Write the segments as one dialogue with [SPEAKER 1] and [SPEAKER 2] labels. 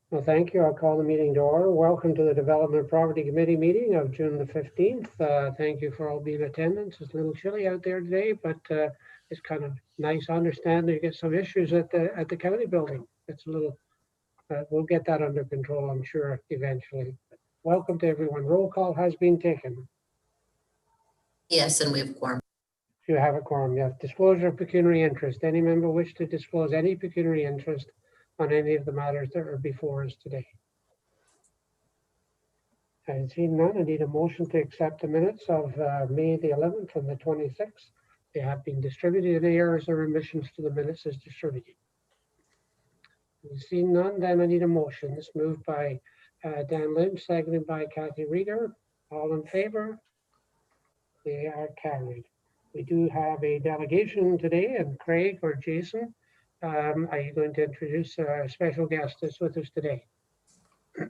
[SPEAKER 1] Well, thank you. I'll call the meeting to order. Welcome to the Development Property Committee meeting of June the 15th. Thank you for all being in attendance. It's a little chilly out there today, but it's kind of nice. I understand you get some issues at the county building. It's a little, we'll get that under control, I'm sure, eventually. Welcome to everyone. Roll call has been taken.
[SPEAKER 2] Yes, and we have quorum.
[SPEAKER 1] You have a quorum. Yes. Disclosure of pecuniary interest. Any member wish to disclose any pecuniary interest on any of the matters that are before us today? I see none. I need a motion to accept the minutes of May the 11th and the 26th. They have been distributed. Any errors or omissions to the minutes is distributed. I see none. Then I need a motion. This moved by Dan Lynch, seconded by Kathy Rieger. All in favor? They are carried. We do have a delegation today, and Craig or Jason, are you going to introduce a special guest that's with us today?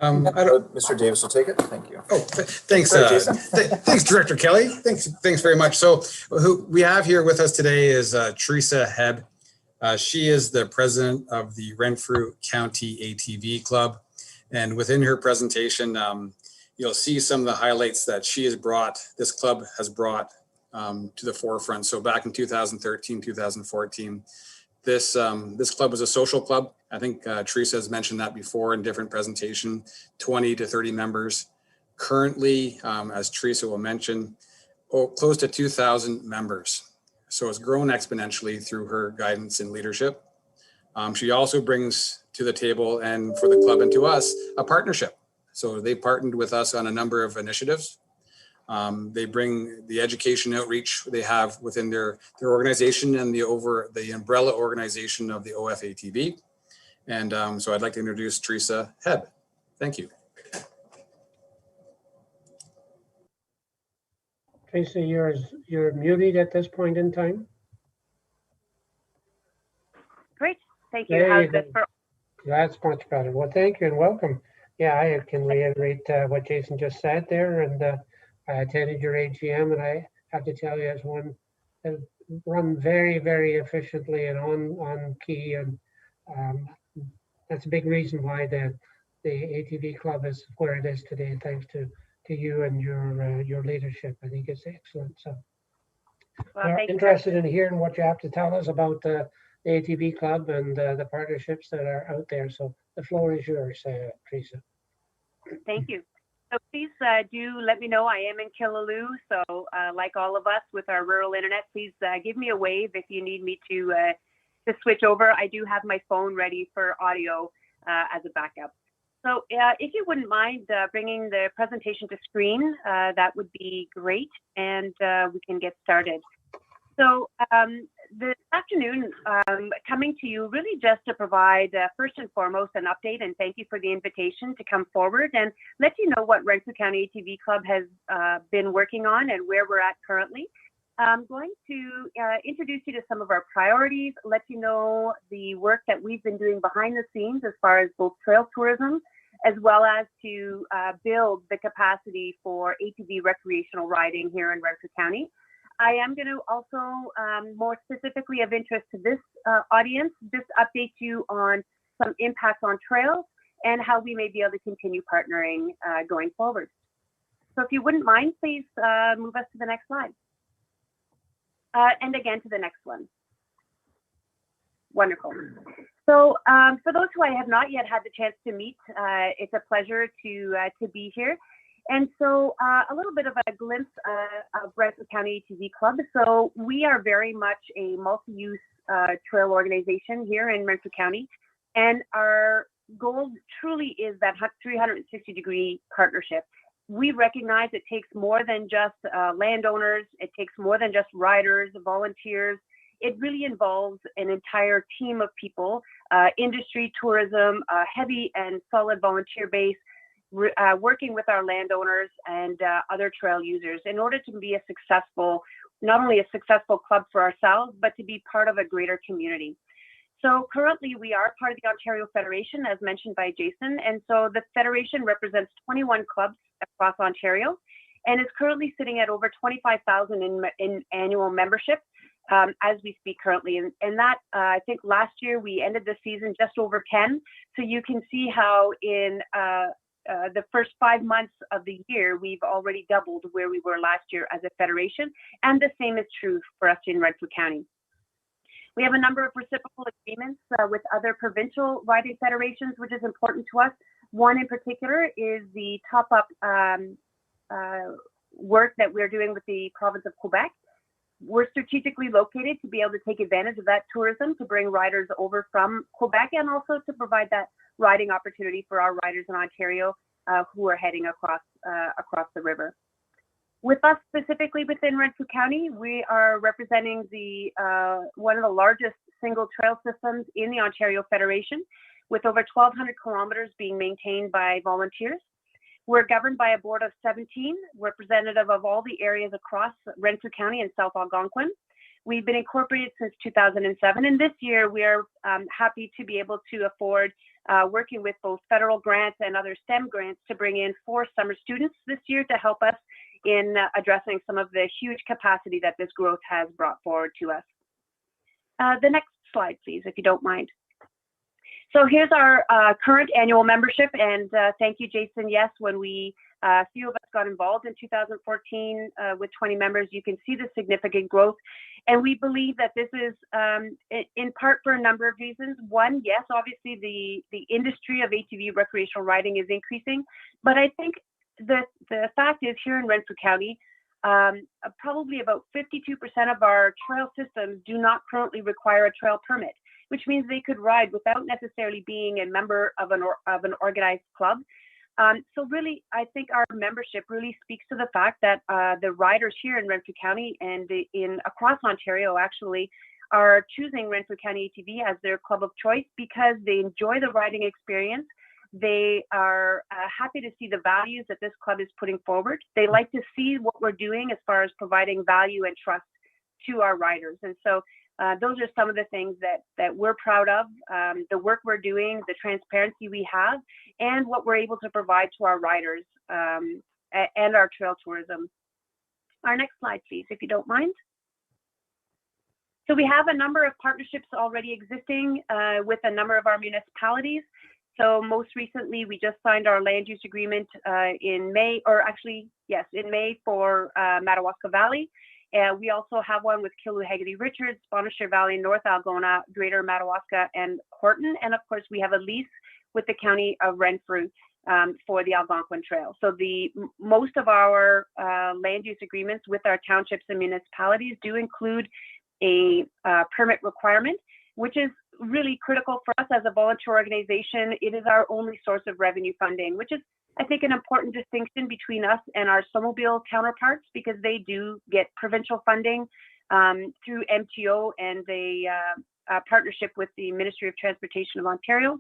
[SPEAKER 3] Mr. Davis will take it. Thank you.
[SPEAKER 4] Oh, thanks, Jason. Thanks, Director Kelly. Thanks very much. So, who we have here with us today is Teresa Hebb. She is the president of the Renfrew County ATV Club, and within her presentation, you'll see some of the highlights that she has brought. This club has brought to the forefront. So, back in 2013, 2014. This club was a social club. I think Teresa has mentioned that before in different presentation, 20 to 30 members. Currently, as Teresa will mention, close to 2,000 members. So it's grown exponentially through her guidance and leadership. She also brings to the table and for the club and to us a partnership. So they partnered with us on a number of initiatives. They bring the education outreach they have within their organization and the umbrella organization of the OFATV. And so I'd like to introduce Teresa Hebb. Thank you.
[SPEAKER 1] Teresa, you're muted at this point in time.
[SPEAKER 5] Great, thank you.
[SPEAKER 1] That's much better. Well, thank you and welcome. Yeah, I can reiterate what Jason just said there, and I attended your AGM, and I have to tell you, as one that run very, very efficiently and on key, and that's a big reason why the ATV club is where it is today, thanks to you and your leadership. I think it's excellent. So we're interested in hearing what you have to tell us about the ATV club and the partnerships that are out there. So the floor is yours, Teresa.
[SPEAKER 5] Thank you. So please do let me know. I am in Killaloe, so like all of us with our rural internet, please give me a wave if you need me to switch over. I do have my phone ready for audio as a backup. So if you wouldn't mind bringing the presentation to screen, that would be great, and we can get started. So this afternoon, coming to you really just to provide first and foremost an update, and thank you for the invitation to come forward and let you know what Renfrew County ATV Club has been working on and where we're at currently. I'm going to introduce you to some of our priorities, let you know the work that we've been doing behind the scenes as far as both trail tourism, as well as to build the capacity for ATV recreational riding here in Renfrew County. I am going to also, more specifically of interest to this audience, just update you on some impacts on trails and how we may be able to continue partnering going forward. So if you wouldn't mind, please move us to the next slide. And again to the next one. Wonderful. So for those who I have not yet had the chance to meet, it's a pleasure to be here. And so a little bit of a glimpse of Renfrew County ATV Club. So we are very much a multi-use trail organization here in Renfrew County. And our goal truly is that 360-degree partnership. We recognize it takes more than just landowners. It takes more than just riders, volunteers. It really involves an entire team of people, industry, tourism, heavy and solid volunteer base, working with our landowners and other trail users in order to be a successful, not only a successful club for ourselves, but to be part of a greater community. So currently we are part of the Ontario Federation, as mentioned by Jason. And so the Federation represents 21 clubs across Ontario and is currently sitting at over 25,000 in annual membership. as we speak currently. And that, I think last year we ended the season just over 10. So you can see how in the first 5 months of the year, we've already doubled where we were last year as a federation. And the same is true for us in Renfrew County. We have a number of reciprocal agreements with other provincial riding federations, which is important to us. One in particular is the top-up work that we're doing with the province of Quebec. We're strategically located to be able to take advantage of that tourism, to bring riders over from Quebec, and also to provide that riding opportunity for our riders in Ontario who are heading across the river. With us specifically within Renfrew County, we are representing the one of the largest single trail systems in the Ontario Federation, with over 1,200 kilometers being maintained by volunteers. We're governed by a board of 17, representative of all the areas across Renfrew County and South Algonquin. We've been incorporated since 2007, and this year we are happy to be able to afford working with both federal grants and other STEM grants to bring in 4 summer students this year to help us in addressing some of the huge capacity that this growth has brought forward to us. The next slide, please, if you don't mind. So here's our current annual membership, and thank you, Jason. Yes, when a few of us got involved in 2014 with 20 members, you can see the significant growth. And we believe that this is in part for a number of reasons. One, yes, obviously the industry of ATV recreational riding is increasing, but I think the fact is here in Renfrew County, probably about 52% of our trail systems do not currently require a trail permit, which means they could ride without necessarily being a member of an organized club. So really, I think our membership really speaks to the fact that the riders here in Renfrew County and across Ontario actually are choosing Renfrew County ATV as their club of choice because they enjoy the riding experience. They are happy to see the values that this club is putting forward. They like to see what we're doing as far as providing value and trust to our riders. And so those are some of the things that we're proud of, the work we're doing, the transparency we have, and what we're able to provide to our riders and our trail tourism. Our next slide, please, if you don't mind. So we have a number of partnerships already existing with a number of our municipalities. So most recently, we just signed our land use agreement in May, or actually, yes, in May for Madawaska Valley. We also have one with Killu, Haggerty, Richards, Bonnechere Valley, North Algona, Greater Madawaska, and Horton. And of course, we have a lease with the County of Renfrew for the Algonquin Trail. So most of our land use agreements with our townships and municipalities do include a permit requirement, which is really critical for us as a volunteer organization. It is our only source of revenue funding, which is, I think, an important distinction between us and our snowmobile counterparts, because they do get provincial funding through MTO and a partnership with the Ministry of Transportation of Ontario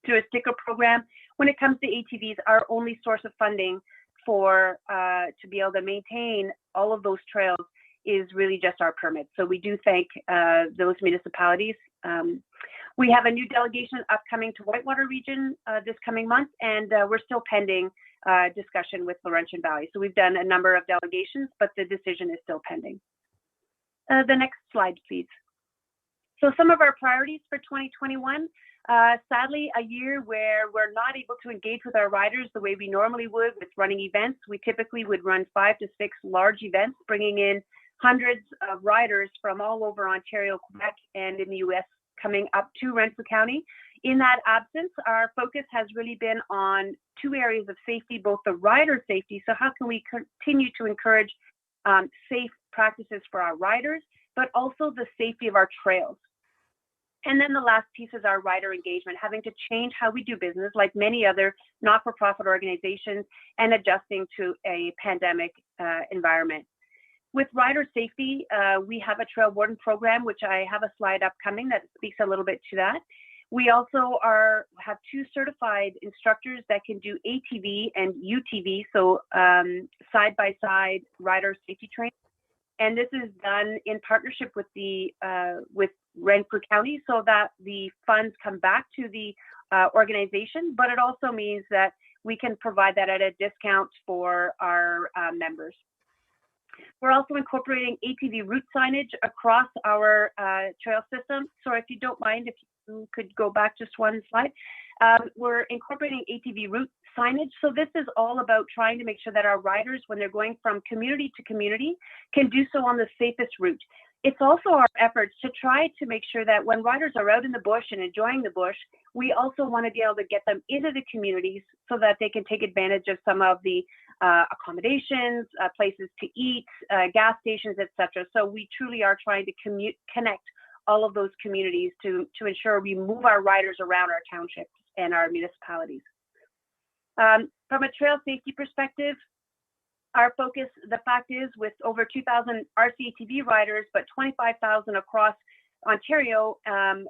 [SPEAKER 5] through a sticker program. When it comes to ATVs, our only source of funding for to be able to maintain all of those trails is really just our permits. So we do thank those municipalities. We have a new delegation upcoming to Whitewater Region this coming month, and we're still pending discussion with Laurentian Valley. So we've done a number of delegations, but the decision is still pending. The next slide, please. So some of our priorities for 2021, sadly, a year where we're not able to engage with our riders the way we normally would with running events. We typically would run 5 to 6 large events, bringing in hundreds of riders from all over Ontario, Quebec, and in the US coming up to Renfrew County. In that absence, our focus has really been on 2 areas of safety, both the rider safety, so how can we continue to encourage safe practices for our riders, but also the safety of our trails. And then the last piece is our rider engagement, having to change how we do business, like many other not-for-profit organizations, and adjusting to a pandemic environment. With rider safety, we have a trail warden program, which I have a slide upcoming that speaks a little bit to that. We also have 2 certified instructors that can do ATV and UTV, so side-by-side rider safety training. And this is done in partnership with with Renfrew County, so that the funds come back to the organization, but it also means that we can provide that at a discount for our members. We're also incorporating ATV route signage across our trail system. So if you don't mind, if you could go back just one slide. We're incorporating ATV route signage. So this is all about trying to make sure that our riders, when they're going from community to community, can do so on the safest route. It's also our efforts to try to make sure that when riders are out in the bush and enjoying the bush, we also want to be able to get them into the communities so that they can take advantage of some of the accommodations, places to eat, gas stations, etc. So we truly are trying to connect all of those communities to ensure we move our riders around our townships and our municipalities. From a trail safety perspective, our focus, the fact is, with over 2,000 RCATV riders, but 25,000 across Ontario,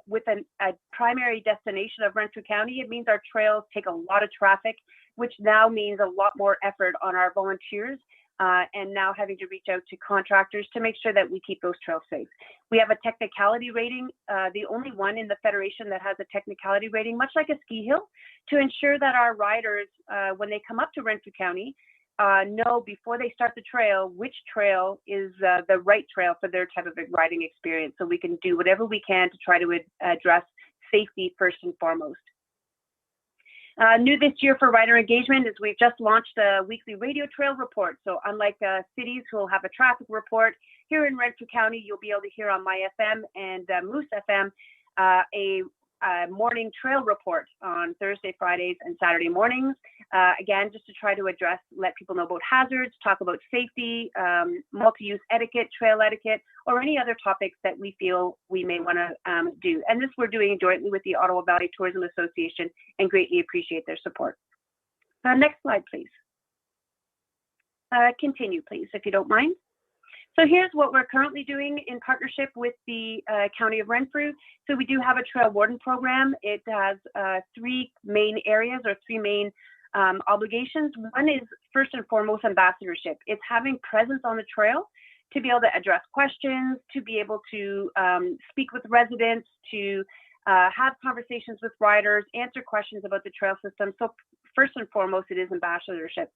[SPEAKER 5] with a primary destination of Renfrew County, it means our trails take a lot of traffic, which now means a lot more effort on our volunteers, and now having to reach out to contractors to make sure that we keep those trails safe. We have a technicality rating, the only one in the Federation that has a technicality rating, much like a ski hill, to ensure that our riders, when they come up to Renfrew County, know before they start the trail which trail is the right trail for their type of riding experience, so we can do whatever we can to try to address safety first and foremost. New this year for rider engagement is we've just launched a weekly radio trail report. So unlike cities who will have a traffic report, here in Renfrew County, you'll be able to hear on My FM and Moose FM a morning trail report on Thursday, Fridays, and Saturday mornings. Again, just to try to let people know about hazards, talk about safety, multi-use etiquette, trail etiquette, or any other topics that we feel we may want to do. And this we're doing jointly with the Ottawa Valley Tourism Association and greatly appreciate their support. Next slide, please. Continue, please, if you don't mind. So here's what we're currently doing in partnership with the County of Renfrew. So we do have a trail warden program. It has three main areas or three main obligations. One is first and foremost ambassadorship. It's having presence on the trail to be able to address questions, to be able to speak with residents, to have conversations with riders, answer questions about the trail system. So first and foremost, it is ambassadorship.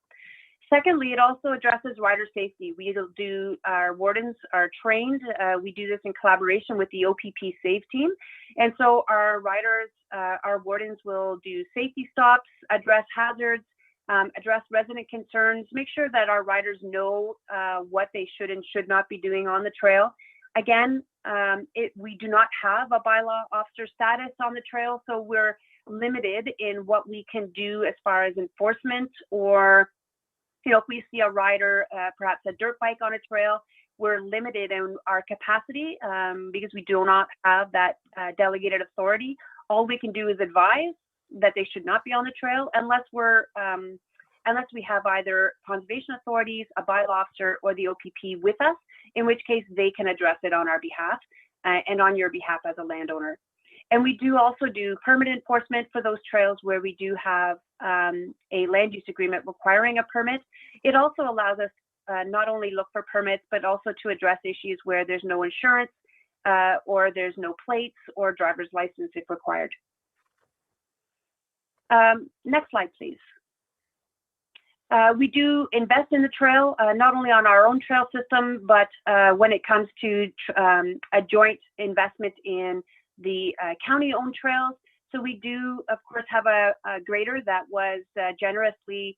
[SPEAKER 5] Secondly, it also addresses rider safety. Our wardens are trained. We do this in collaboration with the OPP SAVE team. And so our riders, our wardens will do safety stops, address hazards, address resident concerns, make sure that our riders know what they should and should not be doing on the trail. Again, we do not have a bylaw officer status on the trail, so we're limited in what we can do as far as enforcement, or if we see a rider, perhaps a dirt bike on a trail, we're limited in our capacity because we do not have that delegated authority. All we can do is advise that they should not be on the trail unless we have either conservation authorities, a bylaw officer, or the OPP with us, in which case they can address it on our behalf and on your behalf as a landowner. And we do also do permit enforcement for those trails where we do have a land use agreement requiring a permit. It also allows us not only look for permits, but also to address issues where there's no insurance or there's no plates or driver's license if required. Next slide, please. We do invest in the trail, not only on our own trail system, but when it comes to a joint investment in the county-owned trails. So we do, of course, have a grader that was generously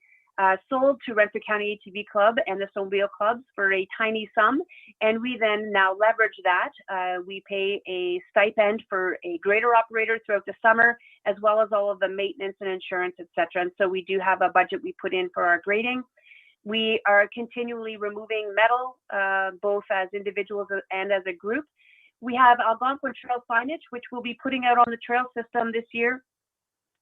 [SPEAKER 5] sold to Renfrew County ATV Club and the Snowmobile Clubs for a tiny sum. And we then now leverage that. We pay a stipend for a grader operator throughout the summer, as well as all of the maintenance and insurance, etc. And so we do have a budget we put in for our grading. We are continually removing metal, both as individuals and as a group. We have Algonquin Trail signage, which we'll be putting out on the trail system this year.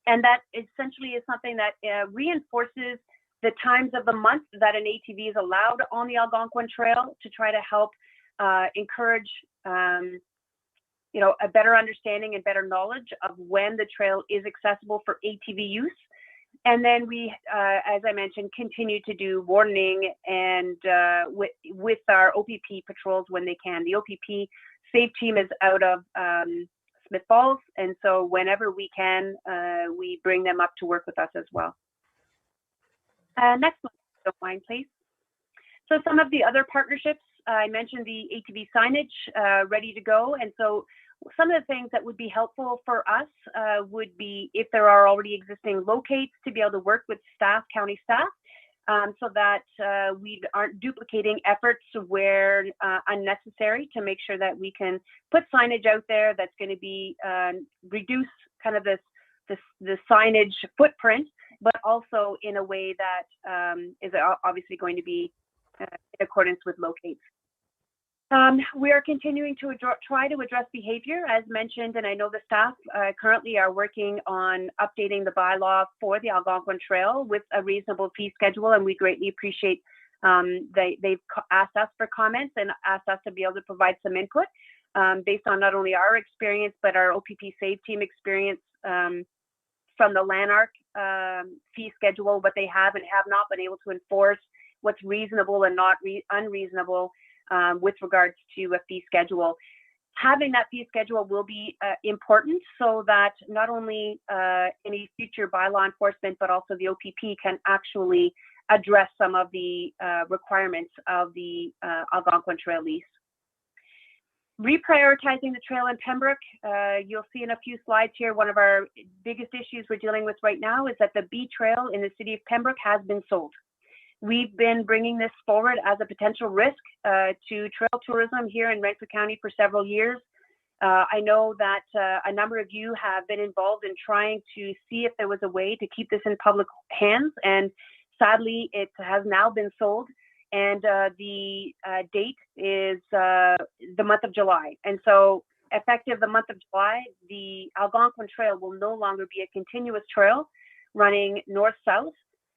[SPEAKER 5] And that essentially is something that reinforces the times of the month that an ATV is allowed on the Algonquin Trail to try to help encourage a better understanding and better knowledge of when the trail is accessible for ATV use. And then we, as I mentioned, continue to do wardening and with our OPP patrols when they can. The OPP SAVE team is out of Smith Falls, and so whenever we can, we bring them up to work with us as well. Next one, if you don't mind, please. So some of the other partnerships, I mentioned the ATV signage ready to go. And so some of the things that would be helpful for us would be if there are already existing locates to be able to work with staff, county staff, so that we aren't duplicating efforts where unnecessary, to make sure that we can put signage out there that's going to be reduce kind of the signage footprint, but also in a way that is obviously going to be in accordance with locates. We are continuing to try to address behavior, as mentioned, and I know the staff currently are working on updating the bylaw for the Algonquin Trail with a reasonable fee schedule, and we greatly appreciate they've asked us for comments and asked us to be able to provide some input based on not only our experience, but our OPP Save Team experience from the Lanark fee schedule, what they have and have not been able to enforce, what's reasonable and not unreasonable with regards to a fee schedule. Having that fee schedule will be important, so that not only any future bylaw enforcement, but also the OPP can actually address some of the requirements of the Algonquin Trail lease. Reprioritizing the trail in Pembroke, you'll see in a few slides here, one of our biggest issues we're dealing with right now is that the B Trail in the city of Pembroke has been sold. We've been bringing this forward as a potential risk to trail tourism here in Renfrew County for several years. I know that a number of you have been involved in trying to see if there was a way to keep this in public hands, and sadly it has now been sold, and the date is the month of July. And so effective the month of July, the Algonquin Trail will no longer be a continuous trail running north-south,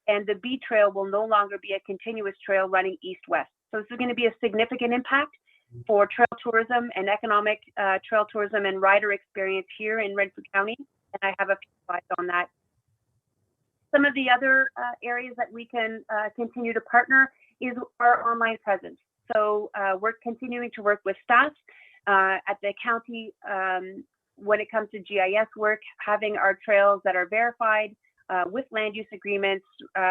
[SPEAKER 5] and the B Trail will no longer be a continuous trail running east-west. So this is going to be a significant impact for trail tourism and economic trail tourism and rider experience here in Renfrew County, and I have a few slides on that. Some of the other areas that we can continue to partner is our online presence. So we're continuing to work with staff at the county when it comes to GIS work, having our trails that are verified with land use agreements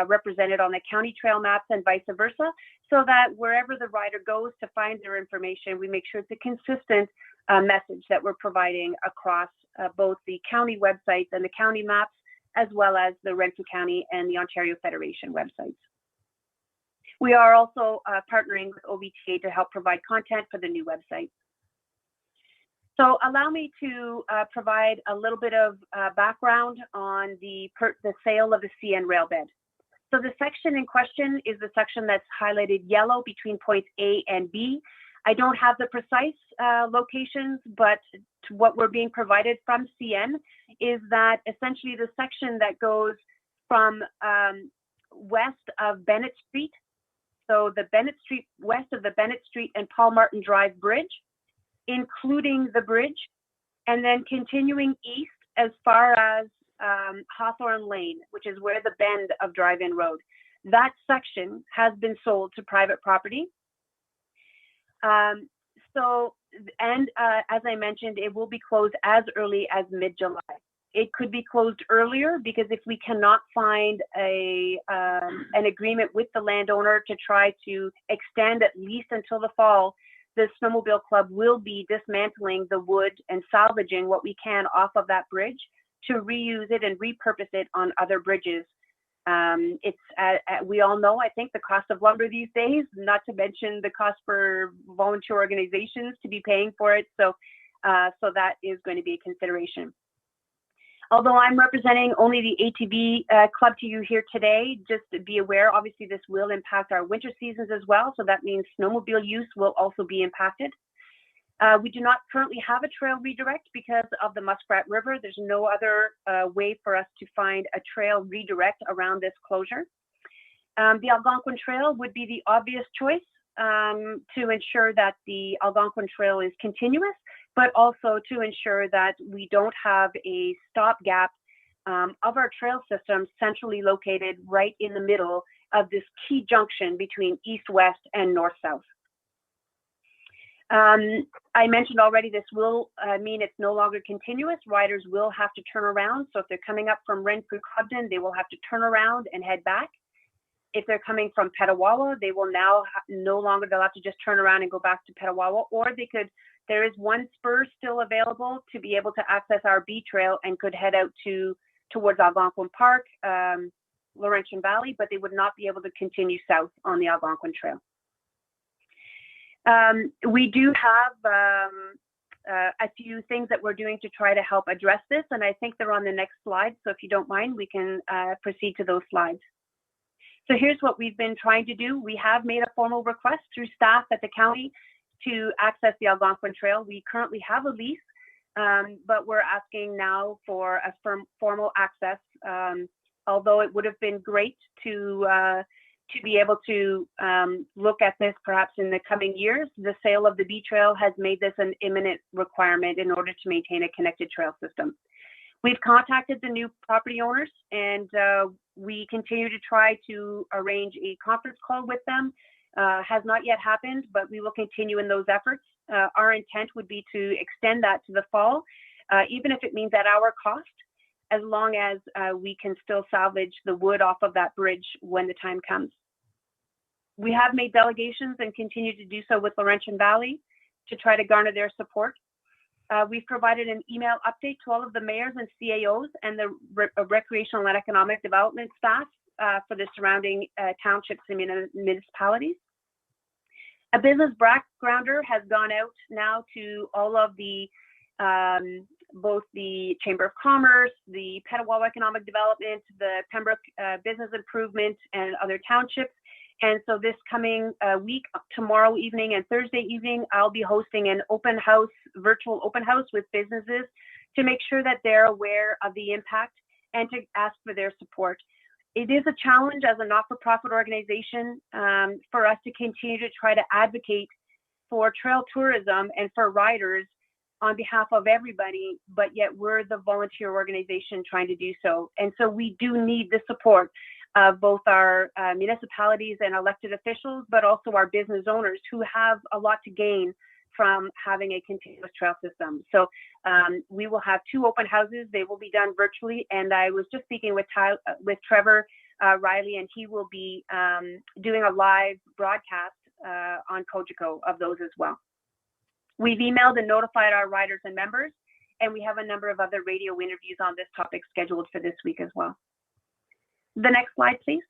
[SPEAKER 5] represented on the county trail maps and vice versa, so that wherever the rider goes to find their information, we make sure it's a consistent message that we're providing across both the county websites and the county maps, as well as the Renfrew County and the Ontario Federation websites. We are also partnering with OVTA to help provide content for the new website. So allow me to provide a little bit of background on the sale of the CN railbed. So the section in question is the section that's highlighted yellow between points A and B. I don't have the precise locations, but what we're being provided from CN is that essentially the section that goes from west of Bennett Street, so the Bennett Street, west of the Bennett Street and Paul Martin Drive Bridge, including the bridge, and then continuing east as far as Hawthorne Lane, which is where the bend of Drive-In Road. That section has been sold to private property. As I mentioned, it will be closed as early as mid-July. It could be closed earlier because if we cannot find an agreement with the landowner to try to extend at least until the fall, the Snowmobile Club will be dismantling the wood and salvaging what we can off of that bridge to reuse it and repurpose it on other bridges. We all know, I think, the cost of lumber these days, not to mention the cost for volunteer organizations to be paying for it. So that is going to be a consideration. Although I'm representing only the ATV club to you here today, just to be aware, obviously this will impact our winter seasons as well. So that means snowmobile use will also be impacted. We do not currently have a trail redirect because of the Muskrat River. There's no other way for us to find a trail redirect around this closure. The Algonquin Trail would be the obvious choice to ensure that the Algonquin Trail is continuous, but also to ensure that we don't have a stopgap of our trail system centrally located right in the middle of this key junction between east-west and north-south. I mentioned already this will mean it's no longer continuous. Riders will have to turn around. So if they're coming up from Renfrew Cobden, they will have to turn around and head back. If they're coming from Petawawa, they will now no longer, they'll have to just turn around and go back to Petawawa, or they could, there is one spur still available to be able to access our B Trail and could head out towards Algonquin Park, Laurentian Valley, but they would not be able to continue south on the Algonquin Trail. We do have a few things that we're doing to try to help address this, and I think they're on the next slide. So if you don't mind, we can proceed to those slides. So here's what we've been trying to do. We have made a formal request through staff at the county to access the Algonquin Trail. We currently have a lease, but we're asking now for a formal access. Although it would have been great to be able to look at this perhaps in the coming years, the sale of the B Trail has made this an imminent requirement in order to maintain a connected trail system. We've contacted the new property owners, and we continue to try to arrange a conference call with them. Has not yet happened, but we will continue in those efforts. Our intent would be to extend that to the fall, even if it means at our cost, as long as we can still salvage the wood off of that bridge when the time comes. We have made delegations and continue to do so with Laurentian Valley to try to garner their support. We've provided an email update to all of the mayors and CAOs and the recreational and economic development staff for the surrounding townships and municipalities. A business backgrounder has gone out now to all of the both the Chamber of Commerce, the Petawawa Economic Development, the Pembroke Business Improvement, and other townships. And so this coming week, tomorrow evening and Thursday evening, I'll be hosting an open house, virtual open house with businesses to make sure that they're aware of the impact and to ask for their support. It is a challenge as a not-for-profit organization for us to continue to try to advocate for trail tourism and for riders on behalf of everybody, but yet we're the volunteer organization trying to do so. And so we do need the support of both our municipalities and elected officials, but also our business owners who have a lot to gain from having a continuous trail system. So we will have 2 open houses. They will be done virtually. And I was just speaking with Trevor Riley, and he will be doing a live broadcast on Cogeco of those as well. We've emailed and notified our riders and members, and we have a number of other radio interviews on this topic scheduled for this week as well. The next slide, please.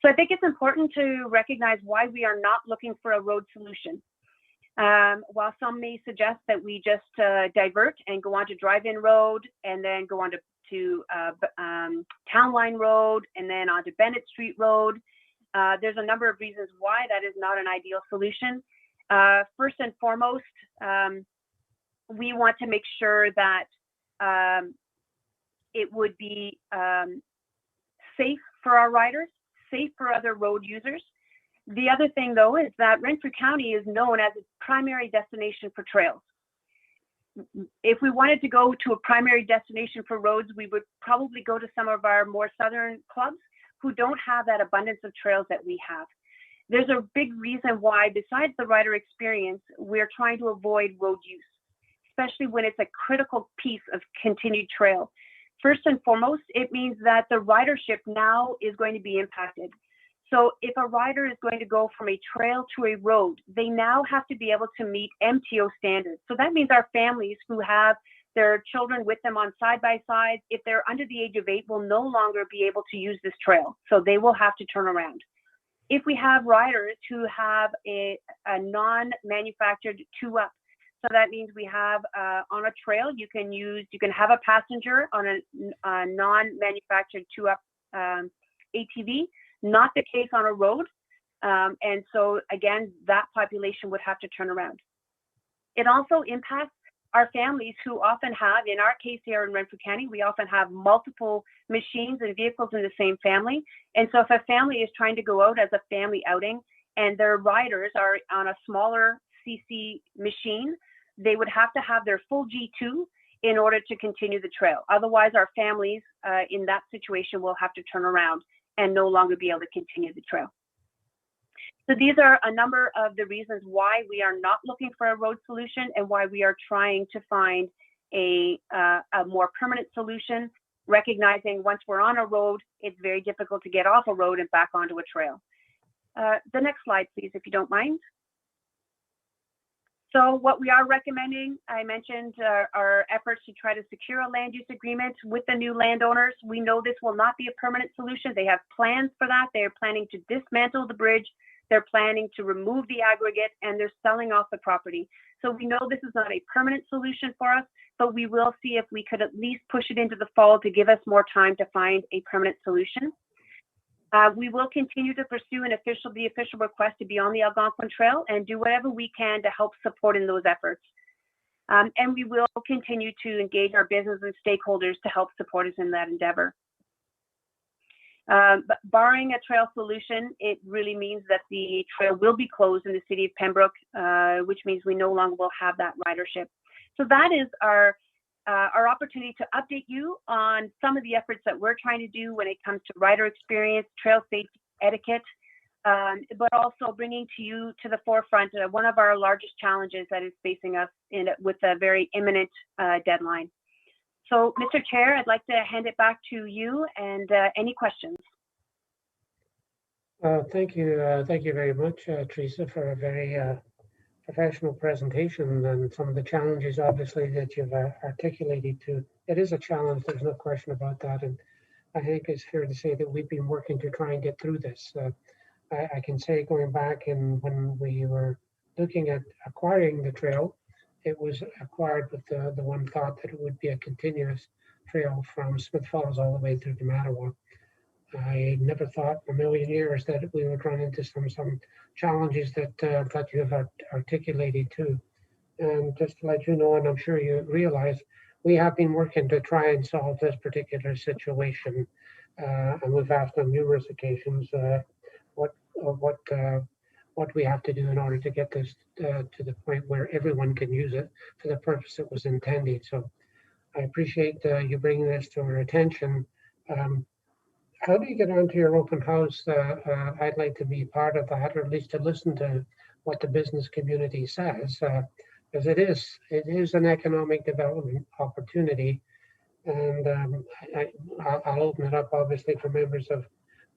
[SPEAKER 5] So I think it's important to recognize why we are not looking for a road solution. While some may suggest that we just divert and go on to Drive-In Road and then go on to Town Line Road and then onto Bennett Street Road, there's a number of reasons why that is not an ideal solution. First and foremost, we want to make sure that it would be safe for our riders, safe for other road users. The other thing, though, is that Renfrew County is known as a primary destination for trails. If we wanted to go to a primary destination for roads, we would probably go to some of our more southern clubs who don't have that abundance of trails that we have. There's a big reason why, besides the rider experience, we're trying to avoid road use, especially when it's a critical piece of continued trail. First and foremost, it means that the ridership now is going to be impacted. So if a rider is going to go from a trail to a road, they now have to be able to meet MTO standards. So that means our families who have their children with them on side-by-sides, if they're under the age of 8, will no longer be able to use this trail. So they will have to turn around. If we have riders who have a non-manufactured 2-up, so that means we have on a trail, you can have a passenger on a non-manufactured 2-up ATV, not the case on a road. And so again, that population would have to turn around. It also impacts our families who often have, in our case here in Renfrew County, we often have multiple machines and vehicles in the same family. And so if a family is trying to go out as a family outing and their riders are on a smaller CC machine, they would have to have their full G2 in order to continue the trail. Otherwise, our families in that situation will have to turn around and no longer be able to continue the trail. So these are a number of the reasons why we are not looking for a road solution and why we are trying to find a more permanent solution. recognizing once we're on a road, it's very difficult to get off a road and back onto a trail. The next slide, please, if you don't mind. So what we are recommending, I mentioned our efforts to try to secure a land use agreement with the new landowners. We know this will not be a permanent solution. They have plans for that. They're planning to dismantle the bridge. They're planning to remove the aggregate, and they're selling off the property. So we know this is not a permanent solution for us, but we will see if we could at least push it into the fall to give us more time to find a permanent solution. We will continue to pursue the official request to be on the Algonquin Trail and do whatever we can to help support in those efforts. And we will continue to engage our business and stakeholders to help support us in that endeavor. But barring a trail solution, it really means that the trail will be closed in the city of Pembroke, which means we no longer will have that ridership. So that is our opportunity to update you on some of the efforts that we're trying to do when it comes to rider experience, trail safety, etiquette, but also bringing to you to the forefront one of our largest challenges that is facing us with a very imminent deadline. So, Mr. Chair, I'd like to hand it back to you and any questions.
[SPEAKER 1] Thank you. Thank you very much, Teresa, for a very professional presentation and some of the challenges, obviously, that you've articulated to. It is a challenge, there's no question about that. And I think it's fair to say that we've been working to try and get through this. I can say going back and when we were looking at acquiring the trail, it was acquired with the one thought that it would be a continuous trail from Smith Falls all the way through to Mattawa. I never thought in a million years that we would run into some challenges that you have articulated too. And just to let you know, and I'm sure you realize, we have been working to try and solve this particular situation. And we've asked on numerous occasions what we have to do in order to get this to the point where everyone can use it for the purpose it was intended. So I appreciate you bringing this to our attention. How do you get onto your open house? I'd like to be part of that, or at least to listen to what the business community says, because it is an economic development opportunity. And I'll open it up, obviously, for members of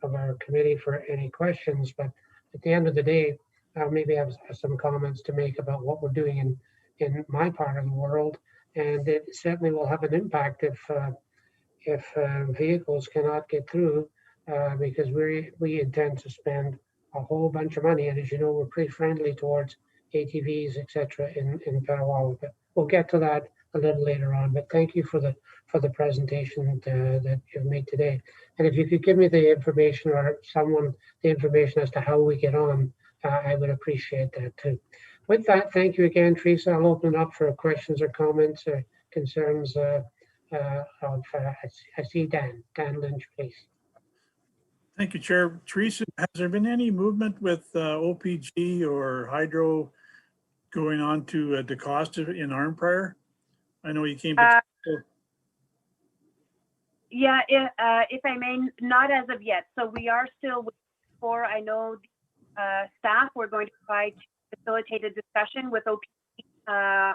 [SPEAKER 1] our committee for any questions. But at the end of the day, I'll maybe have some comments to make about what we're doing in my part of the world. And it certainly will have an impact if vehicles cannot get through, because we intend to spend a whole bunch of money. And as you know, we're pretty friendly towards ATVs, etc. in Petawawa. But we'll get to that a little later on. But thank you for the presentation that you've made today. And if you could give me the information or someone the information as to how we get on, I would appreciate that too. With that, thank you again, Teresa. I'll open it up for questions or comments or concerns. I see Dan Lynch, please.
[SPEAKER 3] Thank you, Chair. Teresa, has there been any movement with OPG or Hydro going on to DeCosta in Arnprior? I know you came to.
[SPEAKER 5] Yeah, if I may, not as of yet. So we are still waiting for, I know staff, we're going to try to facilitate a discussion with OPG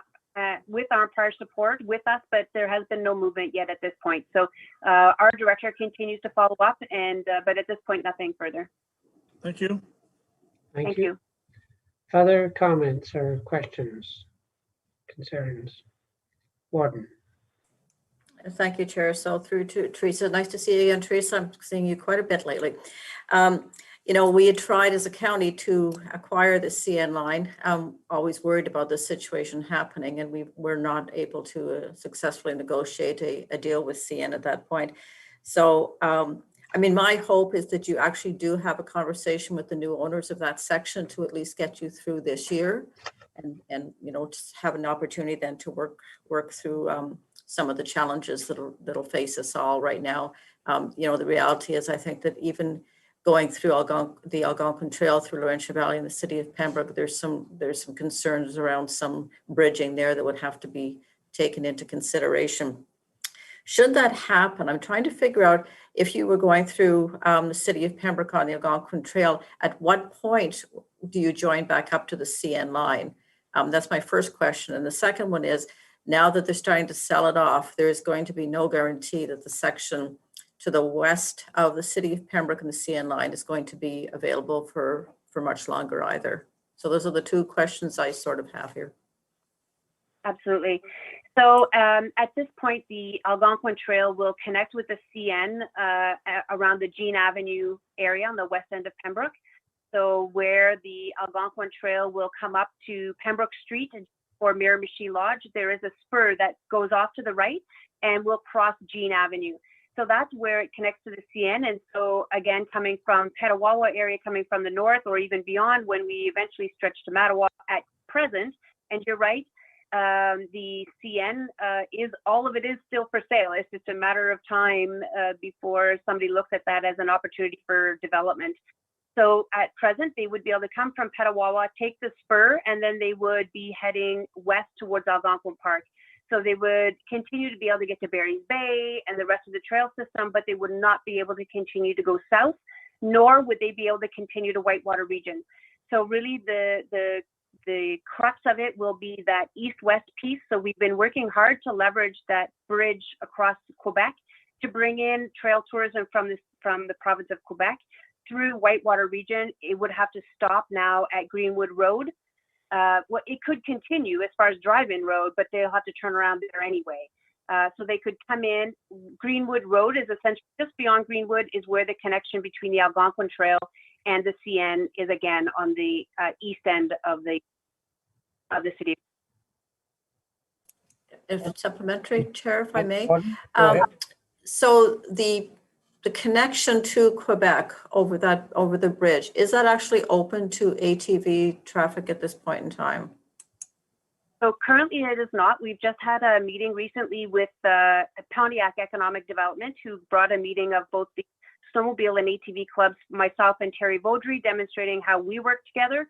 [SPEAKER 5] with our prior support with us, but there has been no movement yet at this point. So our director continues to follow up, and but at this point, nothing further.
[SPEAKER 3] Thank you.
[SPEAKER 1] Thank you. Other comments or questions, concerns? Warden.
[SPEAKER 2] Thank you, Chair. So through to Teresa. Nice to see you again, Teresa. I'm seeing you quite a bit lately. You know, we had tried as a county to acquire the CN line. Always worried about this situation happening, and we were not able to successfully negotiate a deal with CN at that point. So, I mean, my hope is that you actually do have a conversation with the new owners of that section to at least get you through this year, and you know, just have an opportunity then to work through some of the challenges that'll face us all right now. You know, the reality is, I think that even going through the Algonquin Trail through Laurentia Valley in the city of Pembroke, there's some concerns around some bridging there that would have to be taken into consideration. Should that happen, I'm trying to figure out if you were going through the city of Pembroke on the Algonquin Trail, at what point do you join back up to the CN line? That's my first question. And the second one is, Now that they're starting to sell it off, there is going to be no guarantee that the section to the west of the city of Pembroke and the CN line is going to be available for much longer either. So those are the two questions I sort of have here.
[SPEAKER 5] Absolutely. So at this point, the Algonquin Trail will connect with the CN around the Jean Avenue area on the west end of Pembroke. So where the Algonquin Trail will come up to Pembroke Street or Miramichi Lodge, there is a spur that goes off to the right and will cross Jean Avenue. So that's where it connects to the CN. And so again, coming from Petawawa area, coming from the north or even beyond when we eventually stretch to Mattawa at present, and you're right, the CN is, all of it is still for sale. It's just a matter of time before somebody looks at that as an opportunity for development. So at present, they would be able to come from Petawawa, take the spur, and then they would be heading west towards Algonquin Park. So they would continue to be able to get to Barry's Bay and the rest of the trail system, but they would not be able to continue to go south, nor would they be able to continue to Whitewater region. So really the crux of it will be that east-west piece. So we've been working hard to leverage that bridge across Quebec to bring in trail tourism from the province of Quebec through Whitewater region. It would have to stop now at Greenwood Road. Well, it could continue as far as drive-in road, but they'll have to turn around there anyway. So they could come in. Greenwood Road is essentially just beyond Greenwood is where the connection between the Algonquin Trail and the CN is, again on the east end of the city.
[SPEAKER 2] If supplementary, Chair, if I may.
[SPEAKER 1] Go ahead.
[SPEAKER 2] So the connection to Quebec over the bridge, is that actually open to ATV traffic at this point in time?
[SPEAKER 5] So currently it is not. We've just had a meeting recently with Pontiac Economic Development, who brought a meeting of both the snowmobile and ATV clubs, myself and Terry Vaudry, demonstrating how we work together.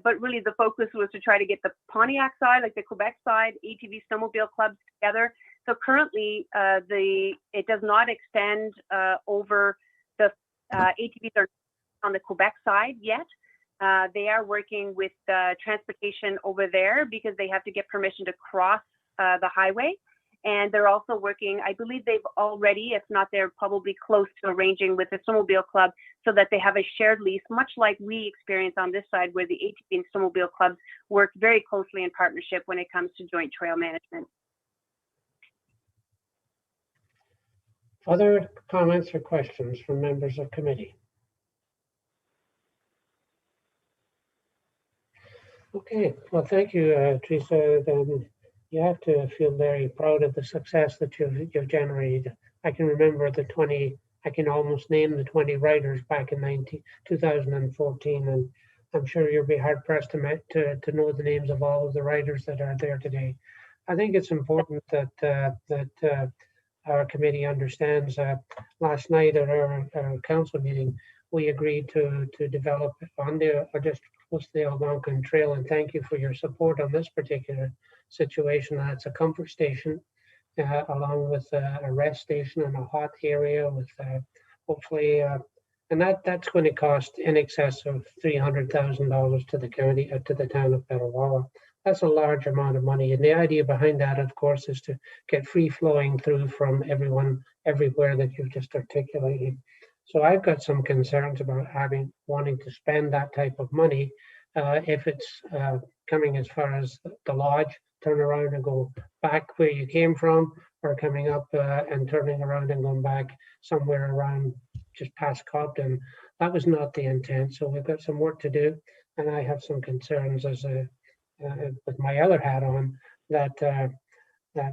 [SPEAKER 5] But really the focus was to try to get the Pontiac side, like the Quebec side, ATV snowmobile clubs together. So currently it does not extend over the ATVs are on the Quebec side yet. They are working with transportation over there because they have to get permission to cross the highway. And they're also working, I believe they've already, if not, they're probably close to arranging with the snowmobile club so that they have a shared lease, much like we experience on this side where the ATV and snowmobile clubs work very closely in partnership when it comes to joint trail management.
[SPEAKER 1] Other comments or questions from members of committee? Okay, well, thank you, Teresa. You have to feel very proud of the success that you've generated. I can remember I can almost name the 20 riders back in 2014, and I'm sure you'll be hard pressed to know the names of all of the riders that are there today. I think it's important that our committee understands. Last night at our council meeting, we agreed to develop on just close to the Algonquin Trail, and thank you for your support on this particular situation. That's a comfort station along with a rest station and a hot area with hopefully, and that's going to cost in excess of $300,000 to the county, to the town of Petawawa. That's a large amount of money. And the idea behind that, of course, is to get free flowing through from everyone, everywhere that you've just articulated. So I've got some concerns about wanting to spend that type of money if it's coming as far as the lodge, turn around and go back where you came from, or coming up and turning around and going back somewhere around just past Cobden. That was not the intent. So we've got some work to do. And I have some concerns as with my other hat on that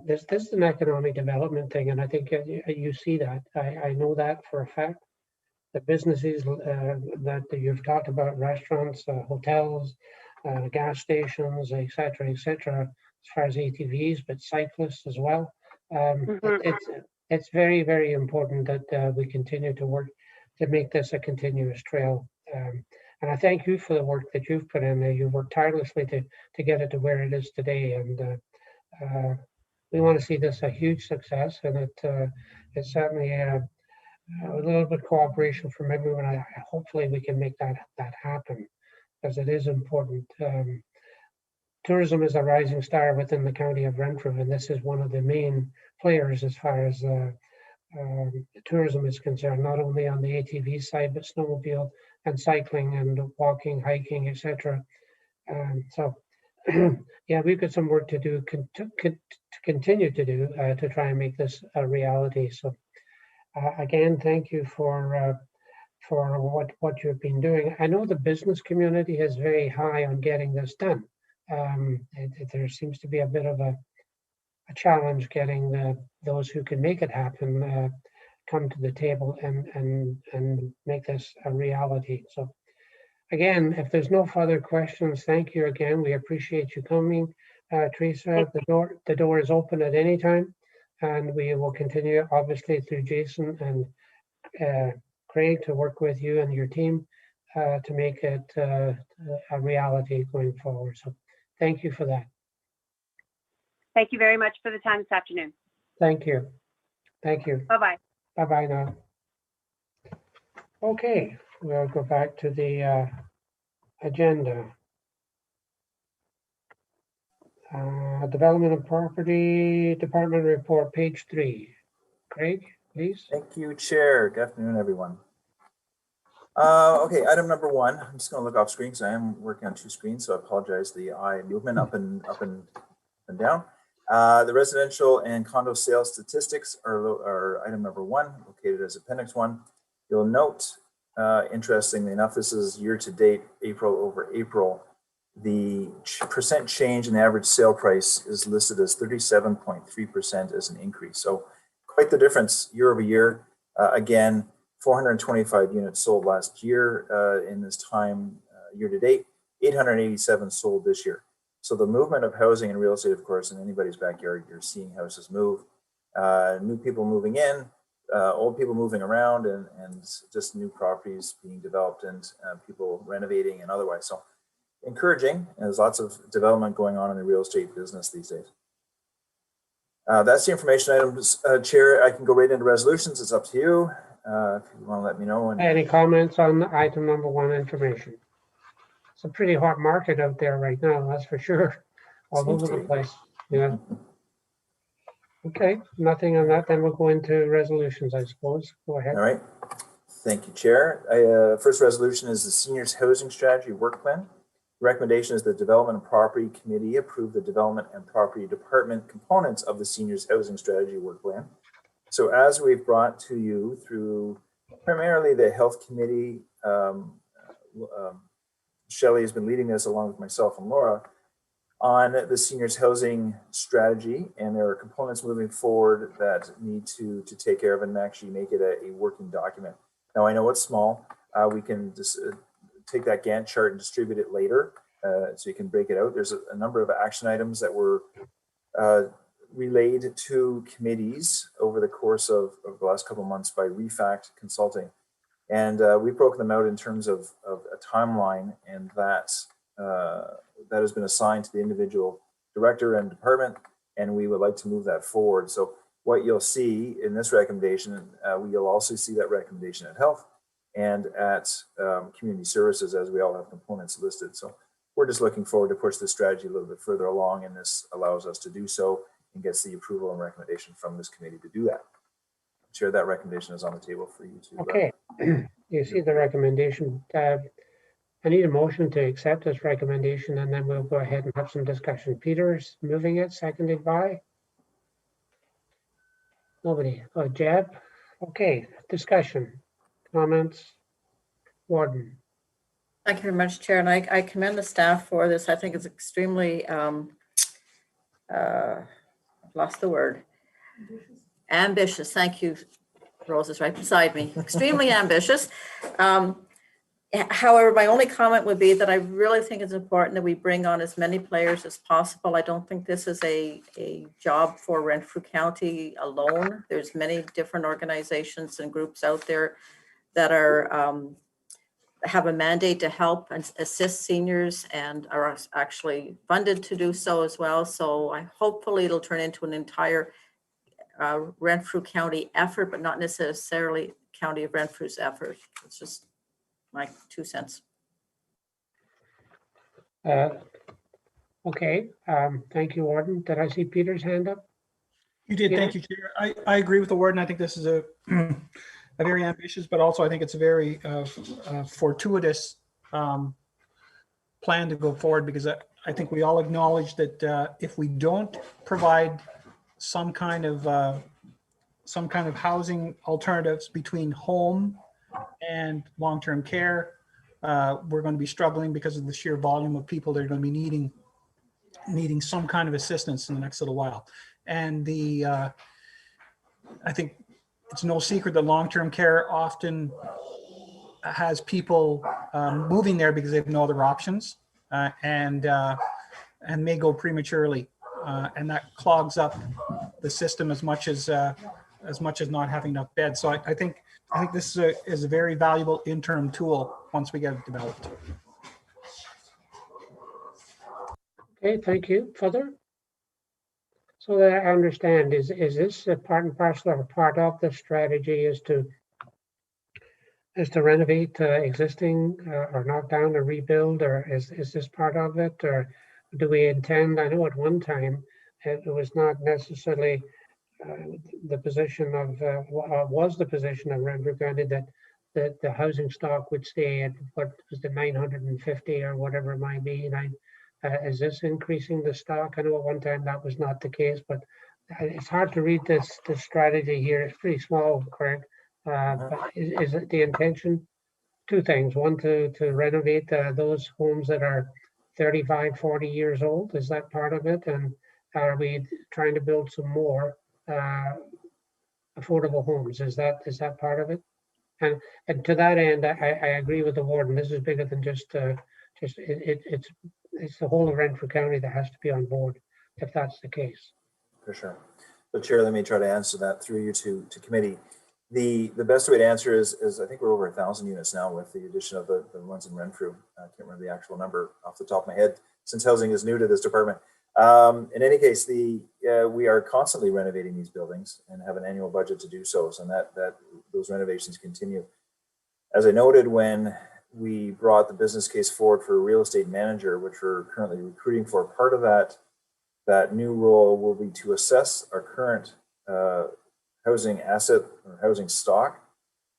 [SPEAKER 1] this is an economic development thing. And I think you see that. I know that for a fact. The businesses that you've talked about, restaurants, hotels, gas stations, et cetera, as far as ATVs, but cyclists as well. It's very, very important that we continue to work to make this a continuous trail. And I thank you for the work that you've put in there. You've worked tirelessly to get it to where it is today. And we want to see this a huge success. And it's certainly a little bit of cooperation from everyone. Hopefully we can make that happen, because it is important. tourism is a rising star within the county of Renfrew, and this is one of the main players as far as tourism is concerned, not only on the ATV side, but snowmobile and cycling and walking, hiking, etc. So, yeah, we've got some work to do, to continue to do to try and make this a reality. So, again, thank you for what you've been doing. I know the business community is very high on getting this done. There seems to be a bit of a challenge getting those who can make it happen come to the table and make this a reality. So again, if there's no further questions, thank you again. We appreciate you coming, Teresa. The door is open at any time, and we will continue obviously through Jason and Craig to work with you and your team to make it a reality going forward. So thank you for that.
[SPEAKER 5] Thank you very much for the time this afternoon.
[SPEAKER 1] Thank you. Thank you.
[SPEAKER 5] Bye-bye.
[SPEAKER 1] Bye-bye now. Okay, we'll go back to the agenda. Development and Property Department report, page 3. Craig, please.
[SPEAKER 6] Thank you, Chair. Good afternoon, everyone. Okay, item number 1. I'm just going to look off screen because I am working on 2 screens, so I apologize. The eye movement up and down. The residential and condo sales statistics are item number 1, located as appendix 1. You'll note, interestingly enough, this is year to date, April over April. The percent change in the average sale price is listed as 37.3% as an increase. So quite the difference year over year. Again, 425 units sold last year in this time year to date, 887 sold this year. So the movement of housing and real estate, of course, in anybody's backyard, you're seeing houses move, new people moving in, old people moving around, and just new properties being developed and people renovating and otherwise. So encouraging. There's lots of development going on in the real estate business these days. That's the information items, Chair. I can go right into resolutions. It's up to you. If you want to let me know.
[SPEAKER 1] Any comments on item number 1 information? It's a pretty hot market out there right now, that's for sure. All over the place. Yeah. Okay, nothing on that. Then we'll go into resolutions, I suppose. Go ahead.
[SPEAKER 6] All right. Thank you, Chair. First resolution is the Seniors Housing Strategy Work Plan. The recommendation is the Development and Property Committee approve the Development and Property Department components of the Seniors Housing Strategy Work Plan. So as we've brought to you through primarily the Health Committee, Shelley has been leading this along with myself and Laura on the seniors housing strategy, and there are components moving forward that need to take care of and actually make it a working document. Now I know it's small. We can just take that Gantt chart and distribute it later, so you can break it out. There's a number of action items that were relayed to committees over the course of the last couple of months by Refact Consulting. And we've broken them out in terms of a timeline, and that has been assigned to the individual director and department, and we would like to move that forward. So what you'll see in this recommendation, you'll also see that recommendation at health and at community services, as we all have components listed. So we're just looking forward to push this strategy a little bit further along, and this allows us to do so and gets the approval and recommendation from this committee to do that. Chair, that recommendation is on the table for you to.
[SPEAKER 1] Okay, you see the recommendation. I need a motion to accept this recommendation, and then we'll go ahead and have some discussion. Peter's moving it, seconded by? Nobody. Oh, Jeb? Okay, discussion, comments? Warden?
[SPEAKER 2] Thank you very much, Chair, and I commend the staff for this. I think it's extremely, I've lost the word. Ambitious. Thank you. Rose is right beside me. Extremely ambitious. However, my only comment would be that I really think it's important that we bring on as many players as possible. I don't think this is a job for Renfrew County alone. There's many different organizations and groups out there that are have a mandate to help and assist seniors and are actually funded to do so as well. So hopefully it'll turn into an entire Renfrew County effort, but not necessarily County of Renfrew's effort. It's just my 2 cents.
[SPEAKER 1] Well, Okay, thank you, Warden. Did I see Peter's hand up?
[SPEAKER 7] You did,
[SPEAKER 1] Peter?
[SPEAKER 7] thank you, Chair. I agree with the warden. I think this is a very ambitious, but also I think it's a very fortuitous plan to go forward, because I think we all acknowledge that if we don't provide some kind of housing alternatives between home and long-term care, we're going to be struggling because of the sheer volume of people that are going to be needing some kind of assistance in the next little while. And I think it's no secret that long-term care often has people moving there because they have no other options, and may go prematurely, and that clogs up the system as much as not having enough beds. So I think this is a very valuable interim tool once we get it developed.
[SPEAKER 1] Okay, thank you. Further? So that I understand, is this a part and parcel or part of the strategy is to renovate existing or knock down or rebuild, or is this part of it? Or do we intend, I know at one time it was not necessarily the position of, was the position of Renfrew County that the housing stock would stay at what was the 950 or whatever it might be. Is this increasing the stock? I know at one time that was not the case, but it's hard to read this strategy here. It's pretty small, Craig. But is it the intention? Two things. One, to renovate those homes that are 35, 40 years old. Is that part of it? And are we trying to build some more affordable homes? Is that part of it? And to that end, I agree with the warden. This is bigger than just it's the whole of Renfrew County that has to be on board, if that's the case.
[SPEAKER 6] For sure. So Chair, let me try to answer that through you to committee. The best way to answer is I think we're over 1,000 units now with the addition of the ones in Renfrew. I can't remember the actual number off the top of my head since housing is new to this department. In any case, we are constantly renovating these buildings and have an annual budget to do so. So that those renovations continue. As I noted, when we brought the business case forward for a real estate manager, which we're currently recruiting for, part of that new role will be to assess our current housing asset or housing stock.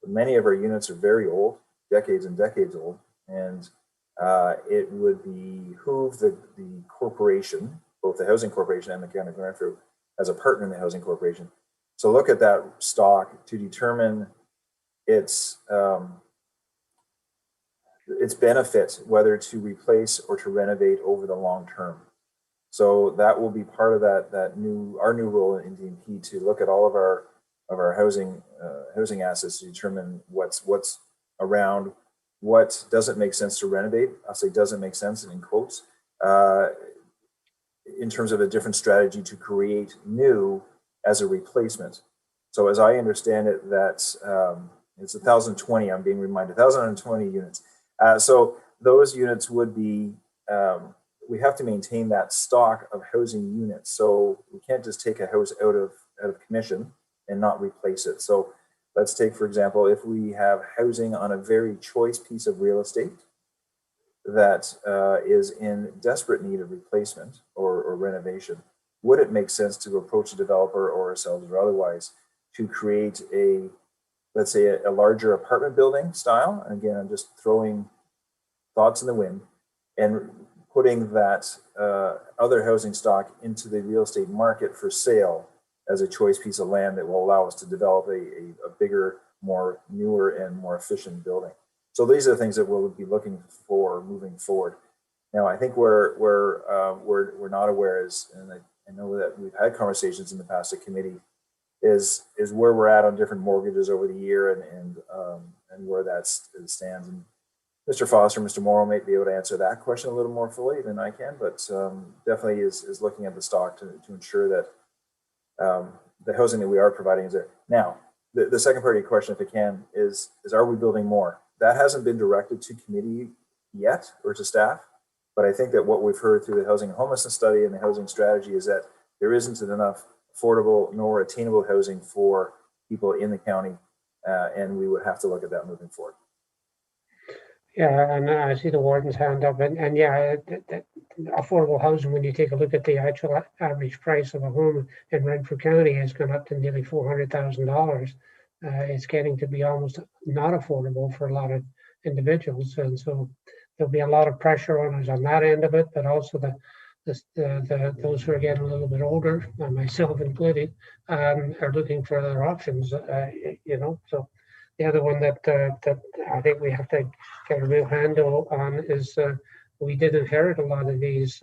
[SPEAKER 6] Many of our units are very old, decades and decades old, and it would behoove the corporation, both the housing corporation and the county of Renfrew, as a partner in the housing corporation, so look at that stock to determine its benefit, whether to replace or to renovate over the long term. So that will be part of our new role in DMP, to look at all of our housing assets to determine what's around, what doesn't make sense to renovate. I'll say doesn't make sense in quotes, in terms of a different strategy to create new as a replacement. So as I understand it, that's it's 1,020. I'm being reminded 1,020 units. So those units would be. We have to maintain that stock of housing units. So we can't just take a house out of commission and not replace it. So let's take, for example, if we have housing on a very choice piece of real estate that is in desperate need of replacement or renovation, would it make sense to approach a developer or ourselves or otherwise to create let's say a larger apartment building style? And again, I'm just throwing thoughts in the wind, and putting that other housing stock into the real estate market for sale as a choice piece of land that will allow us to develop a bigger, more newer and more efficient building. So these are the things that we'll be looking for moving forward. Now, I think we're not aware is, and I know that we've had conversations in the past at committee, is where we're at on different mortgages over the year and where that stands. And Mr. Foster, Mr. Morrow may be able to answer that question a little more fully than I can, but definitely is looking at the stock to ensure that the housing that we are providing is there. Now, the second part of your question, if it can, is are we building more? That hasn't been directed to committee yet or to staff, but I think that what we've heard through the housing and homelessness study and the housing strategy is that there isn't enough affordable nor attainable housing for people in the county, and we would have to look at that moving forward.
[SPEAKER 1] Yeah, and I see the warden's hand up, and yeah, affordable housing, when you take a look at the actual average price of a home in Renfrew County, has gone up to nearly $400,000. It's getting to be almost not affordable for a lot of individuals, and so there'll be a lot of pressure on us on that end of it, but also those who are getting a little bit older, myself included, are looking for other options. So the other one that I think we have to get a real handle on is we did inherit a lot of these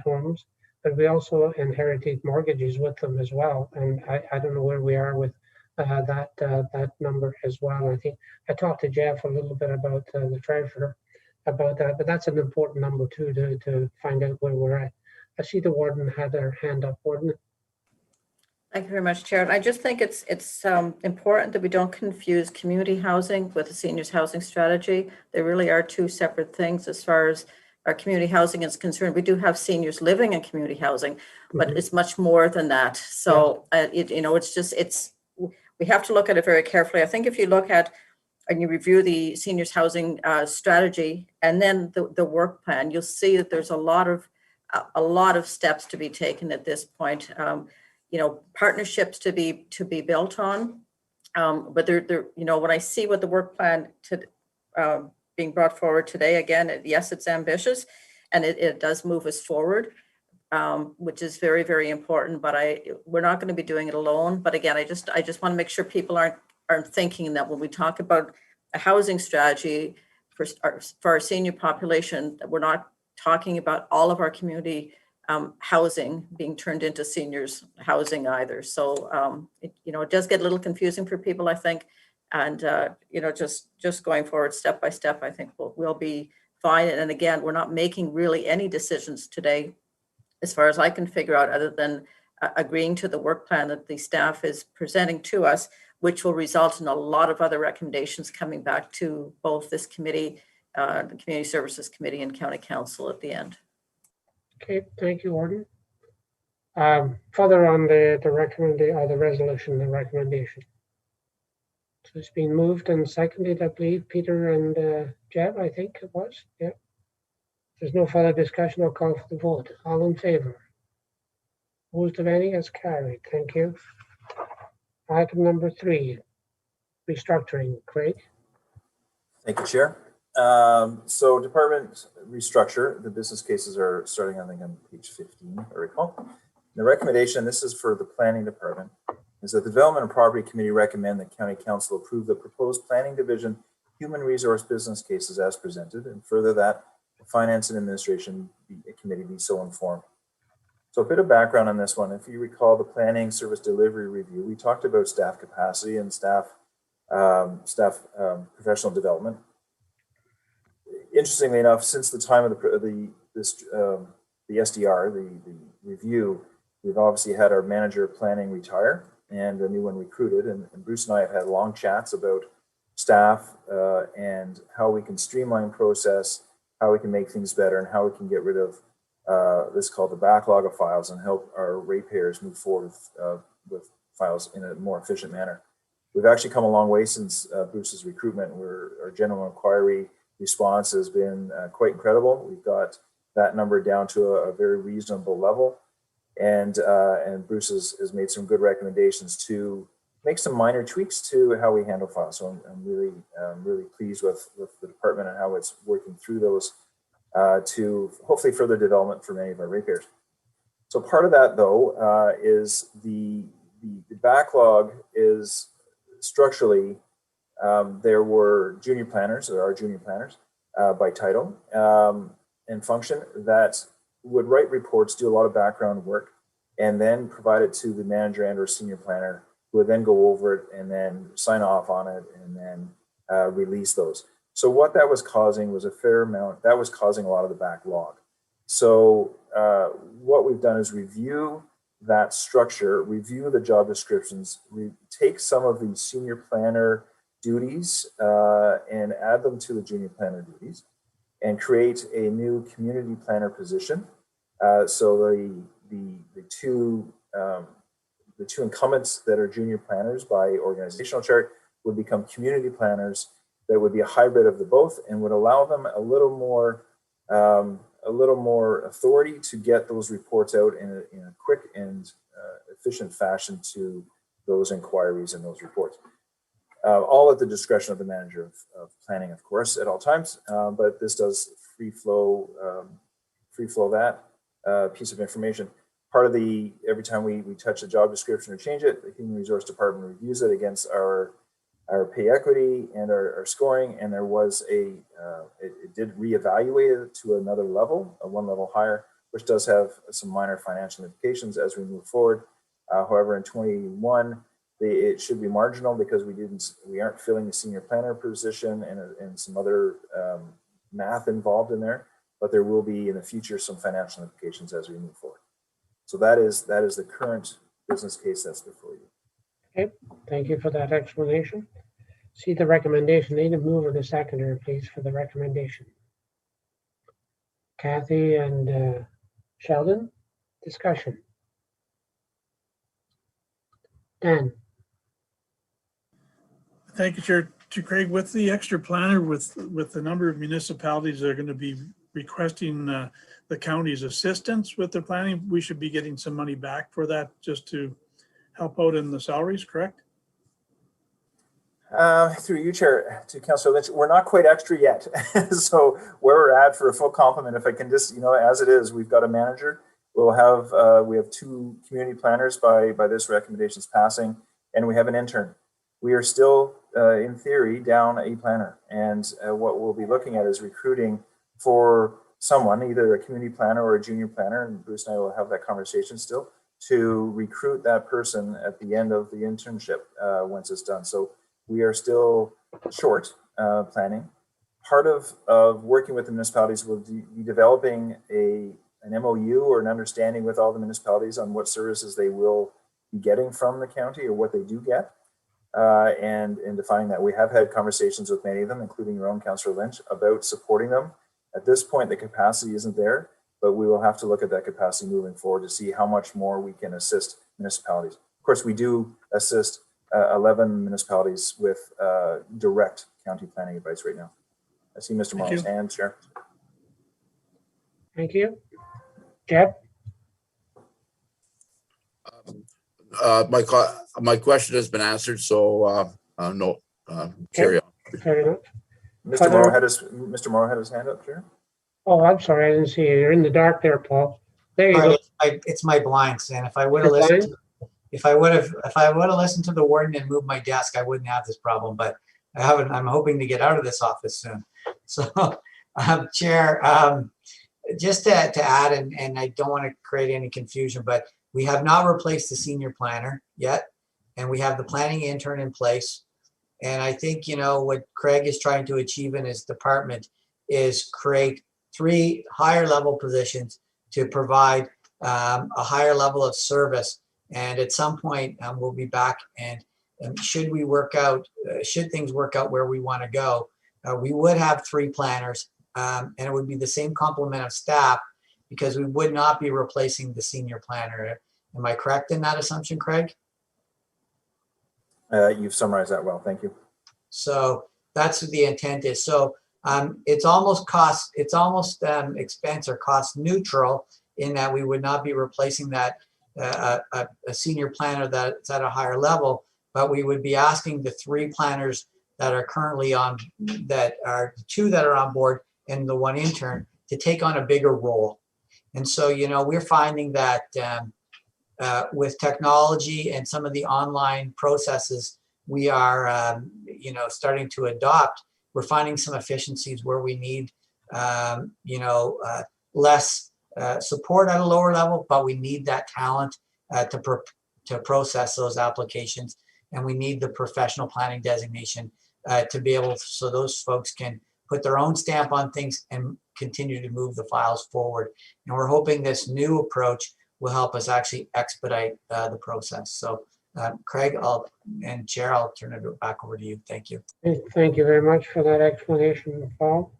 [SPEAKER 1] homes, but we also inherited mortgages with them as well. And I don't know where we are with that number as well. I think I talked to Jeff a little bit about the treasurer about that, but that's an important number too to find out where we're at. I see the warden had their hand up. Warden.
[SPEAKER 2] Thank you very much, Chair. And I just think it's important that we don't confuse community housing with the seniors housing strategy. They really are two separate things as far as our community housing is concerned. We do have seniors living in community housing, but it's much more than that. So, we have to look at it very carefully. I think if you look at and you review the seniors housing strategy and then the work plan, you'll see that there's a lot of steps to be taken at this point. Partnerships to be built on. But when I see what the work plan being brought forward today, again, yes, it's ambitious and it does move us forward, which is very, very important, but we're not going to be doing it alone. But again, I just want to make sure people aren't thinking that when we talk about a housing strategy for our senior population, that we're not talking about all of our community housing being turned into seniors housing either. So, it does get a little confusing for people, I think. And, just going forward step by step, I think we'll be fine. And again, we're not making really any decisions today, as far as I can figure out, other than agreeing to the work plan that the staff is presenting to us, which will result in a lot of other recommendations coming back to both this committee, the Community Services Committee and County Council at the end.
[SPEAKER 1] Okay, thank you, Warden. Further on the resolution, the recommendation. So it's been moved and seconded, I believe, Peter and Jeb, I think it was. Yeah. There's no further discussion. I'll call for the vote. All in favor? Opposed of any? As carried. Thank you. Item number 3, restructuring. Craig.
[SPEAKER 6] Thank you, Chair. So department restructure, the business cases are starting, I think, on page 15, I recall. The recommendation, this is for the planning department, is that the Development and Property Committee recommend that County Council approve the proposed Planning Division Human Resource business cases as presented, and further that the Finance and Administration Committee be so informed. So a bit of background on this one. If you recall the Planning Service Delivery Review, we talked about staff capacity and staff professional development. Interestingly enough, since the time of the SDR, the review, we've obviously had our manager of planning retire and a new one recruited, and Bruce and I have had long chats about staff and how we can streamline process, how we can make things better, and how we can get rid of this called the backlog of files and help our ratepayers move forward with files in a more efficient manner. We've actually come a long way since Bruce's recruitment, where our general inquiry response has been quite incredible. We've got that number down to a very reasonable level, and Bruce has made some good recommendations to make some minor tweaks to how we handle files. So I'm really pleased with the department and how it's working through those to hopefully further development for many of our ratepayers. So part of that, though, is the backlog is structurally. There were junior planners, there are junior planners by title and function that would write reports, do a lot of background work, and then provide it to the manager and or senior planner, who would then go over it and then sign off on it and then release those. So what that was causing was a fair amount, that was causing a lot of the backlog. So what we've done is review that structure, review the job descriptions, take some of the senior planner duties and add them to the junior planner duties, and create a new community planner position. So the two incumbents that are junior planners by organizational chart would become community planners, that would be a hybrid of the both and would allow them a little more authority to get those reports out in a quick and efficient fashion to those inquiries and those reports. All at the discretion of the manager of planning, of course, at all times. But this does free flow that piece of information. Part of every time we touch a job description or change it, the Human Resource Department reviews it against our pay equity and our scoring, and there was it did reevaluate it to another level, one level higher, which does have some minor financial implications as we move forward. However, in 21, it should be marginal because we aren't filling the senior planner position and some other math involved in there, but there will be in the future some financial implications as we move forward. So that is the current business case that's before you.
[SPEAKER 1] Okay, thank you for that explanation. See the recommendation. Need a mover and a seconder, please, for the recommendation. Kathy and Sheldon, discussion. Dan.
[SPEAKER 3] Thank you, Chair. To Craig, with the extra planner, with the number of municipalities that are going to be requesting the county's assistance with their planning, we should be getting some money back for that just to help out in the salaries, correct?
[SPEAKER 6] Through you, Chair, to Councillor Lynch, we're not quite extra yet. So where we're at for a full complement, if I can just, as it is, we've got a manager. We'll have, we have 2 community planners by this recommendation's passing, and we have an intern. We are still, in theory, down a planner. And what we'll be looking at is recruiting for someone, either a community planner or a junior planner, and Bruce and I will have that conversation still, to recruit that person at the end of the internship once it's done. So we are still short planning. Part of working with the municipalities will be developing an MOU or an understanding with all the municipalities on what services they will be getting from the county or what they do get. And in defining that, we have had conversations with many of them, including your own, Councillor Lynch, about supporting them. At this point, the capacity isn't there, but we will have to look at that capacity moving forward to see how much more we can assist municipalities. Of course, we do assist 11 municipalities with direct county planning advice right now. I see Mr. Morrow's hand, Chair.
[SPEAKER 1] Thank you. Jeb?
[SPEAKER 8] My question has been answered, so no, carry on.
[SPEAKER 1] Fair enough.
[SPEAKER 6] Mr. Morrow had his hand up, Chair.
[SPEAKER 1] Oh, I'm sorry, I didn't see you. You're in the dark there, Paul. There you go.
[SPEAKER 9] It's my blinds, and if I would have listened, if I would have listened to the warden and moved my desk, I wouldn't have this problem. But I haven't. I'm hoping to get out of this office soon. So, Chair, just to add, and I don't want to create any confusion, but we have not replaced the senior planner yet, and we have the planning intern in place. And I think, what Craig is trying to achieve in his department is create 3 higher level positions to provide a higher level of service. And at some point, we'll be back. And should things work out where we want to go, we would have 3 planners, and it would be the same complement of staff because we would not be replacing the senior planner. Am I correct in that assumption, Craig?
[SPEAKER 6] You've summarized that well. Thank you. So
[SPEAKER 9] that's what the intent is. So it's almost expense or cost neutral in that we would not be replacing that a senior planner that's at a higher level, but we would be asking the 3 planners that are currently on, that are 2 that are on board and the 1 intern, to take on a bigger role. And so, we're finding that with technology and some of the online processes we are, starting to adopt, we're finding some efficiencies where we need, less support at a lower level, but we need that talent to process those applications, and we need the professional planning designation to be able to, so those folks can put their own stamp on things and continue to move the files forward. And we're hoping this new approach will help us actually expedite the process. So Craig and Chair, I'll turn it back over to you. Thank you.
[SPEAKER 1] Thank you very much for that explanation, Paul.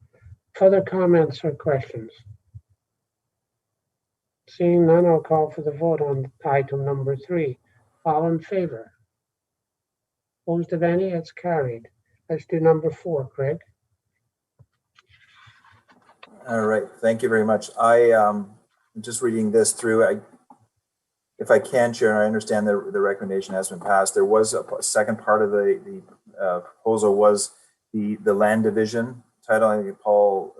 [SPEAKER 1] Further comments or questions? Seeing none, I'll call for the vote on item number 3. All in favor? Opposed of any? It's carried. let's do number 4, Craig.
[SPEAKER 6] All right, thank you very much. I'm just reading this through. If I can, Chair, I understand the recommendation has been passed. There was a second part of the proposal was the land division title. I think Paul,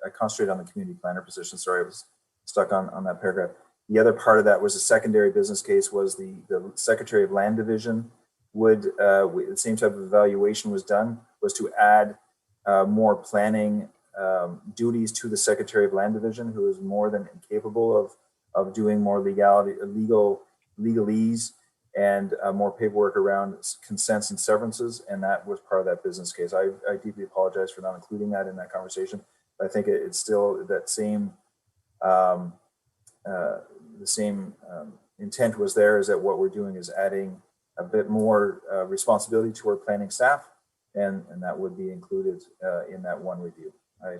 [SPEAKER 6] I concentrated on the community planner position. Sorry, I was stuck on that paragraph. The other part of that was a secondary business case was the Secretary of Land Division would, the same type of evaluation was done, was to add more planning duties to the Secretary of Land Division, who is more than capable of doing more legalese and more paperwork around consents and severances, and that was part of that business case. I deeply apologize for not including that in that conversation, but I think it's still that same the same intent was there, is that what we're doing is adding a bit more responsibility to our planning staff, and that would be included in that one review.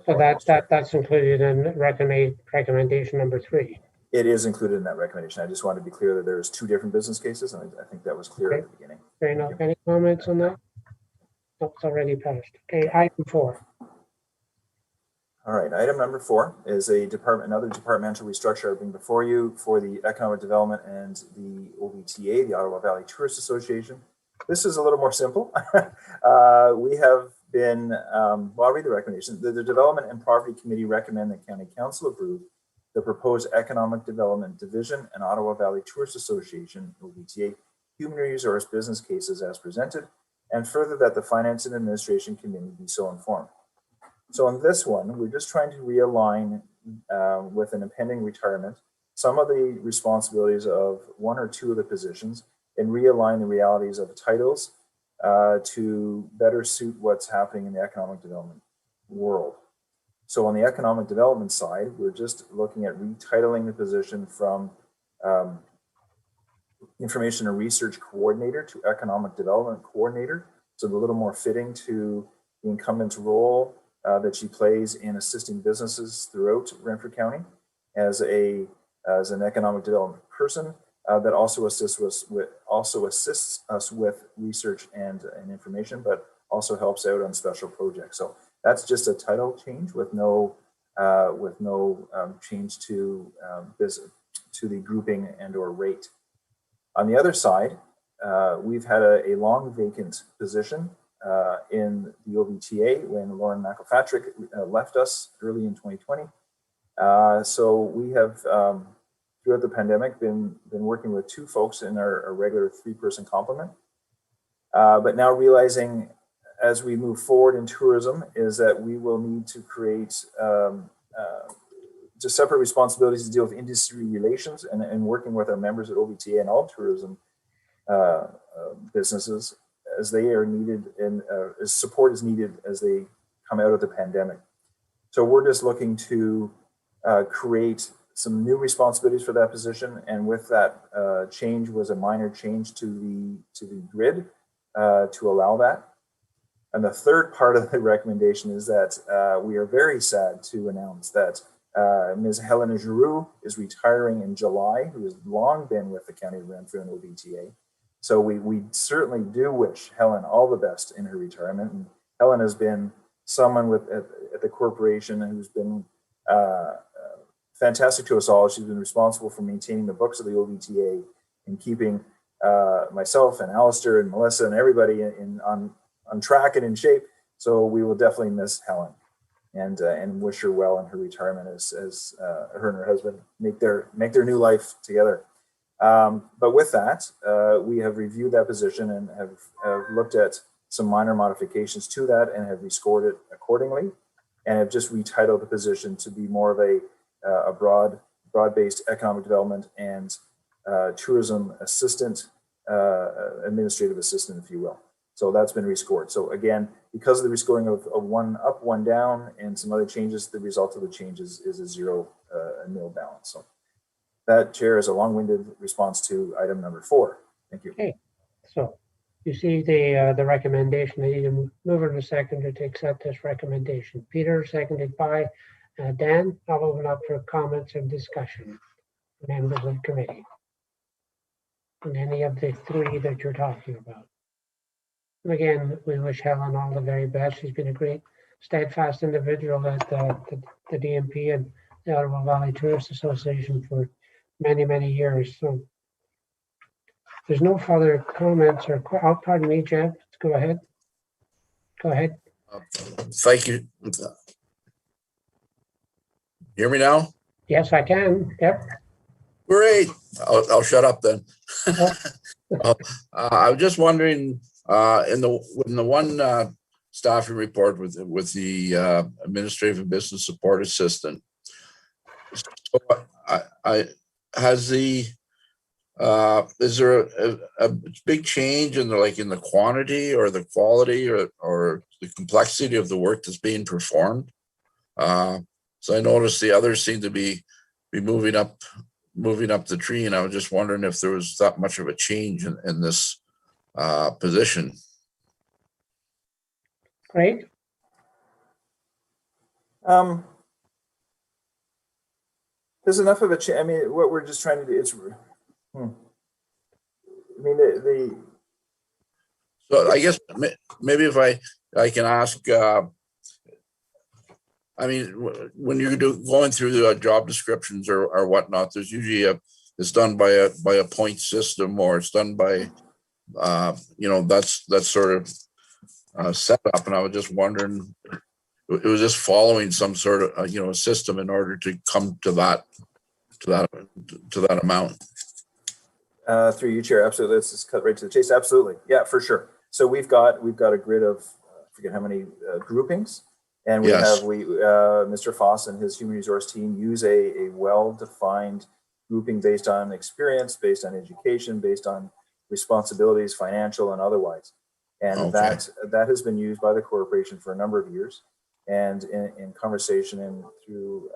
[SPEAKER 1] So that's included in recommendation number 3.
[SPEAKER 6] It is included in that recommendation. I just wanted to be clear that there's 2 different business cases, and I think that was clear at the beginning.
[SPEAKER 1] Fair enough. Any comments on that? No, it's already passed. Okay, item 4.
[SPEAKER 6] All right, item number 4 is another departmental restructure I bring before you for the economic development and the OVTA, the Ottawa Valley Tourist Association. This is a little more simple. We have been, well, I'll read the recommendation. The Development and Property Committee recommend that County Council approve the proposed Economic Development Division and Ottawa Valley Tourist Association, OVTA, human resource business cases as presented, and further that the Finance and Administration Committee be so informed. So on this one, we're just trying to realign with an impending retirement some of the responsibilities of 1 or 2 of the positions and realign the realities of the titles to better suit what's happening in the economic development world. So on the economic development side, we're just looking at retitling the position from Information and Research Coordinator to Economic Development Coordinator. So a little more fitting to the incumbent's role that she plays in assisting businesses throughout Renfrew County as an economic development person that also assists us with research and information, but also helps out on special projects. So that's just a title change with no change to the grouping and or rate. On the other side, we've had a long vacant position in the OVTA when Lauren McElpatrick left us early in 2020. So we have, throughout the pandemic, been working with 2 folks in our regular 3-person complement. But now realizing as we move forward in tourism is that we will need to create just separate responsibilities to deal with industry relations and working with our members at OVTA and all tourism businesses as they are needed and as support is needed as they come out of the pandemic. So we're just looking to create some new responsibilities for that position, and with that change was a minor change to the grid to allow that. And the third part of the recommendation is that we are very sad to announce that Ms. Helena Giroux is retiring in July, who has long been with the County of Renfrew and OVTA. So we certainly do wish Helen all the best in her retirement. And Helen has been someone at the corporation who's been fantastic to us all. She's been responsible for maintaining the books of the OVTA and keeping myself and Alistair and Melissa and everybody on track and in shape. So we will definitely miss Helen and wish her well in her retirement as her and her husband make their new life together. But with that, we have reviewed that position and have looked at some minor modifications to that and have rescored it accordingly, and have just retitled the position to be more of a broad-based economic development and tourism assistant, administrative assistant, if you will. So that's been rescored. So again, because of the rescoring of 1 up, 1 down, and some other changes, the result of the changes is a nil balance. So that, Chair, is a long-winded response to item number 4. Thank you.
[SPEAKER 1] Okay, so you see the recommendation. I need a mover and a seconder to accept this recommendation. Peter, seconded by Dan. I'll open up for comments and discussion. Members of the committee. And any of the 3 that you're talking about. And again, we wish Helen all the very best. She's been a great, steadfast individual at the DMP and the Ottawa Valley Tourist Association for many, many years. So there's no further comments or, oh, pardon me, Jeff, go ahead. Go ahead.
[SPEAKER 8] Thank you. Hear me now?
[SPEAKER 1] Yes, I can. Yep.
[SPEAKER 8] Great. I'll shut up then.
[SPEAKER 1] Oh.
[SPEAKER 8] I was just wondering, in the one staffing report with the administrative and business support assistant, so I has the is there a big change in the quantity or the quality or the complexity of the work that's being performed? So I noticed the others seem to be moving up the tree, and I was just wondering if there was that much of a change in this position.
[SPEAKER 1] Great.
[SPEAKER 6] There's enough of a change. I mean, what we're just trying to do is, I mean,
[SPEAKER 8] So I guess maybe if I can ask, I mean, when you're going through the job descriptions or whatnot, there's usually it's done by a point system, or it's done by, that's sort of set up. And I was just wondering, it was just following some sort of, system in order to come to that amount.
[SPEAKER 6] Through you, Chair, absolutely. Let's just cut right to the chase. Absolutely, yeah, for sure. So we've got a grid of I forget how many groupings, and we have Mr. Foss and his human resource team use a well-defined grouping based on experience, based on education, based on responsibilities, financial and otherwise, and that has been used by the corporation for a number of years, and in conversation and through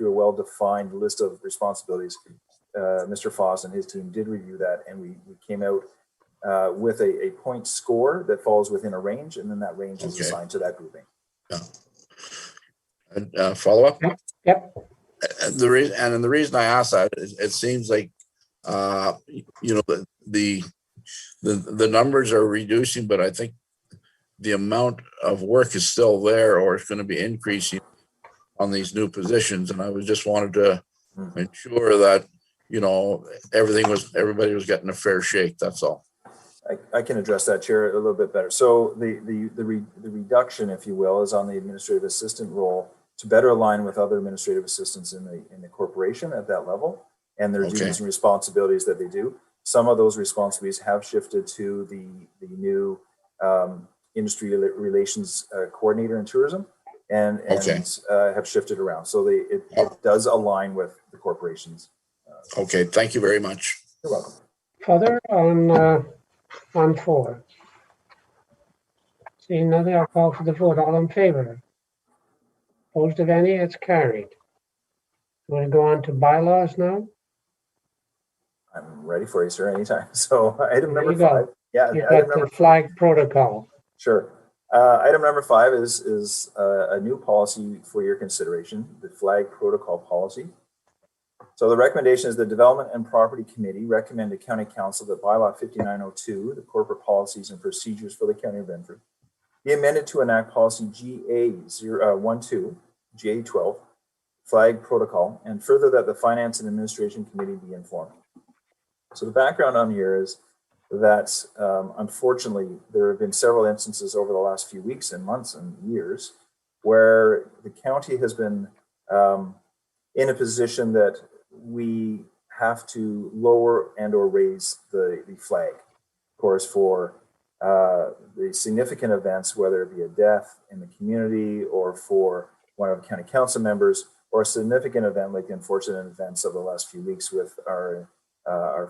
[SPEAKER 6] a well-defined list of responsibilities. Mr. Foss and his team did review that, and we came out with a point score that falls within a range, and then that range is assigned to that grouping.
[SPEAKER 8] Yeah. And follow up.
[SPEAKER 1] Yep.
[SPEAKER 8] The reason I asked that is it seems like the numbers are reducing, but I think the amount of work is still there, or it's going to be increasing on these new positions. And I was just wanted to ensure that everybody was getting a fair shake. That's all.
[SPEAKER 6] I can address that, Chair, a little bit better. So the reduction, if you will, is on the administrative assistant role to better align with other administrative assistants in the corporation at that level, and their duties and responsibilities that they do. Some of those responsibilities have shifted to the new industry relations coordinator in tourism, and have shifted around. So it does align with the corporation's.
[SPEAKER 8] Okay, thank you very much.
[SPEAKER 6] You're welcome.
[SPEAKER 1] Further on 4. Seeing nothing, I'll call for the vote. All in favor? Opposed of any? It's carried. Want to go on to bylaws now?
[SPEAKER 6] I'm ready for you, sir, anytime. So item number 5.
[SPEAKER 1] Go.
[SPEAKER 6] Yeah,
[SPEAKER 1] you've got the flag protocol.
[SPEAKER 6] Sure. Item number 5 is a new policy for your consideration, the flag protocol policy. So the recommendation is the Development and Property Committee recommend to County Council that bylaw 5902, the corporate policies and procedures for the County of Renfrew, be amended to enact policy GA12, GA12, flag protocol, and further that the Finance and Administration Committee be informed. So the background on here is that unfortunately, there have been several instances over the last few weeks and months and years where the county has been in a position that we have to lower and or raise the flag, of course, for the significant events, whether it be a death in the community or for one of the county council members, or a significant event like the unfortunate events of the last few weeks with our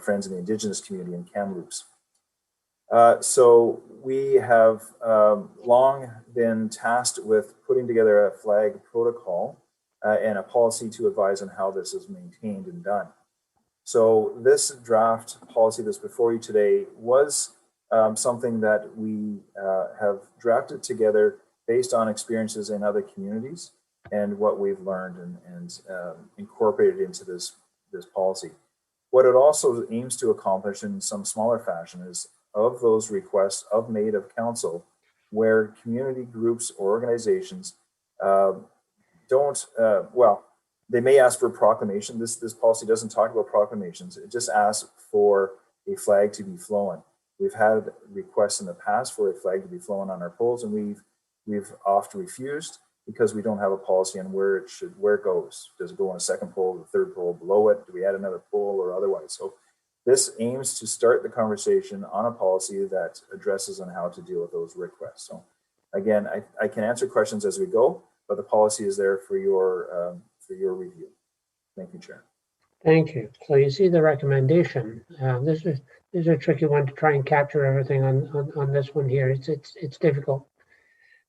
[SPEAKER 6] friends in the Indigenous community in Kamloops. So we have long been tasked with putting together a flag protocol and a policy to advise on how this is maintained and done. So this draft policy that's before you today was something that we have drafted together based on experiences in other communities and what we've learned and incorporated into this policy. What it also aims to accomplish in some smaller fashion is of those requests made of council where community groups or organizations don't, well, they may ask for a proclamation. This policy doesn't talk about proclamations. It just asks for a flag to be flown. We've had requests in the past for a flag to be flown on our poles, and we've often refused because we don't have a policy on where it goes. Does it go on a second pole, the third pole below it? Do we add another pole or otherwise? So this aims to start the conversation on a policy that addresses on how to deal with those requests. So again, I can answer questions as we go, but the policy is there for your review. Thank you, Chair.
[SPEAKER 1] Thank you. So you see the recommendation. This is a tricky one to try and capture everything on this one here. It's difficult.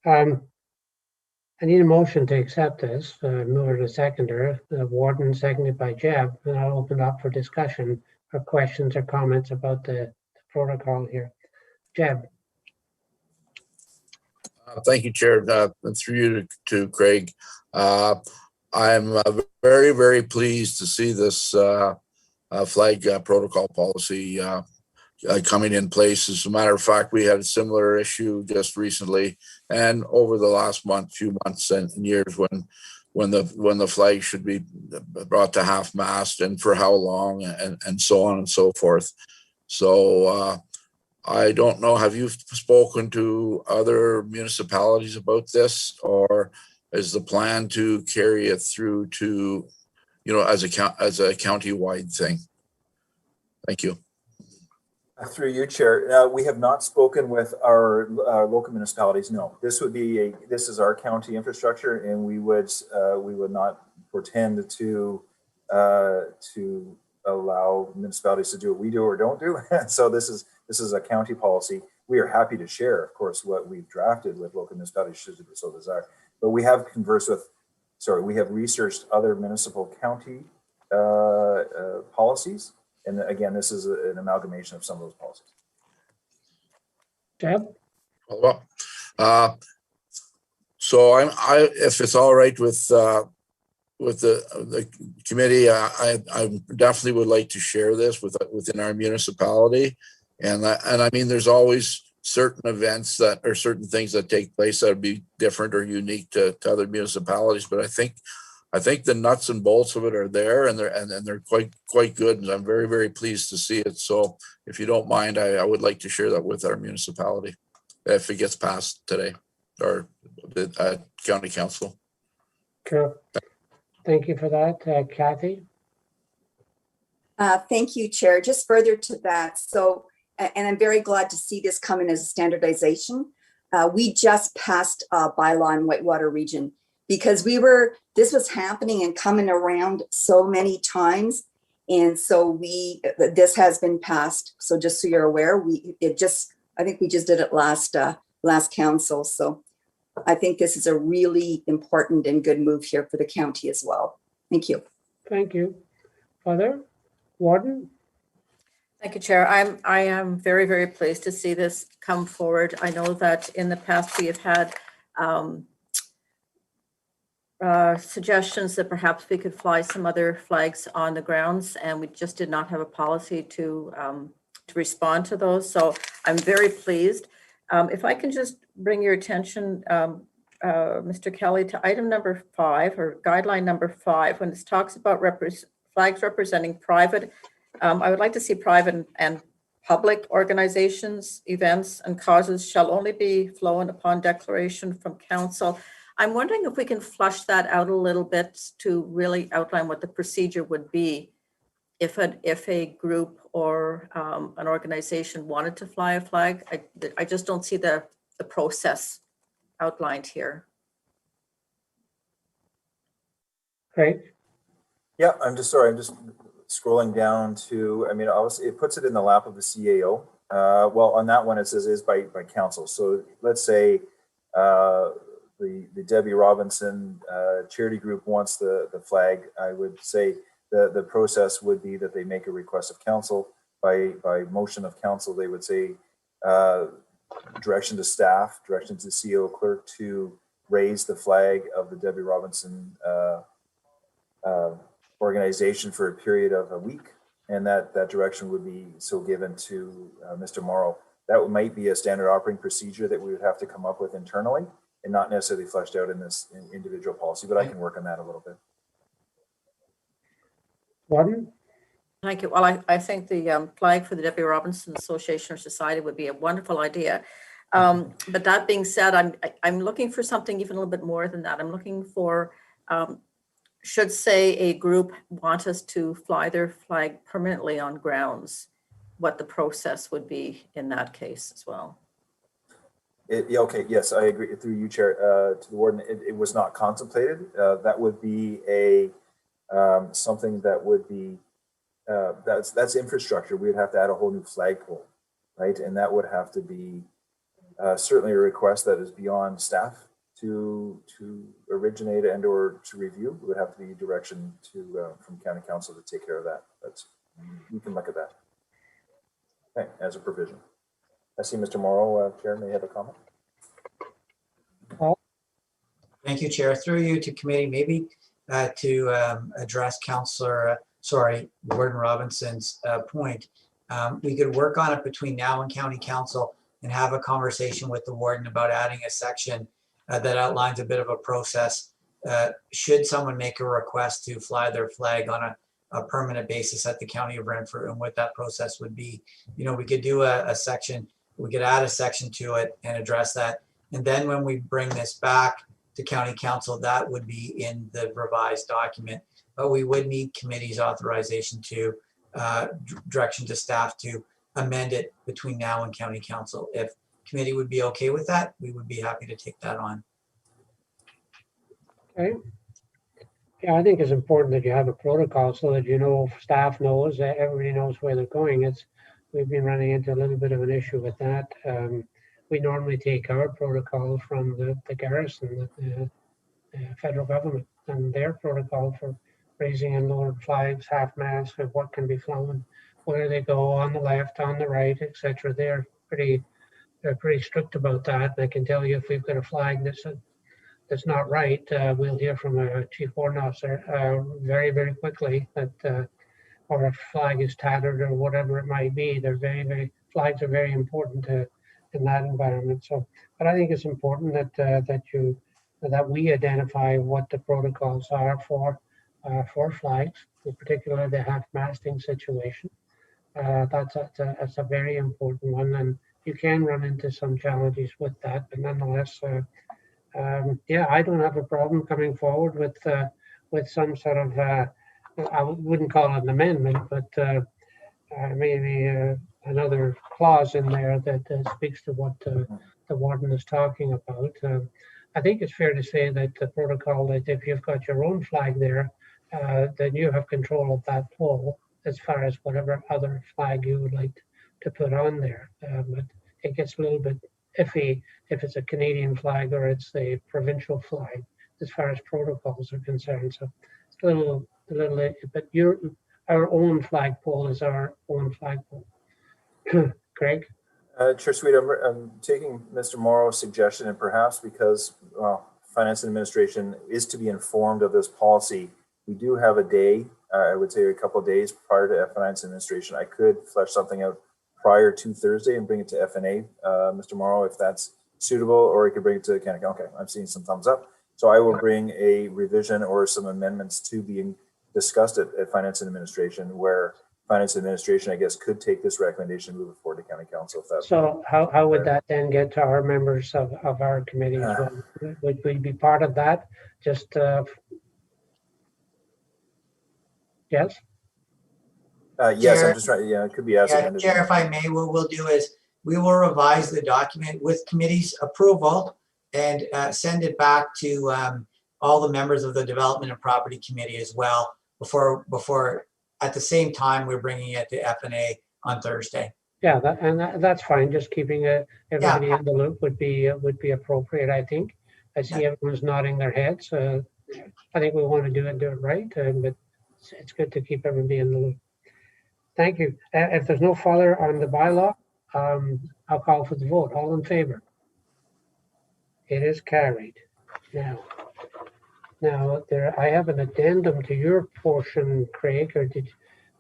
[SPEAKER 1] I need a motion to accept this. Mover and a seconder, Warden, seconded by Jeb, and I'll open up for discussion or questions or comments about the protocol here. Jeb.
[SPEAKER 8] Thank you, Chair. And through you to Craig. I'm very, very pleased to see this flag protocol policy coming in place. As a matter of fact, we had a similar issue just recently and over the last few months and years when the flag should be brought to half mast and for how long and so on and so forth. So I don't know, have you spoken to other municipalities about this, or is the plan to carry it through to, as a county-wide thing? Thank you.
[SPEAKER 6] Through you, Chair. We have not spoken with our local municipalities. No, this is our county infrastructure, and we would not pretend to allow municipalities to do what we do or don't do. So this is a county policy. We are happy to share, of course, what we've drafted with local municipalities should they so desire. But we have we have researched other municipal county policies. And again, this is an amalgamation of some of those policies.
[SPEAKER 1] Jeb?
[SPEAKER 8] Well, so if it's all right with the committee, I definitely would like to share this within our municipality. And I mean, there's always certain events or certain things that take place that would be different or unique to other municipalities. But I think the nuts and bolts of it are there, and they're quite good, and I'm very, very pleased to see it. So if you don't mind, I would like to share that with our municipality if it gets passed today or the county council.
[SPEAKER 1] Sure. Thank you for that. Kathy?
[SPEAKER 10] Thank you, Chair. Just further to that, so, and I'm very glad to see this come in as a standardization. We just passed a bylaw in Whitewater Region because this was happening and coming around so many times. And so this has been passed. So just so you're aware, I think we just did it last council. So I think this is a really important and good move here for the county as well. Thank you.
[SPEAKER 1] Thank you. Father? Warden?
[SPEAKER 2] Thank you, Chair. I am very, very pleased to see this come forward. I know that in the past we have had suggestions that perhaps we could fly some other flags on the grounds, and we just did not have a policy to respond to those. So I'm very pleased. If I can just bring your attention, Mr. Kelly, to item number 5 or guideline number 5, when this talks about flags representing private. I would like to see private and public organizations, events, and causes shall only be flown upon declaration from council. I'm wondering if we can flush that out a little bit to really outline what the procedure would be if a group or an organization wanted to fly a flag. I just don't see the process outlined here.
[SPEAKER 1] Great.
[SPEAKER 6] Yeah, I'm just scrolling down to, I mean, obviously it puts it in the lap of the CAO. Well, on that one, it says is by council. So let's say the Debbie Robinson charity group wants the flag. I would say the process would be that they make a request of council. By motion of council, they would say direction to staff, direction to CEO clerk to raise the flag of the Debbie Robinson organization for a period of a week, and that direction would be so given to Mr. Morrow that might be a standard operating procedure that we would have to come up with internally and not necessarily fleshed out in this individual policy, but I can work on that a little bit.
[SPEAKER 1] Warden?
[SPEAKER 2] Thank you. Well, I think the flag for the W. Robinson Association or Society would be a wonderful idea. But that being said, I'm looking for something even a little bit more than that. I'm looking for, should say a group want us to fly their flag permanently on grounds, what the process would be in that case as well.
[SPEAKER 6] Yeah, okay, yes, I agree through you, Chair, to the Warden. It was not contemplated. That would be a something that would be that's infrastructure. We would have to add a whole new flagpole, right? And that would have to be certainly a request that is beyond staff to originate and or to review. It would have to be direction to from County Council to take care of that. That's, we can look at that. Okay, as a provision. I see Mr. Morrow, Chair, may have a comment.
[SPEAKER 9] Thank you, Chair. Through you to committee, maybe to address Warden Robinson's point. We could work on it between now and County Council and have a conversation with the warden about adding a section that outlines a bit of a process. Should someone make a request to fly their flag on a permanent basis at the County of Renfrew, and what that process would be. You know, we could do a section, we could add a section to it and address that. And then when we bring this back to County Council, that would be in the revised document. But we would need committee's authorization to direction to staff to amend it between now and County Council. If committee would be okay with that, we would be happy to take that on.
[SPEAKER 1] Okay. Yeah, I think it's important that you have a protocol so that, you know, staff knows, that everybody knows where they're going. We've been running into a little bit of an issue with that. We normally take our protocol from the garrison, the federal government, and their protocol for raising and lowering flags, half masts, of what can be flown, where they go, on the left, on the right, etc. They're pretty strict about that. And I can tell you, if we've got a flag that's not right, we'll hear from a chief warden officer very, very quickly that, or if flag is tattered or whatever it might be. They're flags are very important in that environment. So, but I think it's important that we identify what the protocols are for flags, in particular the half-masting situation. That's a very important one, and you can run into some challenges with that, but nonetheless, yeah, I don't have a problem coming forward with some sort of I wouldn't call it an amendment, but maybe another clause in there that speaks to what the warden is talking about. I think it's fair to say that the protocol, that if you've got your own flag there, then you have control of that pole as far as whatever other flag you would like to put on there. But it gets a little bit iffy if it's a Canadian flag or it's a provincial flag as far as protocols are concerned. So it's a little, but our own flagpole is our own flagpole. Craig?
[SPEAKER 6] Chair Sweet, I'm taking Mr. Morrow's suggestion, and perhaps because, well, Finance and Administration is to be informed of this policy, we do have a day, I would say a couple of days prior to Finance and Administration. I could flesh something out prior to Thursday and bring it to FNA, Mr. Morrow, if that's suitable, or I could bring it to County. Okay, I'm seeing some thumbs up. So I will bring a revision or some amendments to being discussed at Finance and Administration, where Finance Administration, I guess, could take this recommendation and move it forward to County Council. If that's
[SPEAKER 1] so how would that then get to our members of our committee as well? Would we be part of that? Just yes?
[SPEAKER 6] yes,
[SPEAKER 9] Chair,
[SPEAKER 6] I'm just trying, yeah, it could be as amended.
[SPEAKER 9] Chair, if I may, what we'll do is we will revise the document with committee's approval and send it back to all the members of the Development and Property Committee as well before at the same time we're bringing it to FNA on Thursday.
[SPEAKER 1] Yeah, that's fine. Just keeping everybody in the loop would be appropriate, I think. I see everyone's nodding their heads. I think we want to do it right, but it's good to keep everybody in the loop. Thank you. If there's no further on the bylaw, I'll call for the vote. All in favor? It is carried. Now I have an addendum to your portion, Craig, or did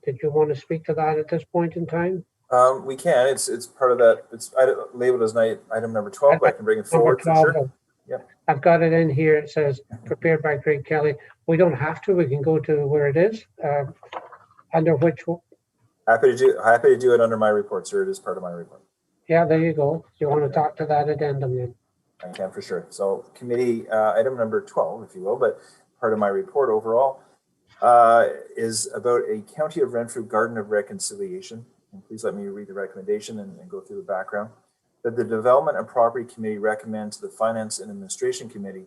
[SPEAKER 1] you want to speak to that at this point in time?
[SPEAKER 6] We can. It's part of that. It's labeled as item number 12, but I can bring it
[SPEAKER 1] Number
[SPEAKER 6] forward for
[SPEAKER 1] 12.
[SPEAKER 6] sure. Yep.
[SPEAKER 1] I've got it in here. It says prepared by Greg Kelly. We don't have to. We can go to where it is. Under which,
[SPEAKER 6] Happy to do it under my report, sir. It is part of my report.
[SPEAKER 1] yeah, there you go. You want to talk to that addendum then?
[SPEAKER 6] I can for sure. So committee item number 12, if you will, but part of my report overall is about a County of Renfrew Garden of Reconciliation. And please let me read the recommendation and go through the background. That the Development and Property Committee recommends to the Finance and Administration Committee,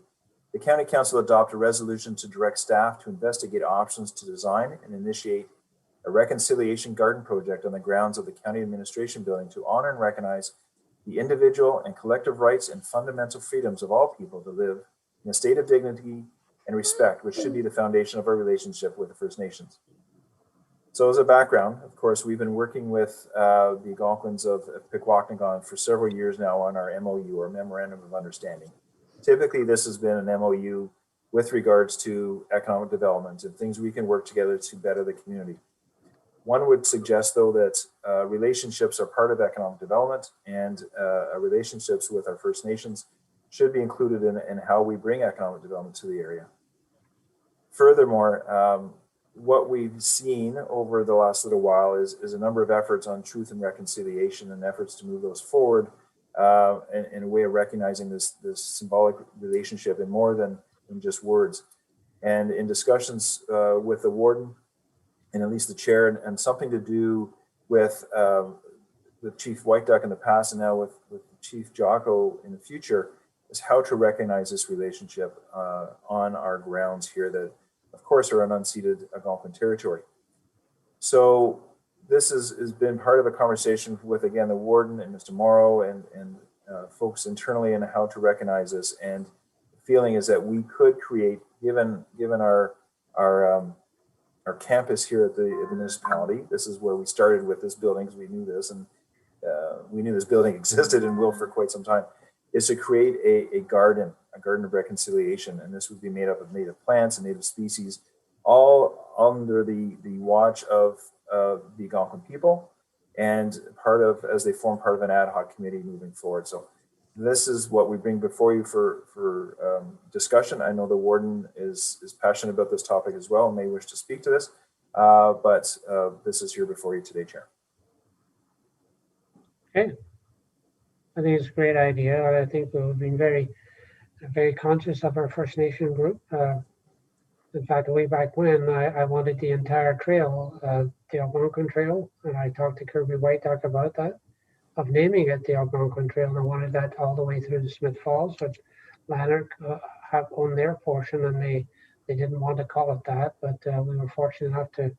[SPEAKER 6] the County Council adopt a resolution to direct staff to investigate options to design and initiate a reconciliation garden project on the grounds of the County Administration Building to honor and recognize the individual and collective rights and fundamental freedoms of all people to live in a state of dignity and respect, which should be the foundation of our relationship with the First Nations. So as a background, of course, we've been working with the Algonquins of Pikwakanagan for several years now on our MOU, or Memorandum of Understanding. Typically, this has been an MOU with regards to economic development and things we can work together to better the community. One would suggest, though, that relationships are part of economic development, and relationships with our First Nations should be included in how we bring economic development to the area. Furthermore, what we've seen over the last little while is a number of efforts on truth and reconciliation and efforts to move those forward in a way of recognizing this symbolic relationship in more than just words. And in discussions with the warden, and at least the chair, and something to do with Chief White Duck in the past, and now with Chief Jocko in the future, is how to recognize this relationship on our grounds here that, of course, are an unceded Algonquin territory. So this has been part of a conversation with, again, the warden and Mr. Morrow and folks internally, in how to recognize this. And the feeling is that we could create, given our campus here at the municipality. This is where we started with this building, because we knew this, and we knew this building existed and will for quite some time, is to create a garden of reconciliation. And this would be made up of native plants and native species, all under the watch of the Algonquin people, and as they form part of an ad hoc committee moving forward. So this is what we bring before you for discussion. I know the warden is passionate about this topic as well and may wish to speak to this, but this is here before you today, Chair.
[SPEAKER 1] Okay. I think it's a great idea. I think we've been very, very conscious of our First Nation group. In fact, way back when, I wanted the entire trail, the Algonquin Trail, and I talked to Kirby White Duck about that, of naming it the Algonquin Trail, and I wanted that all the way through the Smith Falls, which Lanark have owned their portion, and they didn't want to call it that, but we were fortunate enough to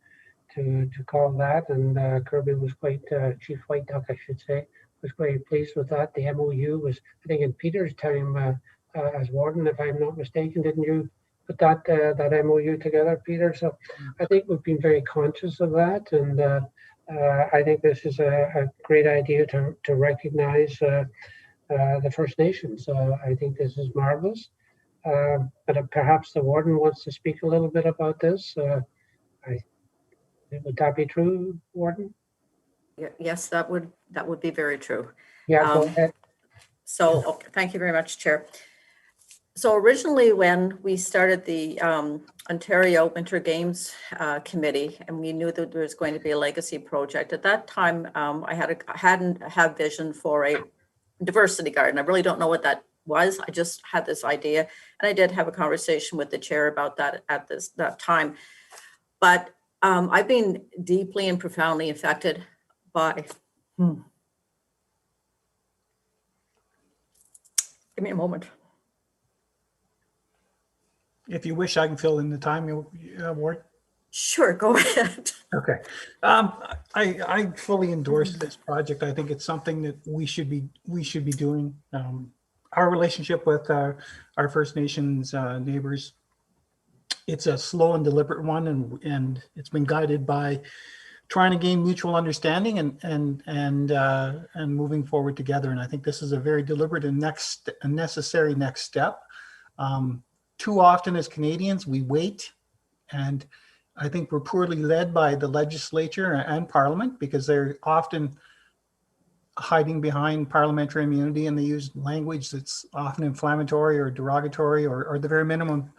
[SPEAKER 1] call that, and Kirby was quite, Chief White Duck, I should say, was quite pleased with that. The MOU was, I think, in Peter's time as warden, if I'm not mistaken. Didn't you put that MOU together, Peter? So I think we've been very conscious of that, and I think this is a great idea to recognize the First Nations. I think this is marvelous. But perhaps the warden wants to speak a little bit about this. Would that be true, warden?
[SPEAKER 2] Yes, that would be very true.
[SPEAKER 1] Yeah, go ahead.
[SPEAKER 2] So, okay, thank you very much, Chair. So originally, when we started the Ontario Winter Games Committee, and we knew that there was going to be a legacy project, at that time, I hadn't had vision for a diversity garden. I really don't know what that was. I just had this idea, and I did have a conversation with the chair about that at that time. But I've been deeply and profoundly affected by. Give me a moment.
[SPEAKER 7] If you wish, I can fill in the time, Ward.
[SPEAKER 2] Sure, go ahead.
[SPEAKER 7] Okay. I fully endorse this project. I think it's something that we should be doing. Our relationship with our First Nations neighbors, it's a slow and deliberate one, and it's been guided by trying to gain mutual understanding and moving forward together. And I think this is a very deliberate and necessary next step. Too often as Canadians, we wait, and I think we're poorly led by the legislature and Parliament, because they're often hiding behind parliamentary immunity, and they use language that's often inflammatory or derogatory, or the very minimum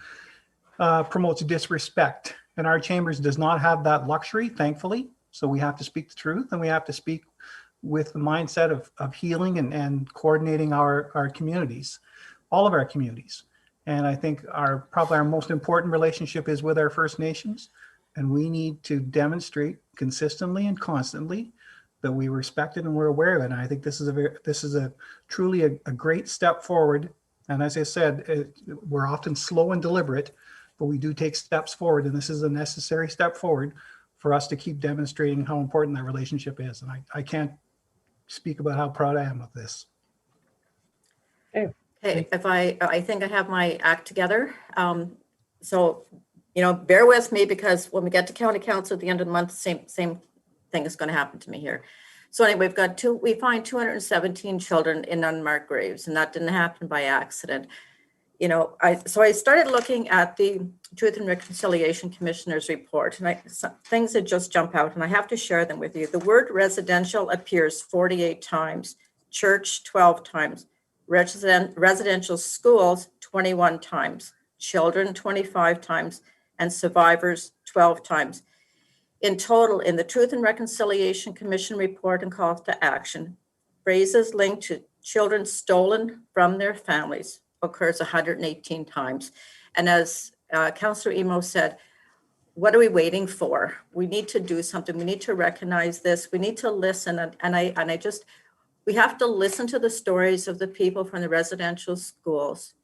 [SPEAKER 7] promotes disrespect. And our chambers does not have that luxury, thankfully. So we have to speak the truth, and we have to speak with the mindset of healing and coordinating our communities, all of our communities. And I think probably our most important relationship is with our First Nations. And we need to demonstrate consistently and constantly that we respect it and we're aware of it. And I think this is truly a great step forward. And as I said, we're often slow and deliberate, but we do take steps forward. And this is a necessary step forward for us to keep demonstrating how important that relationship is. And I can't speak about how proud I am of this.
[SPEAKER 2] Okay, if I think I have my act together. So, bear with me, because when we get to county council at the end of the month, same thing is going to happen to me here. So anyway, we find 217 children in unmarked graves, and that didn't happen by accident. So I started looking at the Truth and Reconciliation Commissioner's report, and some things that just jump out, and I have to share them with you. The word residential appears 48 times, church 12 times, residential schools 21 times, children 25 times, and survivors 12 times. In total, in the Truth and Reconciliation Commission report and call to action, phrases linked to children stolen from their families occurs 118 times. And as Councillor Emo said, what are we waiting for? We need to do something. We need to recognize this. We need to listen. We have to listen to the stories of the people from the residential schools,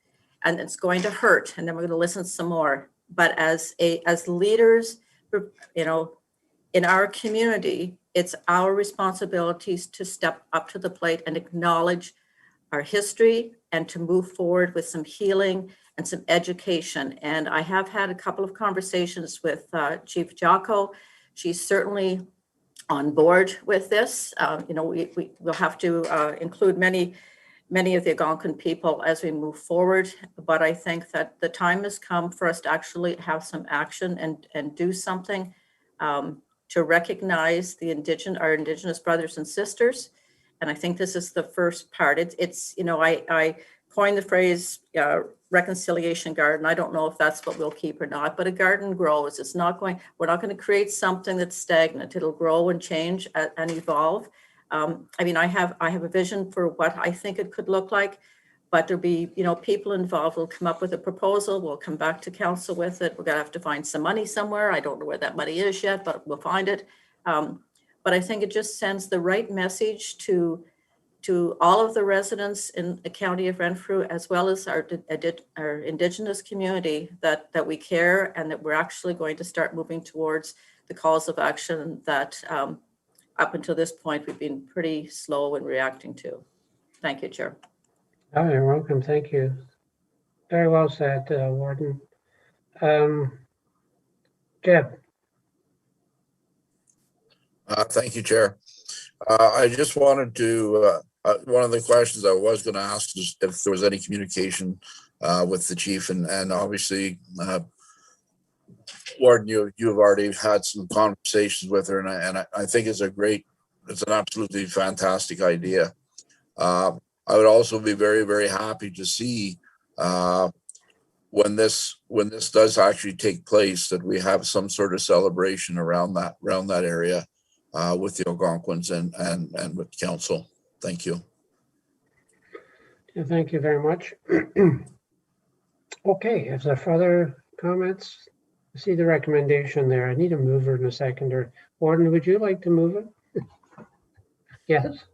[SPEAKER 2] and it's going to hurt. And then we're going to listen some more. But as leaders, in our community, it's our responsibilities to step up to the plate and acknowledge our history and to move forward with some healing and some education. And I have had a couple of conversations with Chief Jocko. She's certainly on board with this. We will have to include many of the Algonquin people as we move forward. But I think that the time has come for us to actually have some action and do something to recognize our Indigenous brothers and sisters. And I think this is the first part. I coined the phrase reconciliation garden. I don't know if that's what we'll keep or not, but a garden grows. We're not going to create something that's stagnant. It'll grow and change and evolve. I have a vision for what I think it could look like, but there'll be, people involved will come up with a proposal. We'll come back to council with it. We're going to have to find some money somewhere. I don't know where that money is yet, but we'll find it. But I think it just sends the right message to all of the residents in the county of Renfrew, as well as our Indigenous community, that we care and that we're actually going to start moving towards the calls of action that up until this point, we've been pretty slow in reacting to. Thank you, Chair.
[SPEAKER 1] Oh, you're welcome. Thank you. Very well said, Warden. Jeb.
[SPEAKER 8] Thank you, Chair. I just wanted to, one of the questions I was going to ask is if there was any communication with the chief, and obviously, Warden, you've already had some conversations with her, and I think it's an absolutely fantastic idea. I would also be very, very happy to see when this does actually take place, that we have some sort of celebration around that area with the Algonquins and with council. Thank you.
[SPEAKER 1] Thank you very much. Okay, is there further comments? I see the recommendation there. I need a mover and a seconder. Warden, would you like to move it? Yes.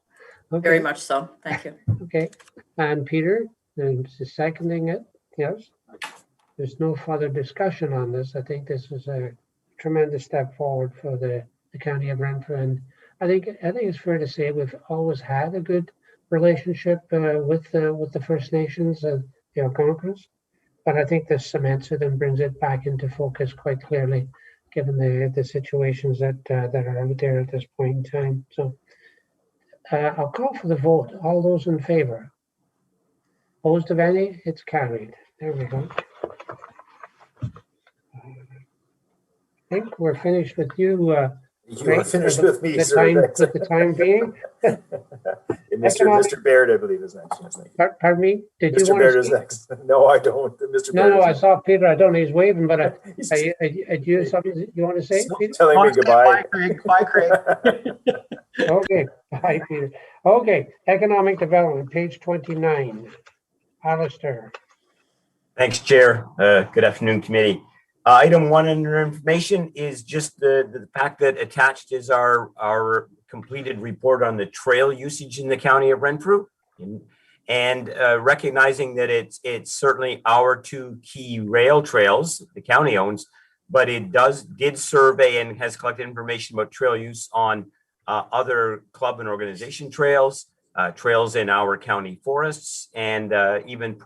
[SPEAKER 1] Okay.
[SPEAKER 2] Very much so. Thank you.
[SPEAKER 1] Okay. And Peter is seconding it. Yes. There's no further discussion on this. I think this is a tremendous step forward for the county of Renfrew. And I think it's fair to say we've always had a good relationship with the First Nations and the Algonquins. But I think this cements it and brings it back into focus quite clearly, given the situations that are out there at this point in time. So I'll call for the vote. All those in favor? Opposed of any? It's carried. There we go. I think we're finished with you,
[SPEAKER 6] You are
[SPEAKER 1] Great.
[SPEAKER 6] finished
[SPEAKER 1] For
[SPEAKER 6] with me,
[SPEAKER 1] the
[SPEAKER 6] sir.
[SPEAKER 1] time,
[SPEAKER 6] Thanks.
[SPEAKER 1] for the time being.
[SPEAKER 6] And
[SPEAKER 1] Economic-
[SPEAKER 6] Mr. Baird, I believe, is next. Yes, thank you.
[SPEAKER 1] Pardon me? Did you
[SPEAKER 6] Mr.
[SPEAKER 1] want
[SPEAKER 6] Baird
[SPEAKER 1] to
[SPEAKER 6] is
[SPEAKER 1] speak?
[SPEAKER 6] next. No, I don't. Mr.
[SPEAKER 1] No,
[SPEAKER 6] Baird
[SPEAKER 1] no,
[SPEAKER 6] is
[SPEAKER 1] I
[SPEAKER 6] next.
[SPEAKER 1] saw Peter. I don't know. He's waving, but
[SPEAKER 6] He's
[SPEAKER 1] do you have something you want to say, Peter?
[SPEAKER 6] telling me
[SPEAKER 7] Honestly,
[SPEAKER 6] goodbye.
[SPEAKER 7] Bye, Craig. Bye, Craig.
[SPEAKER 1] Okay. Bye, Peter. Okay. Economic development, page 29. Alistair.
[SPEAKER 11] Thanks, Chair. Good afternoon, committee. Item 1 under information is just the fact that attached is our completed report on the trail usage in the county of Renfrew. And recognizing that it's certainly our 2 key rail trails the county owns, but it did survey and has collected information about trail use on other club and organization trails, trails in our county forests, and even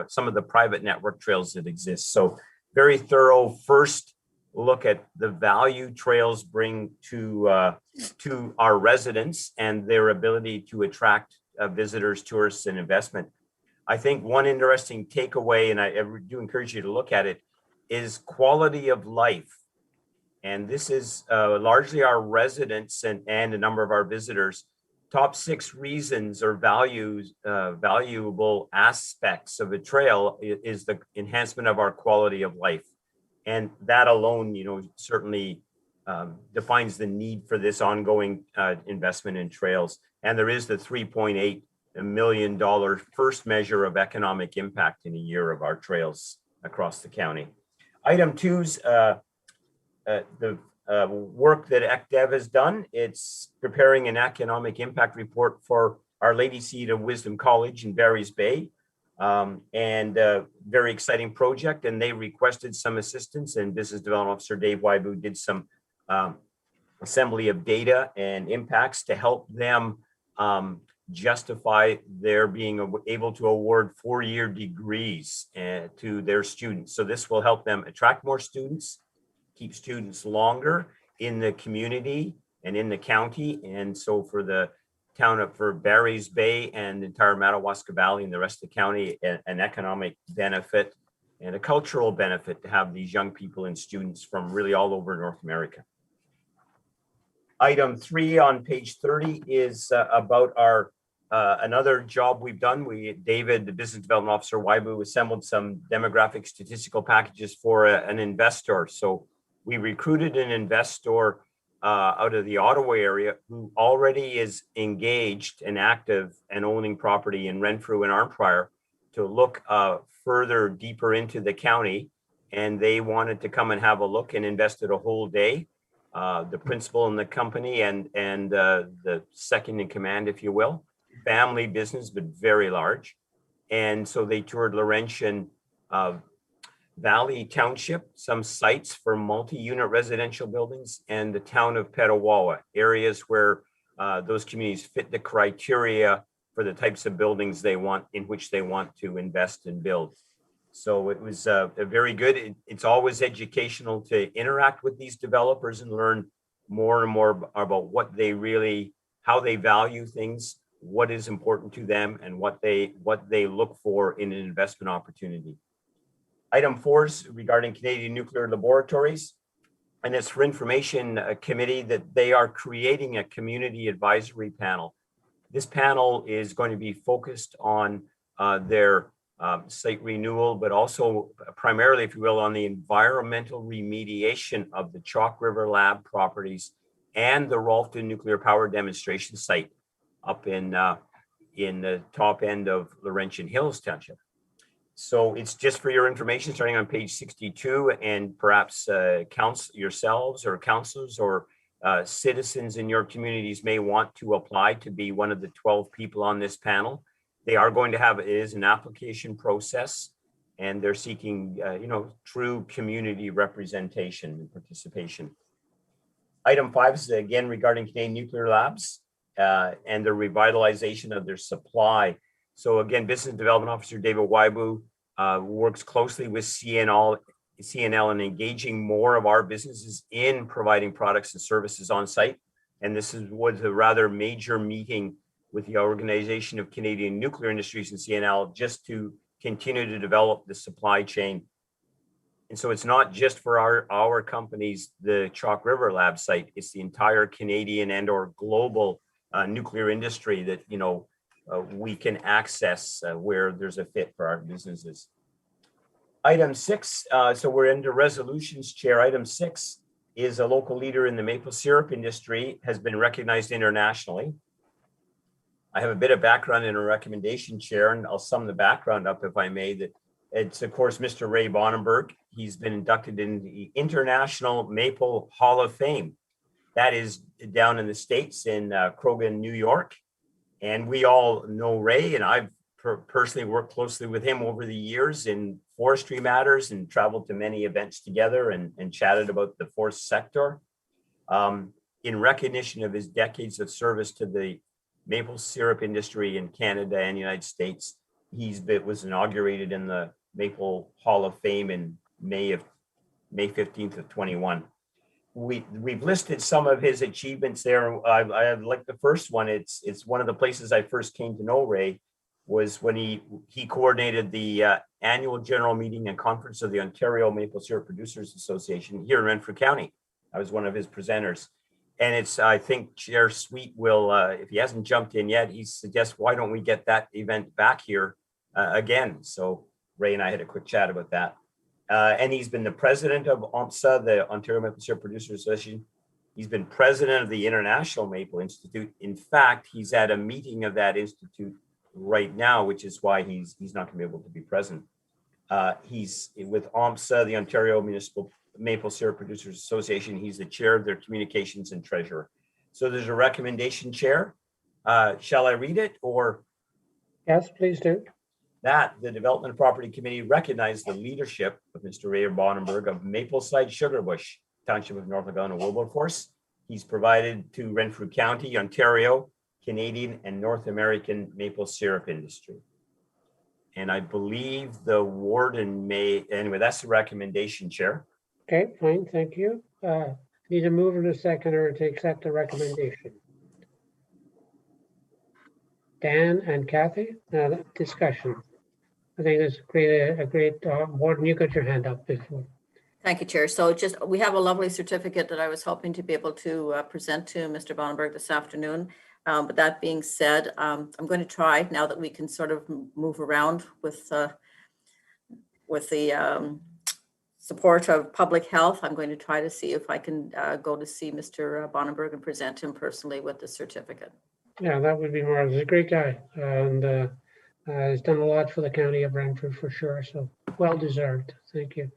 [SPEAKER 11] some of the private network trails that exist. So very thorough first look at the value trails bring to our residents and their ability to attract visitors, tourists, and investment. I think one interesting takeaway, and I do encourage you to look at it, is quality of life. And this is largely our residents and a number of our visitors. Top 6 reasons or valuable aspects of a trail is the enhancement of our quality of life. And that alone, certainly defines the need for this ongoing investment in trails. And there is the $3.8 million first measure of economic impact in a year of our trails across the county. Item 2's the work that ECDEV has done. It's preparing an economic impact report for Our Lady Seat of Wisdom College in Barry's Bay. And a very exciting project, and they requested some assistance, and Business Development Officer Dave Wybu did some assembly of data and impacts to help them justify their being able to award 4-year degrees to their students. So this will help them attract more students, keep students longer in the community and in the county. And so for the for Barry's Bay and the entire Madawaska Valley and the rest of the county, an economic benefit and a cultural benefit to have these young people and students from really all over North America. Item 3 on page 30 is about our another job we've done. David, the Business Development Officer, Wybu, assembled some demographic statistical packages for an investor. So we recruited an investor out of the Ottawa area who already is engaged and active and owning property in Renfrew and Arnprior to look further deeper into the county. And they wanted to come and have a look and invested a whole day. The principal in the company and the second in command, if you will, family business, but very large. And so they toured Laurentian Valley Township, some sites for multi-unit residential buildings, and the town of Petawawa, areas where those communities fit the criteria for the types of buildings they want, in which they want to invest and build. So it was a very good. It's always educational to interact with these developers and learn more and more about what they really, how they value things, what is important to them, and what they look for in an investment opportunity. Item 4 is regarding Canadian Nuclear Laboratories, and it's for information committee that they are creating a community advisory panel. This panel is going to be focused on their site renewal, but also primarily, if you will, on the environmental remediation of the Chalk River Lab properties and the Rolfton Nuclear Power Demonstration Site up in the top end of Laurentian Hills Township. So it's just for your information, starting on page 62, and perhaps yourselves or councils or citizens in your communities may want to apply to be one of the 12 people on this panel. They are going to have, it is an application process, and they're seeking, true community representation and participation. Item 5 is again regarding Canadian Nuclear Labs and the revitalization of their supply. So again, Business Development Officer David Wybu works closely with CNL in engaging more of our businesses in providing products and services on site. And this was a rather major meeting with the Organization of Canadian Nuclear Industries and CNL just to continue to develop the supply chain And so it's not just for our companies, the Chalk River Lab site, it's the entire Canadian and or global nuclear industry that, we can access where there's a fit for our businesses. Item 6, so we're into resolutions, Chair. Item 6 is a local leader in the maple syrup industry, has been recognized internationally. I have a bit of background in a recommendation, Chair, and I'll sum the background up if I may. That it's, of course, Mr. Ray Bonenberg. He's been inducted in the International Maple Hall of Fame. That is down in the States in Krogan, New York. And we all know Ray, and I've personally worked closely with him over the years in forestry matters and traveled to many events together and chatted about the forest sector. In recognition of his decades of service to the maple syrup industry in Canada and United States, was inaugurated in the Maple Hall of Fame in May 15th of 21. We've listed some of his achievements there. I like the first one. It's one of the places I first came to know Ray was when he coordinated the annual general meeting and conference of the Ontario Maple Syrup Producers Association here in Renfrew County. I was one of his presenters. And I think Chair Sweet will, if he hasn't jumped in yet, he suggests, why don't we get that event back here again? So Ray and I had a quick chat about that. And he's been the president of OMSA, the Ontario Maple Syrup Producers Association. He's been president of the International Maple Institute. In fact, he's at a meeting of that institute right now, which is why he's not going to be able to be present. He's with OMSA, the Ontario Municipal Maple Syrup Producers Association. He's the chair of their communications and treasurer. So there's a recommendation, Chair. Shall I read it or?
[SPEAKER 1] Yes, please do.
[SPEAKER 11] That the Development and Property Committee recognized the leadership of Mr. Ray Bonenberg of Mapleside Sugarbush, Township of North Laguna, Wilberforce. He's provided to Renfrew County, Ontario, Canadian and North American maple syrup industry. And I believe the warden may, anyway, that's the recommendation, Chair.
[SPEAKER 1] Okay, fine, thank you. Need a mover and a seconder to accept the recommendation. Dan and Kathy, discussion. I think it's a great, Warden, you got your hand up before.
[SPEAKER 2] Thank you, Chair. So we have a lovely certificate that I was hoping to be able to present to Mr. Bonenberg this afternoon. But that being said, I'm going to try, now that we can sort of move around with the support of public health, I'm going to try to see if I can go to see Mr. Bonenberg and present him personally with the certificate.
[SPEAKER 1] Yeah, that would be marvelous. He's a great guy, and he's done a lot for the county of Renfrew for sure. So well deserved. Thank you.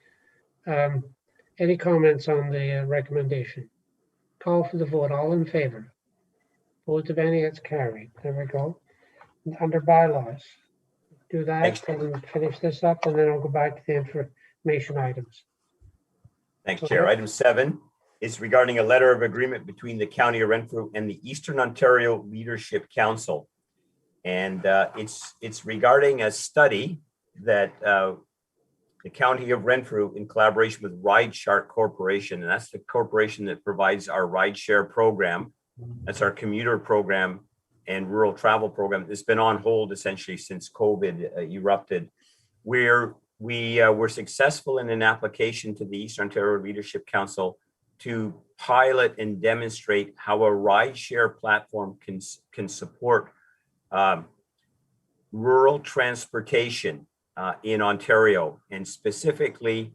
[SPEAKER 1] Any comments on the recommendation? Call for the vote. All in favor? Opposed of any? It's carried. There we go. Under bylaws, do that and finish this up, and then I'll go back to the information items.
[SPEAKER 11] Thanks, Chair. Item 7 is regarding a letter of agreement between the County of Renfrew and the Eastern Ontario Leadership Council. And it's regarding a study that the County of Renfrew, in collaboration with Ride Shark Corporation, and that's the corporation that provides our rideshare program. That's our commuter program and rural travel program. It's been on hold essentially since COVID erupted. We were successful in an application to the Eastern Ontario Leadership Council to pilot and demonstrate how a rideshare platform can support rural transportation in Ontario, and specifically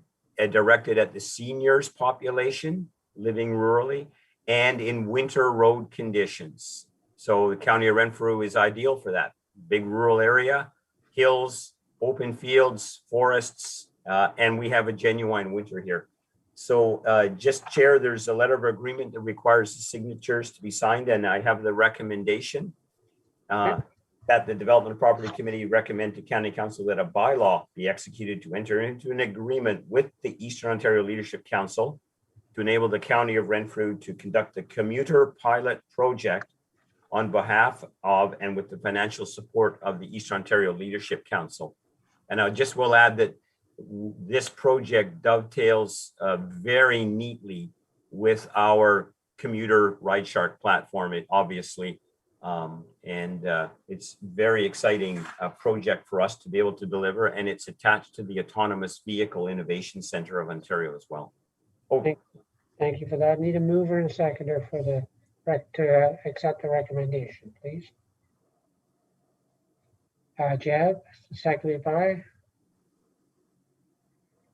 [SPEAKER 11] directed at the seniors population living rurally and in winter road conditions. So the County of Renfrew is ideal for that. Big rural area, hills, open fields, forests, and we have a genuine winter here. So just Chair, there's a letter of agreement that requires the signatures to be signed, and I have the recommendation that the Development and Property Committee recommend to County Council that a bylaw be executed to enter into an agreement with the Eastern Ontario Leadership Council to enable the County of Renfrew to conduct the commuter pilot project on behalf of and with the financial support of the Eastern Ontario Leadership Council. And I just will add that this project dovetails very neatly with our commuter Ride Shark platform. It obviously, It's very exciting project for us to be able to deliver, and it's attached to the Autonomous Vehicle Innovation Center of Ontario as well. Oh,
[SPEAKER 1] Thank you for that. Need a mover and a seconder for the to accept the recommendation, please. Jeb, seconded by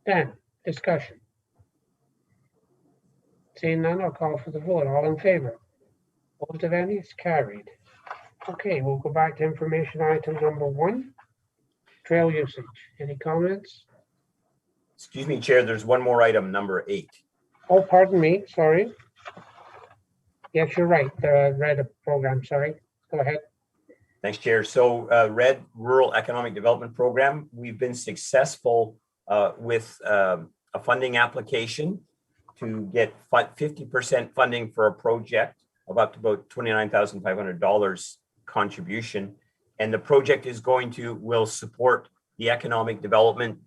[SPEAKER 1] Dan. Discussion. Seeing none, I'll call for the vote. All in favor? Opposed of any? It's carried. Okay, we'll go back to information item number 1, trail usage. Any comments?
[SPEAKER 11] excuse me, Chair, there's one more item, number 8.
[SPEAKER 1] Oh, pardon me, sorry. Yes, you're right, the RED program, sorry. Go ahead.
[SPEAKER 11] Thanks, Chair. So RED, Rural Economic Development Program, we've been successful with a funding application to get 50% funding for a project of up to about $29,500 contribution. And the project is will support the Economic Development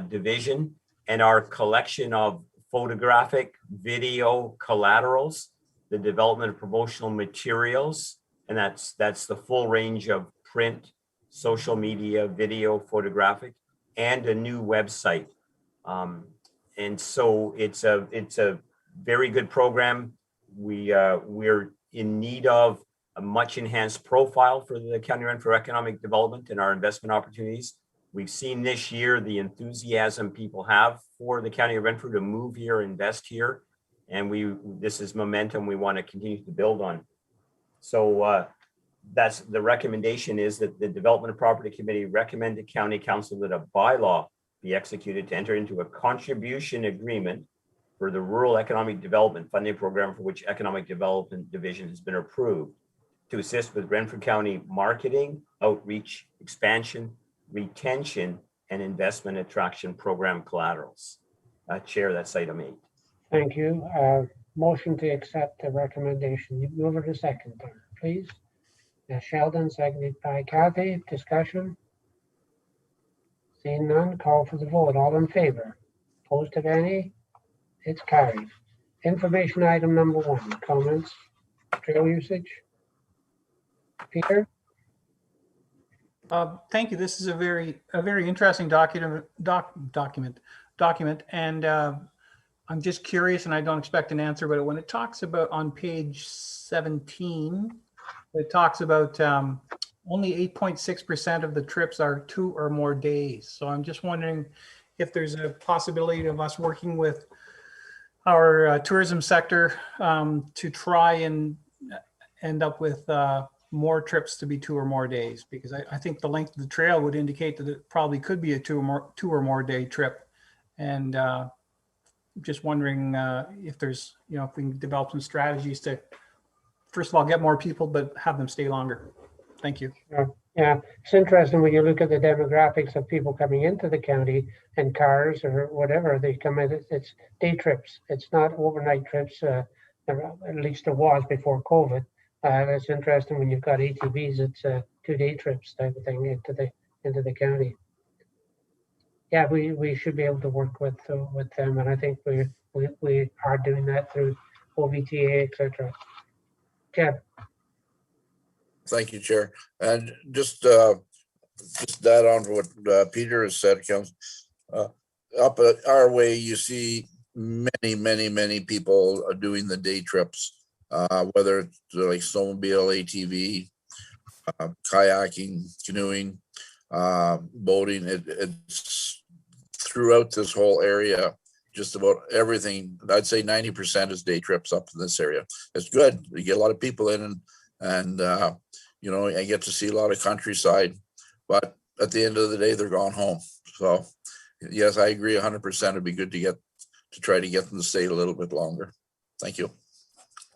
[SPEAKER 11] Division and our collection of photographic, video collaterals, the development of promotional materials, and that's the full range of print, social media, video, photographic, and a new website. And so it's a very good program. We're in need of a much enhanced profile for the County Renfrew economic development and our investment opportunities. We've seen this year the enthusiasm people have for the County of Renfrew to move here, invest here, and this is momentum we want to continue to build on. So that's the recommendation, is that the Development and Property Committee recommend to County Council that a bylaw be executed to enter into a contribution agreement for the Rural Economic Development Funding Program, for which Economic Development Division has been approved, to assist with Renfrew County marketing, outreach, expansion, retention, and investment attraction program collaterals. Chair, that's item 8.
[SPEAKER 1] Thank you. Motion to accept the recommendation. You move it to second, please. Sheldon, seconded by Kathy. Discussion. Seeing none, call for the vote. All in favor? Opposed of any? It's carried. Information item number 1, comments, trail usage. Peter?
[SPEAKER 7] Thank you. This is a very interesting document, and I'm just curious, and I don't expect an answer, but when it talks about on page 17, it talks about only 8.6% of the trips are 2 or more days. So I'm just wondering if there's a possibility of us working with our tourism sector to try and end up with more trips to be 2 or more days, because I think the length of the trail would indicate that it probably could be a 2 or more day trip. And just wondering if there's, if we can develop some strategies to, first of all, get more people, but have them stay longer. Thank you.
[SPEAKER 1] Yeah, it's interesting when you look at the demographics of people coming into the county and cars or whatever, they come in, it's day trips. It's not overnight trips, at least there was before COVID. It's interesting when you've got ATVs, it's 2-day trips type of thing into the county. Yeah, we should be able to work with them, and I think we are doing that through OVTA, etc. Jeff.
[SPEAKER 8] Thank you, Chair. And just that on what Peter has said, up our way, you see many people are doing the day trips, whether it's like snowmobile, ATV, kayaking, canoeing, boating. It's throughout this whole area. Just about everything, I'd say 90% is day trips up in this area. It's good. You get a lot of people in, and I get to see a lot of countryside, but at the end of the day, they're going home. So yes, I agree 100%. It'd be good to try to get them to stay a little bit longer. Thank you.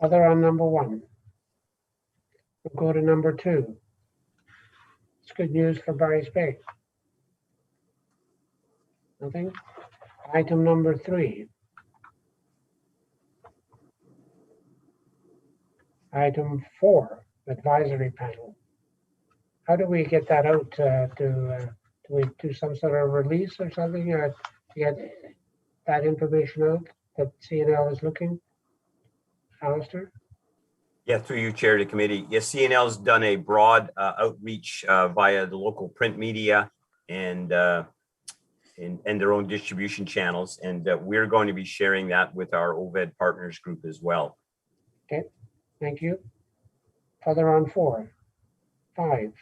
[SPEAKER 1] Other on number 1. We'll go to number 2. It's good news for Barry's Bay. Nothing. Item number 3. Item 4, advisory panel. How do we get that out? Do we do some sort of release or something to get that information out that CNL is looking? Alistair?
[SPEAKER 11] Yeah, through you, Chair of the committee. Yes, CNL's done a broad outreach via the local print media and their own distribution channels. And we're going to be sharing that with our OVED partners group as well.
[SPEAKER 1] Okay, thank you. Further on 4, 5.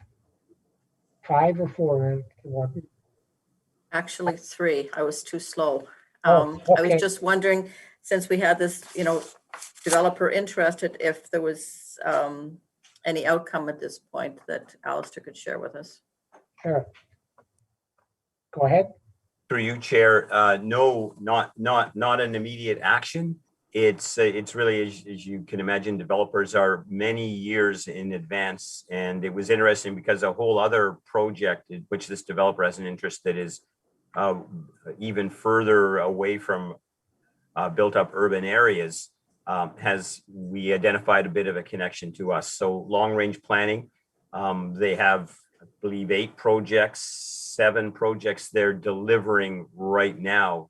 [SPEAKER 1] 5 or 4, Warden?
[SPEAKER 2] Actually, 3. I was too slow.
[SPEAKER 1] Oh,
[SPEAKER 2] I was
[SPEAKER 1] okay.
[SPEAKER 2] just wondering, since we had this, developer interested, if there was any outcome at this point that Alistair could share with us.
[SPEAKER 1] Sure. Go ahead.
[SPEAKER 11] Through you, Chair. No, not an immediate action. It's really, as you can imagine, developers are many years in advance, and it was interesting because a whole other project in which this developer has an interest that is even further away from built-up urban areas we identified a bit of a connection to us. So long-range planning, they have, I believe, 8 projects, 7 projects they're delivering right now.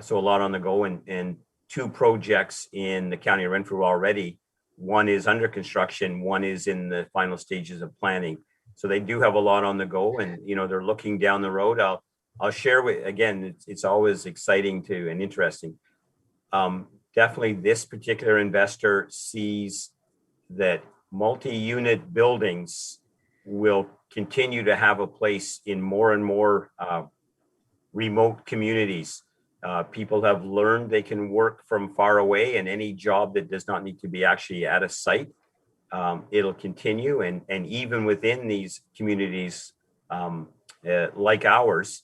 [SPEAKER 11] So a lot on the go, and 2 projects in the county of Renfrew already. One is under construction, one is in the final stages of planning. So they do have a lot on the go, and they're looking down the road. I'll share with, again, it's always exciting and interesting. Definitely this particular investor sees that multi-unit buildings will continue to have a place in more and more remote communities. People have learned they can work from far away, and any job that does not need to be actually at a site, it'll continue. And even within these communities like ours,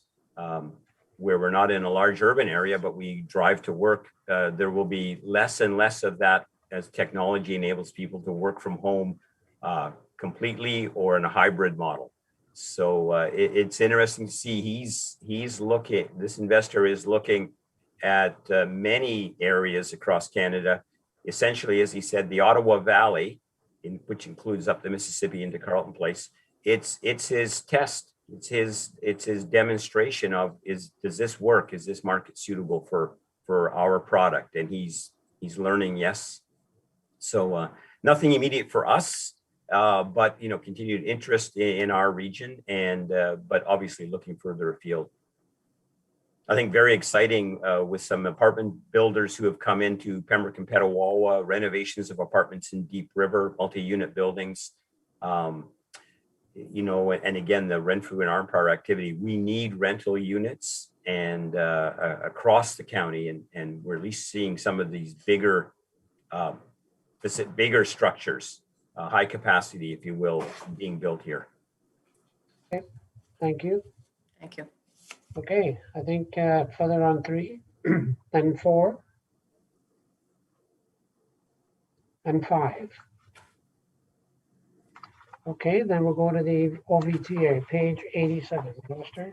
[SPEAKER 11] where we're not in a large urban area, but we drive to work, there will be less and less of that as technology enables people to work from home completely or in a hybrid model. So it's interesting to see this investor is looking at many areas across Canada. Essentially, as he said, the Ottawa Valley, which includes up the Mississippi into Carleton Place, it's his test. It's his demonstration of does this work? Is this market suitable for our product? And he's learning, yes. So nothing immediate for us, but continued interest in our region, and but obviously looking further afield. I think very exciting with some apartment builders who have come into Pembroke and Petawawa, renovations of apartments in Deep River, multi-unit buildings. And again, the Renfrew and Arnprior activity, we need rental units and across the county, and we're at least seeing some of these bigger structures, high capacity, if you will, being built here.
[SPEAKER 1] Okay, thank you.
[SPEAKER 2] Thank you.
[SPEAKER 1] Okay, I think further on 3, then 4, and 5. Okay, then we'll go to the OVTA, page 87. Alistair?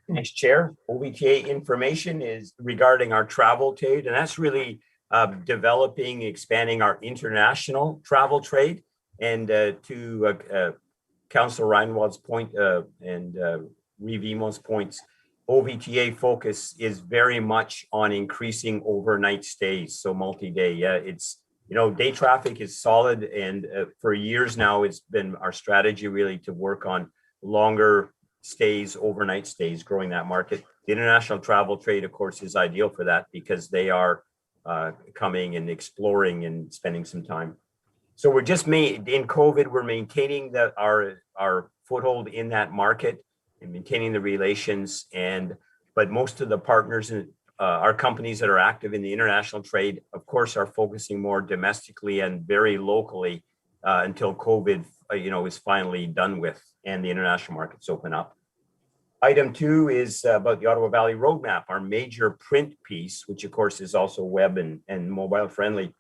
[SPEAKER 11] Thanks, Chair. OVTA information is regarding our travel trade, and that's really developing, expanding our international travel trade. And to Councillor Reinwald's point and Reeve Emo's points, OVTA focus is very much on increasing overnight stays, so multi-day. Yeah, it's day traffic is solid, and for years now, it's been our strategy really to work on longer stays, overnight stays, growing that market. The international travel trade, of course, is ideal for that because they are coming and exploring and spending some time. So we're just in COVID, we're maintaining our foothold in that market and maintaining the relations. But most of the partners and our companies that are active in the international trade, of course, are focusing more domestically and very locally until COVID, is finally done with and the international markets open up. Item 2 is about the Ottawa Valley Roadmap, our major print piece, which of course is also web and mobile friendly.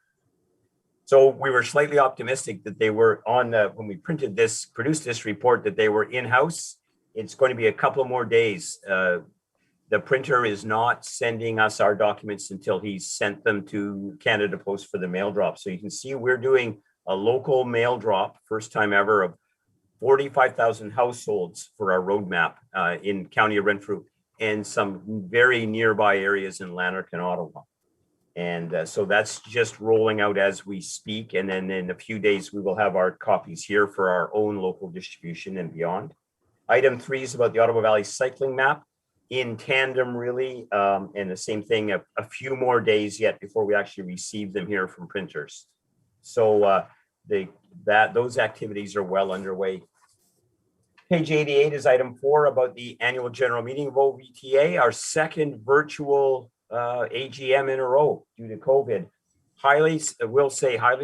[SPEAKER 11] So we were slightly optimistic that they were on when we produced this report, that they were in-house. It's going to be a couple more days. The printer is not sending us our documents until he's sent them to Canada Post for the mail drop. So you can see we're doing a local mail drop, first time ever, of 45,000 households for our roadmap in County of Renfrew and some very nearby areas in Lanark and Ottawa. And so that's just rolling out as we speak. And then in a few days, we will have our copies here for our own local distribution and beyond. Item 3 is about the Ottawa Valley cycling map in tandem, really. And the same thing, a few more days yet before we actually receive them here from printers. So those activities are well underway. Page 88 is item 4 about the annual general meeting of OVTA, our second virtual AGM in a row due to COVID. Highly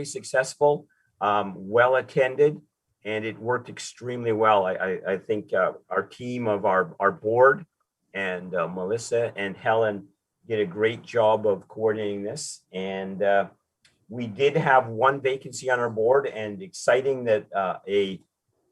[SPEAKER 11] successful, well attended, and it worked extremely well. I think our team of our board and Melissa and Helen did a great job of coordinating this. And we did have one vacancy on our board, and exciting that a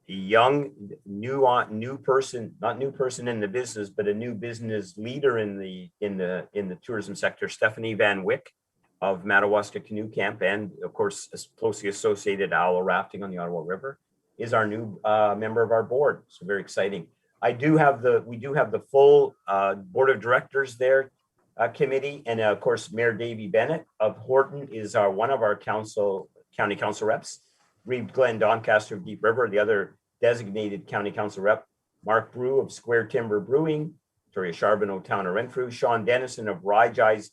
[SPEAKER 11] young new person, not new person in the business, but a new business leader in the tourism sector, Stephanie Van Wyck of Madawaska Canoe Camp, and of course closely associated owl rafting on the Ottawa River, is our new member of our board. So very exciting. We do have the full board of directors there, committee, and of course Mayor Davy Bennett of Horton is one of our county council reps. Reed Glenn Doncaster of Deep River, the other designated county council rep. Mark Brew of Square Timber Brewing, Victoria Charbonneau, Town of Renfrew, Sean Dennison of Rye J's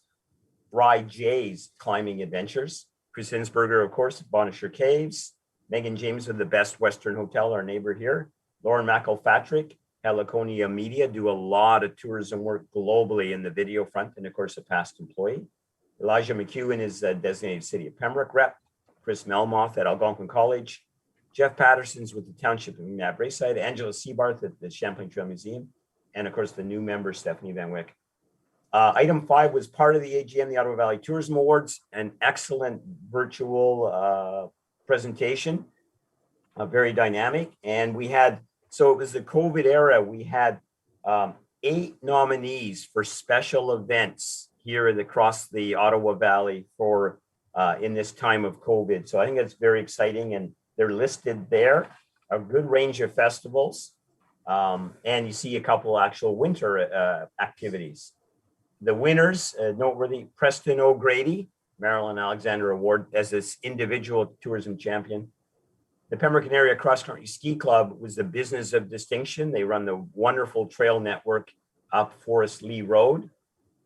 [SPEAKER 11] Climbing Adventures, Chris Hinsberger, of course, Bonisher Caves, Megan James of the Best Western Hotel, our neighbor here, Lauren McElfatrick, Heliconia Media, do a lot of tourism work globally in the video front, and of course, a past employee. Elijah McEwen is a designated City of Pembroke rep. Chris Melmoth at Algonquin College, Jeff Patterson's with the Township of McNabb Braeside, Angela Seabarth at the Champlain Trail Museum, and of course the new member, Stephanie Van Wyck. Item 5 was part of the AGM, the Ottawa Valley Tourism Awards, an excellent virtual presentation, very dynamic. And we had, so it was the COVID era, we had 8 nominees for special events here across the Ottawa Valley for in this time of COVID. So I think that's very exciting, and they're listed there, a good range of festivals. And you see a couple actual winter activities. The winners, noteworthy, Preston O'Grady, Marilyn Alexander Award as this individual tourism champion. The Pembroke Area Cross Country Ski Club was the business of distinction. They run the wonderful trail network up Forest Lee Road.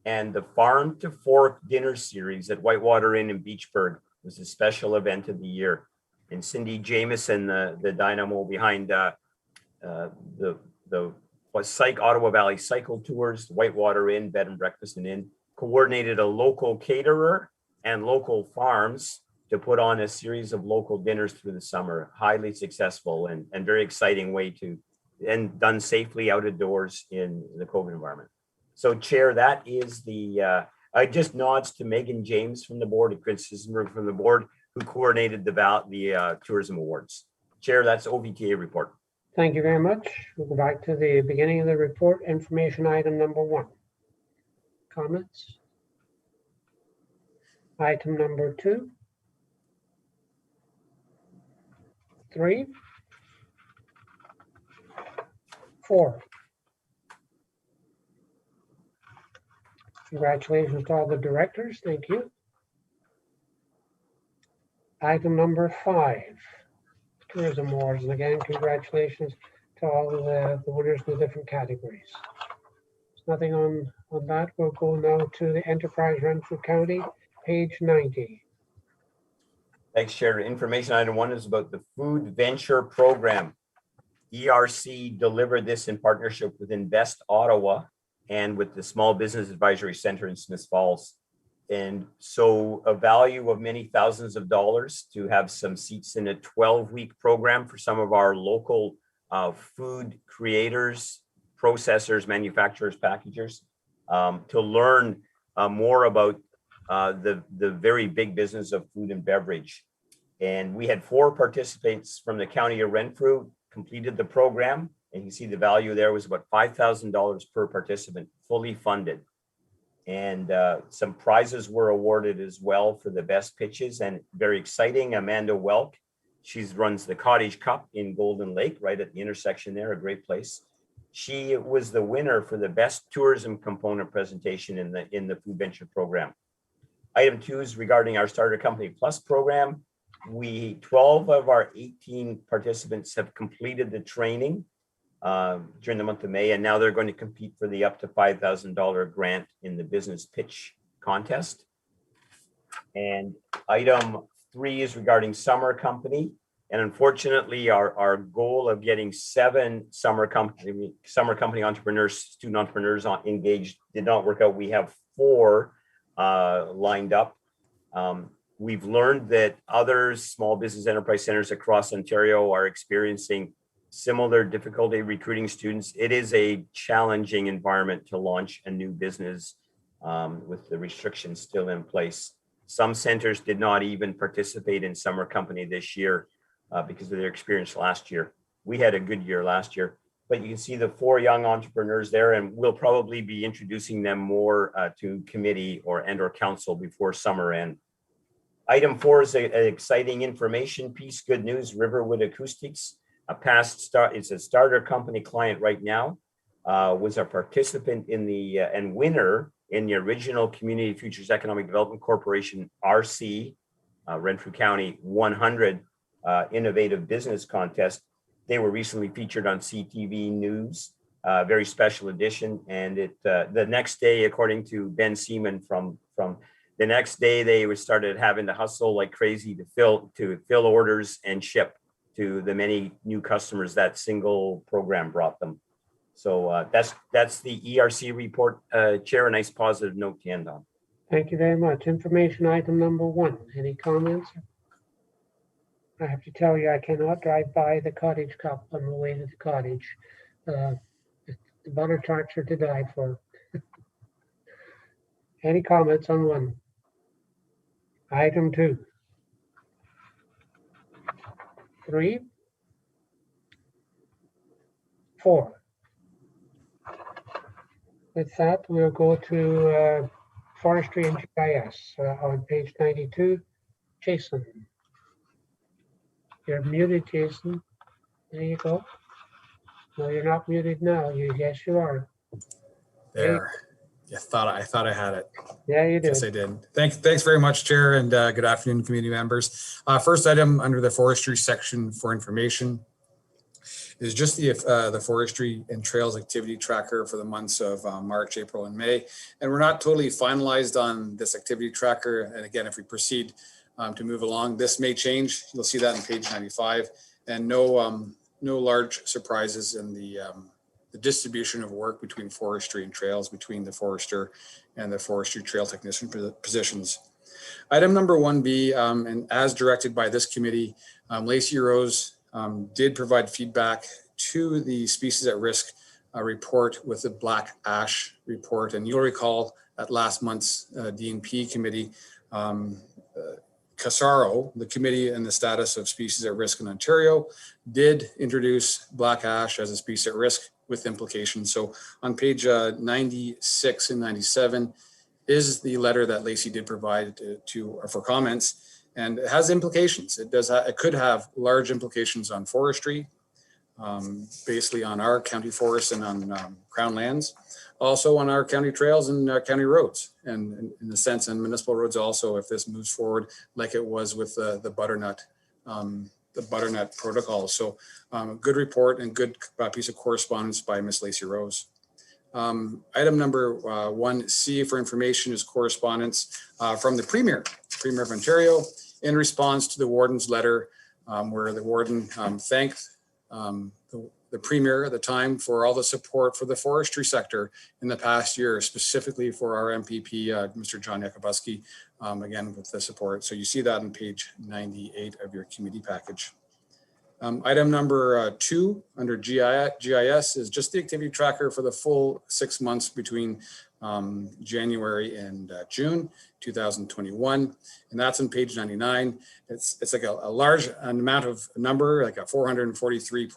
[SPEAKER 11] And the Farm to Fork Dinner Series at Whitewater Inn in Beachburg was a special event of the year. And Cindy Jameson, the dynamo behind the Ottawa Valley Cycle Tours, Whitewater Inn, Bed and Breakfast and Inn, coordinated a local caterer and local farms to put on a series of local dinners through the summer. Highly successful and very exciting way to, and done safely out of doors in the COVID environment. So Chair, that is I just nods to Megan James from the board and Chris Hisenberg from the board who coordinated the tourism awards. Chair, that's OVTA report.
[SPEAKER 1] Thank you very much. We'll go back to the beginning of the report, information item number 1. Comments? Item number 2. 3. 4. Congratulations to all the directors. Thank you. Item number 5, Tourism Awards. And again, congratulations to all the winners in the different categories. There's nothing on that. We'll go now to the Enterprise Renfrew County, page 90.
[SPEAKER 11] Thanks, Chair. Information item 1 is about the Food Venture Program. ERC delivered this in partnership with Invest Ottawa and with the Small Business Advisory Center in Smiths Falls. And so a value of many thousands of dollars to have some seats in a 12-week program for some of our local food creators, processors, manufacturers, packagers, to learn more about the very big business of food and beverage. And we had 4 participants from the County of Renfrew completed the program. And you see the value there was about $5,000 per participant, fully funded. And some prizes were awarded as well for the best pitches, and very exciting, Amanda Welk. She runs the Cottage Cup in Golden Lake, right at the intersection there, a great place. She was the winner for the best tourism component presentation in the Food Venture program. Item 2 is regarding our Starter Company Plus program. 12 of our 18 participants have completed the training during the month of May, and now they're going to compete for the up to $5,000 grant in the business pitch contest. And item 3 is regarding Summer Company. And unfortunately, our goal of getting 7 summer company entrepreneurs, student entrepreneurs engaged did not work out. We have 4 lined up. We've learned that other small business enterprise centers across Ontario are experiencing similar difficulty recruiting students. It is a challenging environment to launch a new business with the restrictions still in place. Some centers did not even participate in Summer Company this year because of their experience last year. We had a good year last year, but you can see the 4 young entrepreneurs there, and we'll probably be introducing them more to committee or council before summer end. Item 4 is an exciting information piece. Good news, Riverwood Acoustics, it's a starter company client right now, was a participant in the and winner in the original Community Futures Economic Development Corporation RC Renfrew County 100 Innovative Business Contest. They were recently featured on CTV News, very special edition. And the next day, according to Ben Seaman from the next day, they started having to hustle like crazy to fill orders and ship to the many new customers that single program brought them. So that's the ERC report, Chair. A nice positive note to end on.
[SPEAKER 1] Thank you very much. Information item number 1. Any comments? I have to tell you, I cannot drive by the Cottage Cup on the way to the cottage. The butter tarts are to die for. Any comments on 1? Item 2. 3. 4. With that, we'll go to Forestry and GIS on page 92. Jason. You're muted, Jason. There you go. No, you're not muted now. Yes, you are.
[SPEAKER 4] There. I thought I had it.
[SPEAKER 1] Yeah, you did.
[SPEAKER 4] Yes, I did. Thanks very much, Chair, and good afternoon, community members. First item under the forestry section for information is just the forestry and trails activity tracker for the months of March, April, and May. And we're not totally finalized on this activity tracker. And again, if we proceed to move along, this may change. You'll see that on page 95, and no large surprises in the distribution of work between forestry and trails between the forester and the forestry trail technician positions. Item number 1B, and as directed by this committee, Lacey Rose did provide feedback to the species at risk report with the black ash report. And you'll recall at last month's D&P committee, CASARO, the Committee on the Status of Species at Risk in Ontario, did introduce black ash as a species at risk with implications. So on page 96 and 97 is the letter that Lacey did provide for comments, and it has implications. It could have large implications on forestry, basically on our county forests and on Crown lands, also on our county trails and our county roads, and in the sense and municipal roads also, if this moves forward like it was with the butternut protocol. So good report and good piece of correspondence by Ms. Lacey Rose. Item number 1C for information is correspondence from the Premier of Ontario in response to the Warden's letter, where the Warden thanked the Premier at the time for all the support for the forestry sector in the past year, specifically for our MPP, Mr. John Yakubuski, again, with the support. So you see that on page 98 of your committee package. Item number 2 under GIS is just the activity tracker for the full 6 months between January and June 2021, and that's on page 99. It's like a large number, like a 433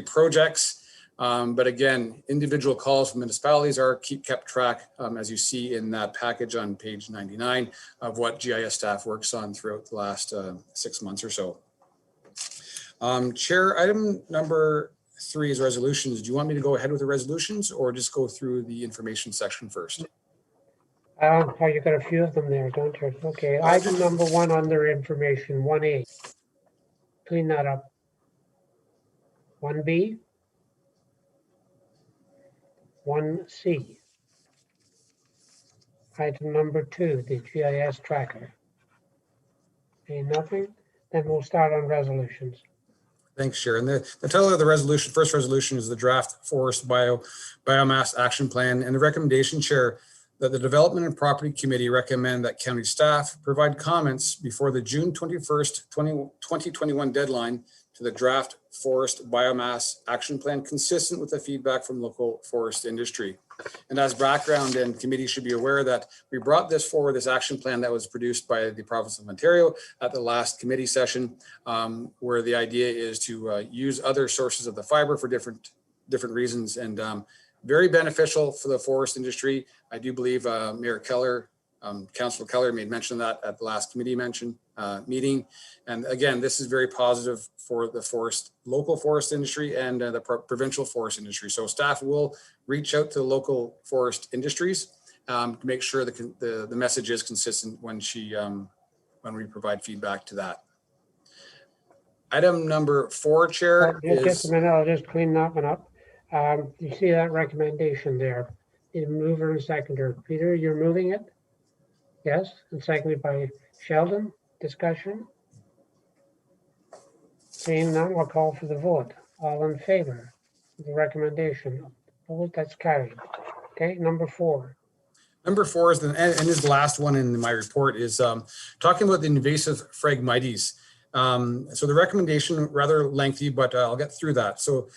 [SPEAKER 4] projects, but again, individual calls from municipalities are kept track, as you see in that package on page 99 of what GIS staff works on throughout the last 6 months or so. Chair, item number 3 is resolutions. Do you want me to go ahead with the resolutions or just go through the information section first?
[SPEAKER 1] Oh, you got a few of them there, don't you? Okay, item number 1 under information, 1A. Clean that up. 1B. 1C. Item number 2, the GIS tracker. Okay, nothing? Then we'll start on resolutions.
[SPEAKER 4] Thanks, Chair. And the title of the resolution, first resolution, is the draft forest biomass action plan, and the recommendation, Chair, that the Development and Property Committee recommend that county staff provide comments before the June 21st, 2021 deadline to the draft forest biomass action plan, consistent with the feedback from local forest industry. And as background, and committee should be aware that we brought this forward, this action plan that was produced by the province of Ontario at the last committee session, where the idea is to use other sources of the fiber for different reasons, and very beneficial for the forest industry. I do believe Mayor Keller, Councillor Keller made mention of that at the last committee meeting. And again, this is very positive for the local forest industry and the provincial forest industry. So staff will reach out to local forest industries to make sure the message is consistent when we provide feedback to that. Item number 4, Chair,
[SPEAKER 1] Just a minute, I'll just clean that one up. You see that recommendation there? The mover and seconder. Peter, you're moving it? Yes, and seconded by Sheldon. Discussion? Seeing none, we'll call for the vote. All in favor of the recommendation? Opposed? That's carried. Okay, number 4.
[SPEAKER 4] Number 4 is and is the last one in my report, is talking about the invasive Phragmites. So the recommendation, rather lengthy, but I'll get through that. So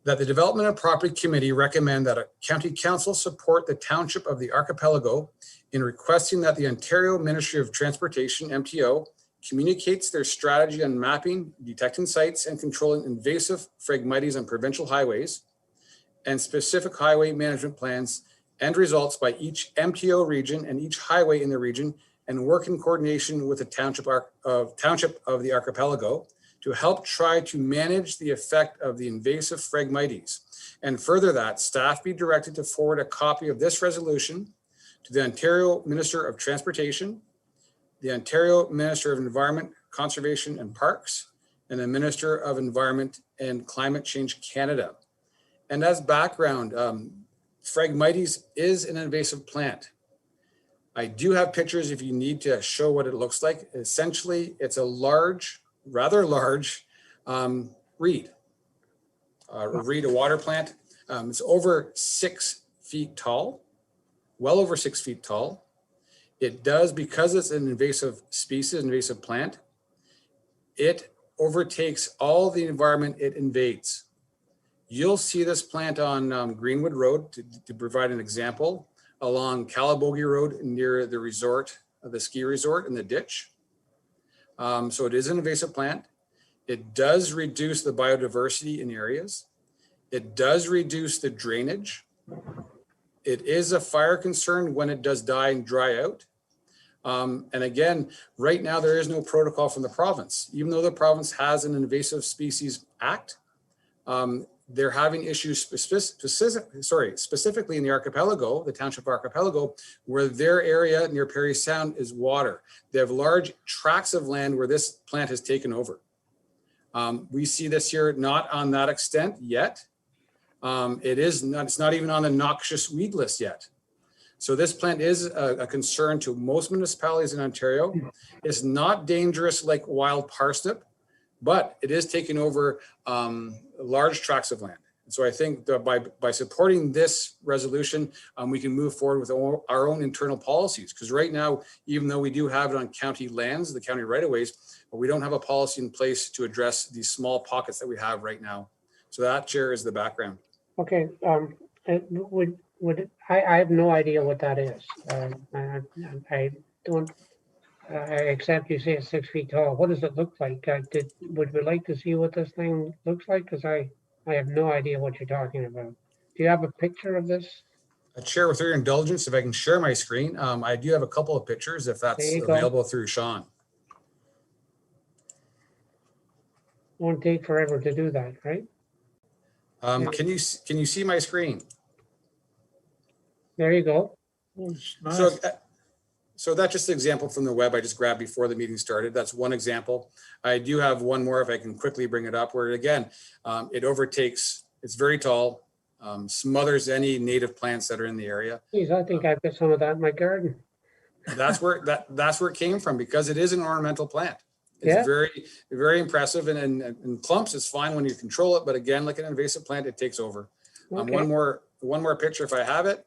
[SPEAKER 4] that the Development and Property Committee recommend that a county council support the Township of the Archipelago in requesting that the Ontario Ministry of Transportation, MTO, communicates their strategy on mapping, detecting sites, and controlling invasive Phragmites on provincial highways, and specific highway management plans and results by each MTO region and each highway in the region, and work in coordination with the Township of the Archipelago to help try to manage the effect of the invasive Phragmites. And further, that staff be directed to forward a copy of this resolution to the Ontario Minister of Transportation, the Ontario Minister of Environment, Conservation and Parks, and the Minister of Environment and Climate Change Canada. And as background, Phragmites is an invasive plant. I do have pictures if you need to show what it looks like. Essentially, it's a rather large reed, a water plant. It's over 6 feet tall, well over 6 feet tall. It does, because it's an invasive species, invasive plant, it overtakes all the environment it invades. You'll see this plant on Greenwood Road, to provide an example, along Calabogie Road near the resort, the ski resort in the ditch. So it is an invasive plant. It does reduce the biodiversity in areas. It does reduce the drainage. It is a fire concern when it does die and dry out. And again, right now there is no protocol from the province. Even though the province has an Invasive Species Act, they're having issues specifically in the archipelago, the Township Archipelago, where their area near Parry Sound is water. They have large tracts of land where this plant has taken over. We see this here not on that extent yet. It's not even on the noxious weed list yet. So this plant is a concern to most municipalities in Ontario. It's not dangerous like wild parsnip, but it is taking over large tracts of land. And so I think that by supporting this resolution, we can move forward with our own internal policies. Because right now, even though we do have it on county lands, the county right-of-ways, but we don't have a policy in place to address these small pockets that we have right now. So that, Chair, is the background.
[SPEAKER 1] Okay, I have no idea what that is. I don't. Except you say it's 6 feet tall. What does it look like? Would we like to see what this thing looks like? Because I have no idea what you're talking about. Do you have a picture of this?
[SPEAKER 4] Chair, with your indulgence, if I can share my screen, I do have a couple of pictures if that's available through Sean.
[SPEAKER 1] Won't take forever to do that, right?
[SPEAKER 4] Can you see my screen?
[SPEAKER 1] There you go.
[SPEAKER 3] Nice.
[SPEAKER 4] So So that's just an example from the web I just grabbed before the meeting started. That's one example. I do have one more if I can quickly bring it up, where again, it overtakes, it's very tall, smothers any native plants that are in the area.
[SPEAKER 1] Geez, I think I've got some of that in my garden.
[SPEAKER 4] That's where it came from, because it is an ornamental plant. It's
[SPEAKER 1] Yeah.
[SPEAKER 4] very impressive, and in clumps it's fine when you control it, but again, like an invasive plant, it takes over.
[SPEAKER 1] Okay.
[SPEAKER 4] One more picture if I have it.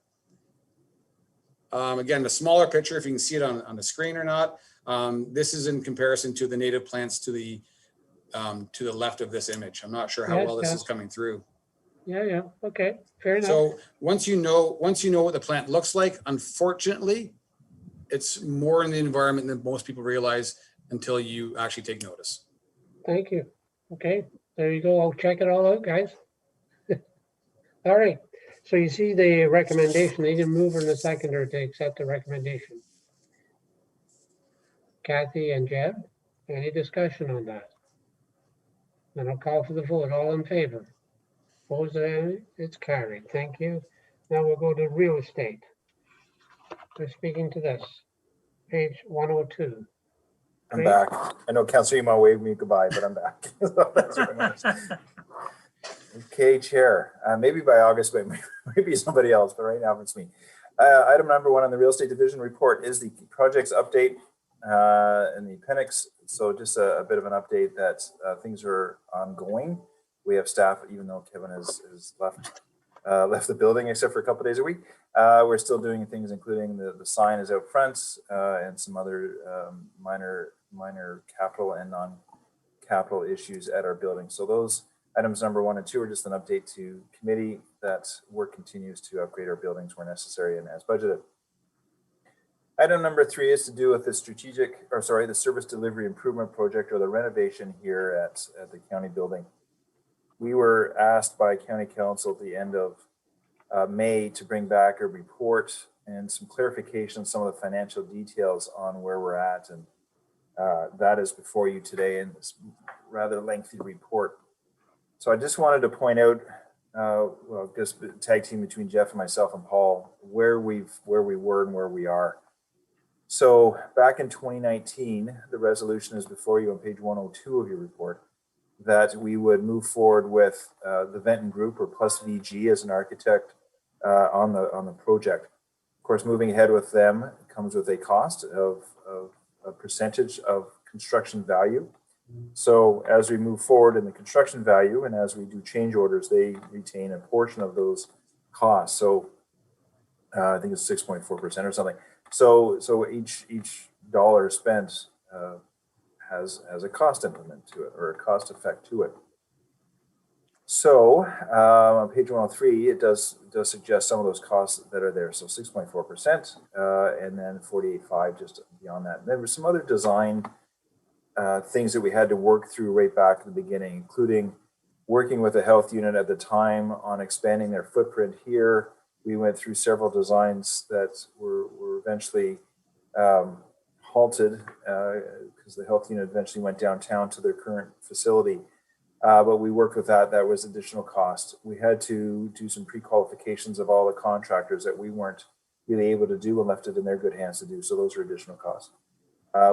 [SPEAKER 4] Again, the smaller picture, if you can see it on the screen or not. This is in comparison to the native plants to the left of this image. I'm not sure how
[SPEAKER 1] Yes,
[SPEAKER 4] well this
[SPEAKER 1] yes.
[SPEAKER 4] is coming through.
[SPEAKER 1] Yeah. Okay. Fair enough.
[SPEAKER 4] So once you know what the plant looks like, unfortunately, it's more in the environment than most people realize until you actually take notice.
[SPEAKER 1] Thank you. Okay, there you go. I'll check it all out, guys. All right. So you see the recommendation. They didn't move in the seconder to accept the recommendation. Kathy and Jeb, any discussion on that? Then I'll call for the vote. All in favor? Opposed? It's carried. Thank you. Now we'll go to real estate. We're speaking to this. Page 102.
[SPEAKER 6] I'm
[SPEAKER 1] Great.
[SPEAKER 6] back. I know Councilor Emo waved me goodbye, but I'm back. That's what matters. Okay, Chair. Maybe by August, but maybe somebody else, but right now it's me. Item number 1 on the real estate division report is the projects update in the appendix. So just a bit of an update that things are ongoing. We have staff, even though Kevin has left the building, except for a couple of days a week. We're still doing things, including the sign is out front and some other minor capital and non-capital issues at our building. So those items number 1 and 2 are just an update to committee that work continues to upgrade our buildings where necessary and as budgeted. Item number 3 is to do with the the service delivery improvement project, or the renovation here at the county building. We were asked by County Council at the end of May to bring back a report and some clarification on some of the financial details on where we're at. And that is before you today in this rather lengthy report. So I just wanted to point out, just tag team between Jeff and myself and Paul, where we were and where we are. So back in 2019, the resolution is before you on page 102 of your report, that we would move forward with the Venton Group, or Plus VG, as an architect on the project. Of course, moving ahead with them comes with a cost of a percentage of construction value. So as we move forward in the construction value and as we do change orders, they retain a portion of those costs. So I think it's 6.4% or something. So each dollar spent has a cost implement to it, or a cost effect to it. So on page 103, it does suggest some of those costs that are there. So 6.4%, and then 48.5 just beyond that. And there were some other design things that we had to work through right back at the beginning, including working with the health unit at the time on expanding their footprint here. We went through several designs that were eventually halted because the health unit eventually went downtown to their current facility. But we worked with that. That was additional cost. We had to do some pre-qualifications of all the contractors that we weren't really able to do and left it in their good hands to do. So those are additional costs.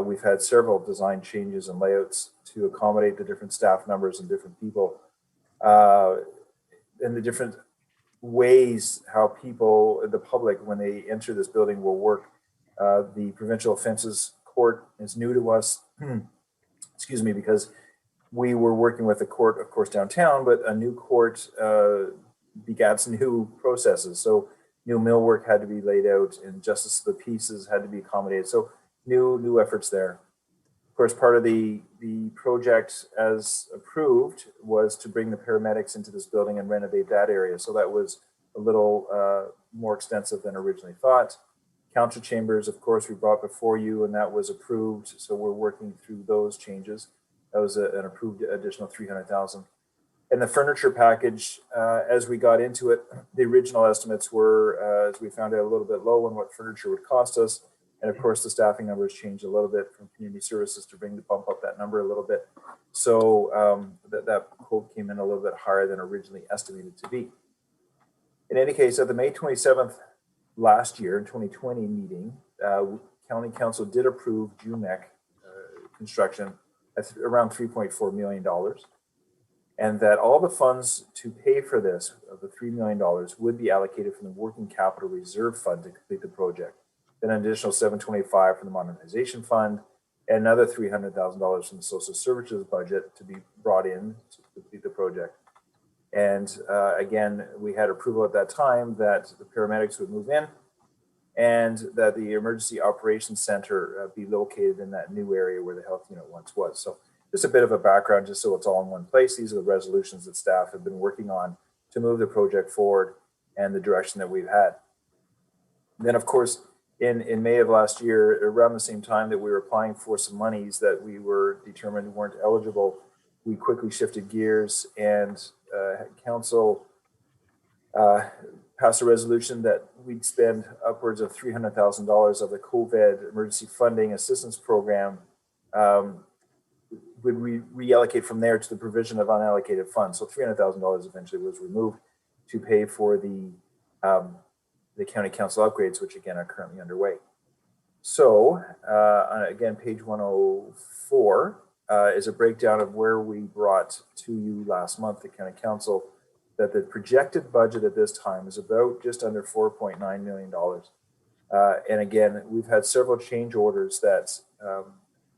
[SPEAKER 6] We've had several design changes and layouts to accommodate the different staff numbers and different people and the different ways how people, the public, when they enter this building will work. The provincial offenses court is new to us, excuse me, because we were working with the court, of course, downtown, but a new court begats new processes. So new millwork had to be laid out and justice of the pieces had to be accommodated. So new efforts there. Of course, part of the project as approved was to bring the paramedics into this building and renovate that area. So that was a little more extensive than originally thought. Council chambers, of course, we brought before you and that was approved. So we're working through those changes. That was an approved additional 300,000. And the furniture package, as we got into it, the original estimates were, as we found out, a little bit low on what furniture would cost us. And of course, the staffing numbers changed a little bit from community services to bump up that number a little bit. So that quote came in a little bit higher than originally estimated to be. In any case, at the May 27th last year, in 2020 meeting, County Council did approve GMEC construction at around $3.4 million, and that all the funds to pay for this, of the $3 million, would be allocated from the Working Capital Reserve Fund to complete the project. Then an additional $725 from the Modernization Fund, and another $300,000 from the Social Services budget to be brought in to complete the project. And again, we had approval at that time that the paramedics would move in and that the Emergency Operations Center be located in that new area where the health unit once was. So just a bit of a background, just so it's all in one place. These are the resolutions that staff have been working on to move the project forward and the direction that we've had. Then, of course, in May of last year, around the same time that we were applying for some monies that we were determined weren't eligible, we quickly shifted gears and council passed a resolution that we'd spend upwards of $300,000 of the COVID emergency funding assistance program would reallocate from there to the provision of unallocated funds. So $300,000 eventually was removed to pay for the county council upgrades, which again are currently underway. So again, page 104 is a breakdown of where we brought to you last month, the county council, that the projected budget at this time is about just under $4.9 million. And again, we've had several change orders that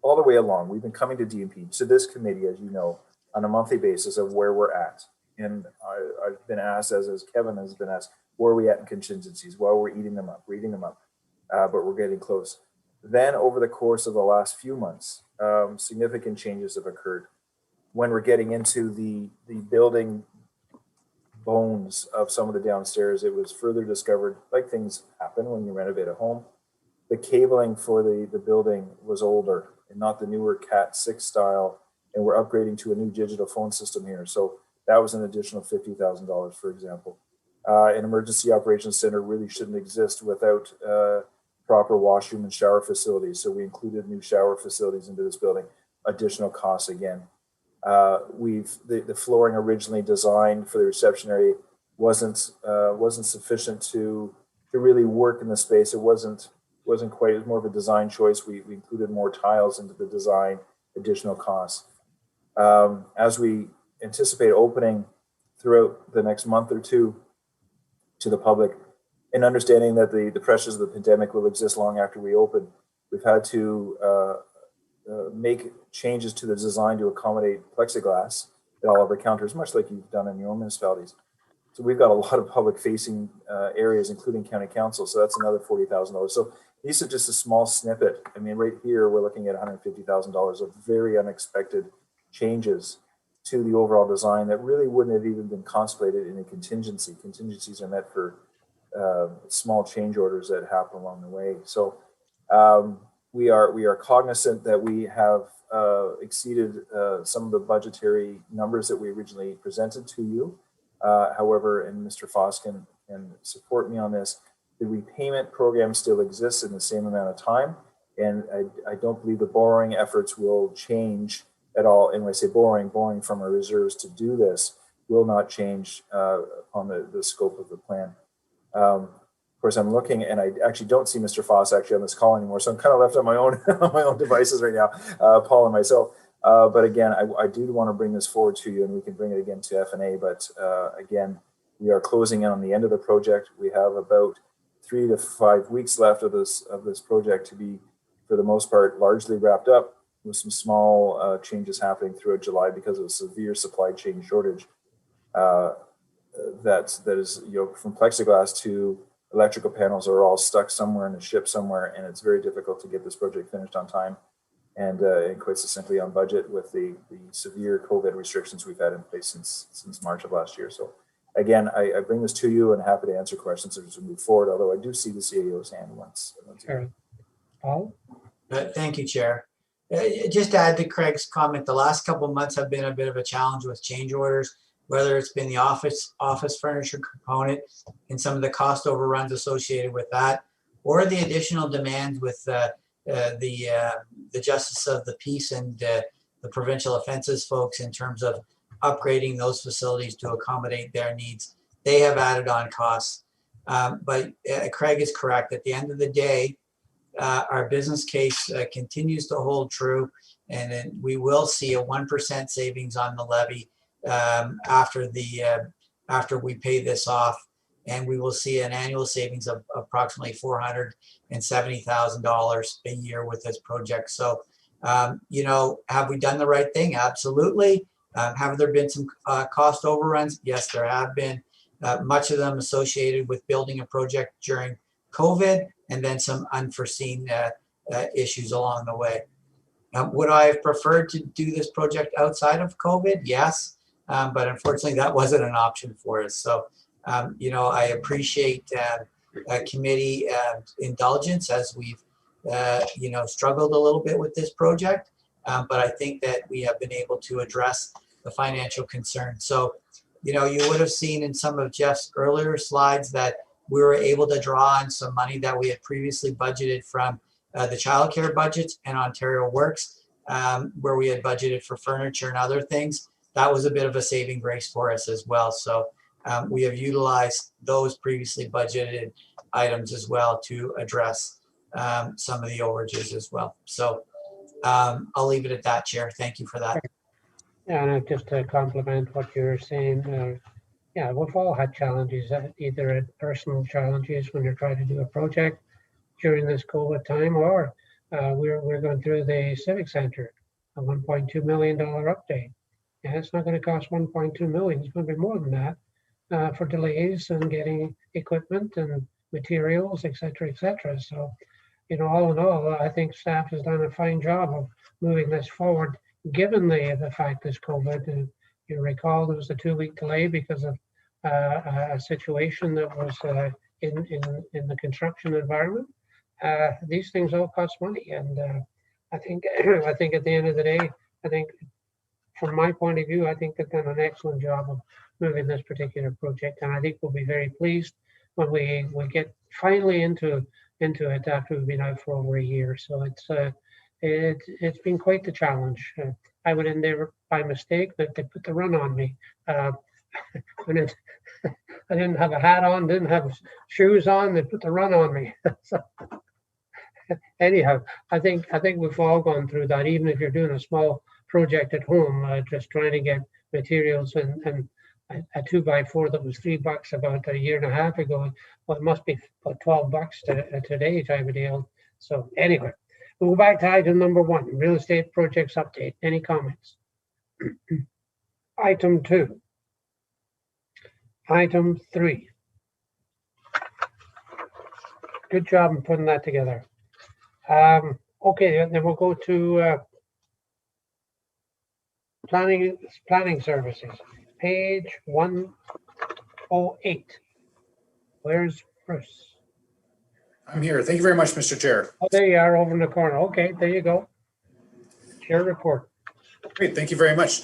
[SPEAKER 6] all the way along, we've been coming to DMP, to this committee, as you know, on a monthly basis of where we're at. And I've been asked, as Kevin has been asked, where are we at in contingencies? Well, we're eating them up, but we're getting close. Then over the course of the last few months, significant changes have occurred. When we're getting into the building bones of some of the downstairs, it was further discovered, like things happen when you renovate a home, the cabling for the building was older and not the newer Cat 6 style, and we're upgrading to a new digital phone system here. So that was an additional $50,000, for example. An emergency operations center really shouldn't exist without proper washroom and shower facilities. So we included new shower facilities into this building, additional costs again. The flooring originally designed for the reception area wasn't sufficient to really work in the space. It wasn't quite, it was more of a design choice. We included more tiles into the design, additional costs. As we anticipate opening throughout the next month or two to the public, and understanding that the pressures of the pandemic will exist long after we open, we've had to make changes to the design to accommodate plexiglass at all of our counters, much like you've done in your own municipalities. So we've got a lot of public facing areas, including county council. So that's another $40,000. So these are just a small snippet. I mean, right here, we're looking at $150,000 of very unexpected changes to the overall design that really wouldn't have even been contemplated in a contingency. Contingencies are meant for small change orders that happen along the way. So we are cognizant that we have exceeded some of the budgetary numbers that we originally presented to you. However, and Mr. Foss can support me on this, the repayment program still exists in the same amount of time. And I don't believe the borrowing efforts will change at all. And when I say borrowing from our reserves to do this will not change on the scope of the plan. Of course, I'm looking, and I actually don't see Mr. Foss actually on this call anymore, so I'm kind of left on my own devices right now, Paul and myself. But again, I do want to bring this forward to you, and we can bring it again to FNA. But again, we are closing in on the end of the project. We have about 3 to 5 weeks left of this project to be, for the most part, largely wrapped up, with some small changes happening throughout July because of a severe supply chain shortage. That is, from plexiglass to electrical panels are all stuck somewhere in a ship somewhere, and it's very difficult to get this project finished on time and quite succinctly on budget with the severe COVID restrictions we've had in place since March of last year. So again, I bring this to you and happy to answer questions as we move forward, although I do see the CAO's hand once.
[SPEAKER 1] Sure. Paul?
[SPEAKER 9] Thank you, Chair. Just to add to Craig's comment, the last couple of months have been a bit of a challenge with change orders, whether it's been the office furniture component and some of the cost overruns associated with that, or the additional demands with the Justice of the Peace and the provincial offenses folks in terms of upgrading those facilities to accommodate their needs. They have added on costs. But Craig is correct. At the end of the day, our business case continues to hold true, and then we will see a 1% savings on the levy after we pay this off, and we will see an annual savings of approximately $470,000 a year with this project. So, you know, have we done the right thing? Absolutely. Have there been some cost overruns? Yes, there have been. Much of them associated with building a project during COVID, and then some unforeseen issues along the way. Would I have preferred to do this project outside of COVID? Yes, but unfortunately that wasn't an option for us. So, you know, I appreciate committee indulgence as we've, you know, struggled a little bit with this project, but I think that we have been able to address the financial concerns. So, you know, you would have seen in some of Jeff's earlier slides that we were able to draw on some money that we had previously budgeted from the childcare budgets and Ontario Works, where we had budgeted for furniture and other things. That was a bit of a saving grace for us as well. So we have utilized those previously budgeted items as well to address some of the overages as well. So I'll leave it at that, Chair. Thank you for that.
[SPEAKER 1] Yeah, and just to complement what you're saying, yeah, we've all had challenges, either personal challenges when you're trying to do a project during this COVID time, or we're going through the Civic Center, a $1.2 million update. Yeah, it's not going to cost 1.2 million. It's going to be more than that for delays and getting equipment and materials, et cetera, et cetera. So, you know, all in all, I think staff has done a fine job of moving this forward, given the fact this COVID. And you recall there was a 2-week delay because of a situation that was in the construction environment. These things all cost money, and I think at the end of the day, I think from my point of view, I think they've done an excellent job of moving this particular project, and I think we'll be very pleased when we get finally into it after we've been out for over a year. So it's been quite the challenge. I would endeavor by mistake that they put the run on me. I didn't have a hat on, didn't have shoes on. They put the run on me. So, anyhow, I think we've all gone through that. Even if you're doing a small project at home, just trying to get materials and a 2x4 that was $3 about a year and a half ago, well, it must be about $12 today type of deal. So anyway, we'll go back to item number 1, real estate projects update. Any comments? Item 2. Item 3. Good job in putting that together. Okay, then we'll go to planning services, page 108. Where's Bruce?
[SPEAKER 4] I'm here. Thank you very much, Mr. Chair.
[SPEAKER 1] Oh, there you are over in the corner. Okay, there you go. Chair report.
[SPEAKER 4] Great, thank you very much.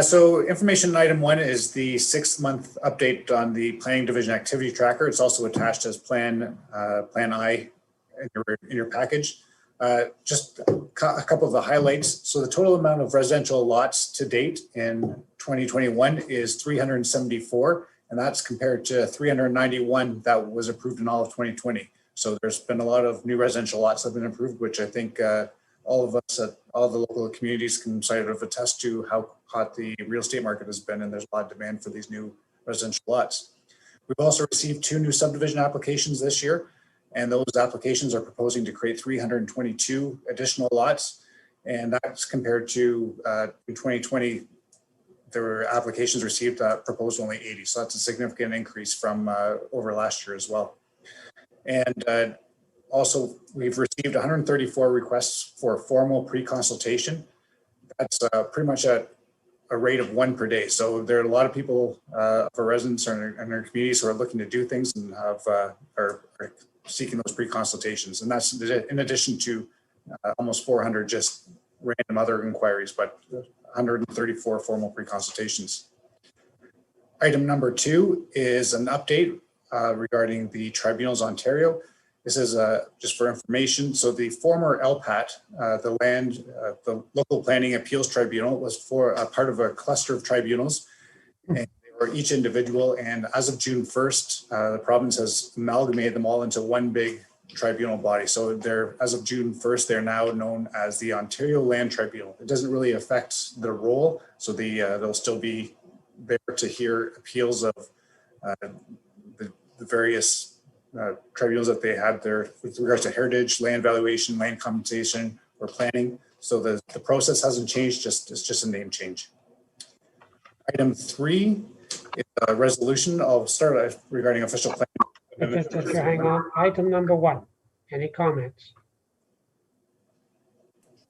[SPEAKER 4] So information item 1 is the 6-month update on the planning division activity tracker. It's also attached as plan I in your package. Just a couple of the highlights. So the total amount of residential lots to date in 2021 is 374, and that's compared to 391 that was approved in all of 2020. So there's been a lot of new residential lots that have been approved, which I think all of us at all the local communities can sort of attest to how hot the real estate market has been, and there's a lot of demand for these new residential lots. We've also received 2 new subdivision applications this year, and those applications are proposing to create 322 additional lots, and that's compared to in 2020, there were applications received proposed only 80, so that's a significant increase from over last year as well. And also, we've received 134 requests for formal pre-consultation. That's pretty much at a rate of 1 per day. So there are a lot of people, for residents and our communities, who are looking to do things and are seeking those pre-consultations. And that's in addition to almost 400 just random other inquiries, but 134 formal pre-consultations. Item number 2 is an update regarding the Tribunals Ontario. This is just for information. So the former LPAT, the Local Planning Appeals Tribunal, was for a part of a cluster of tribunals, and they were each individual. And as of June 1st, the province has amalgamated them all into one big
[SPEAKER 12] tribunal body. So they're, as of June 1st, they're now known as the Ontario Land Tribunal. It doesn't really affect their role, so they'll still be there to hear appeals of the various tribunals that they had there with regards to heritage, land valuation, land compensation, or planning. So the process hasn't changed, it's just a name change. Item 3 is a resolution. I'll start regarding official plan.
[SPEAKER 1] Just hang on. Item number 1. Any comments?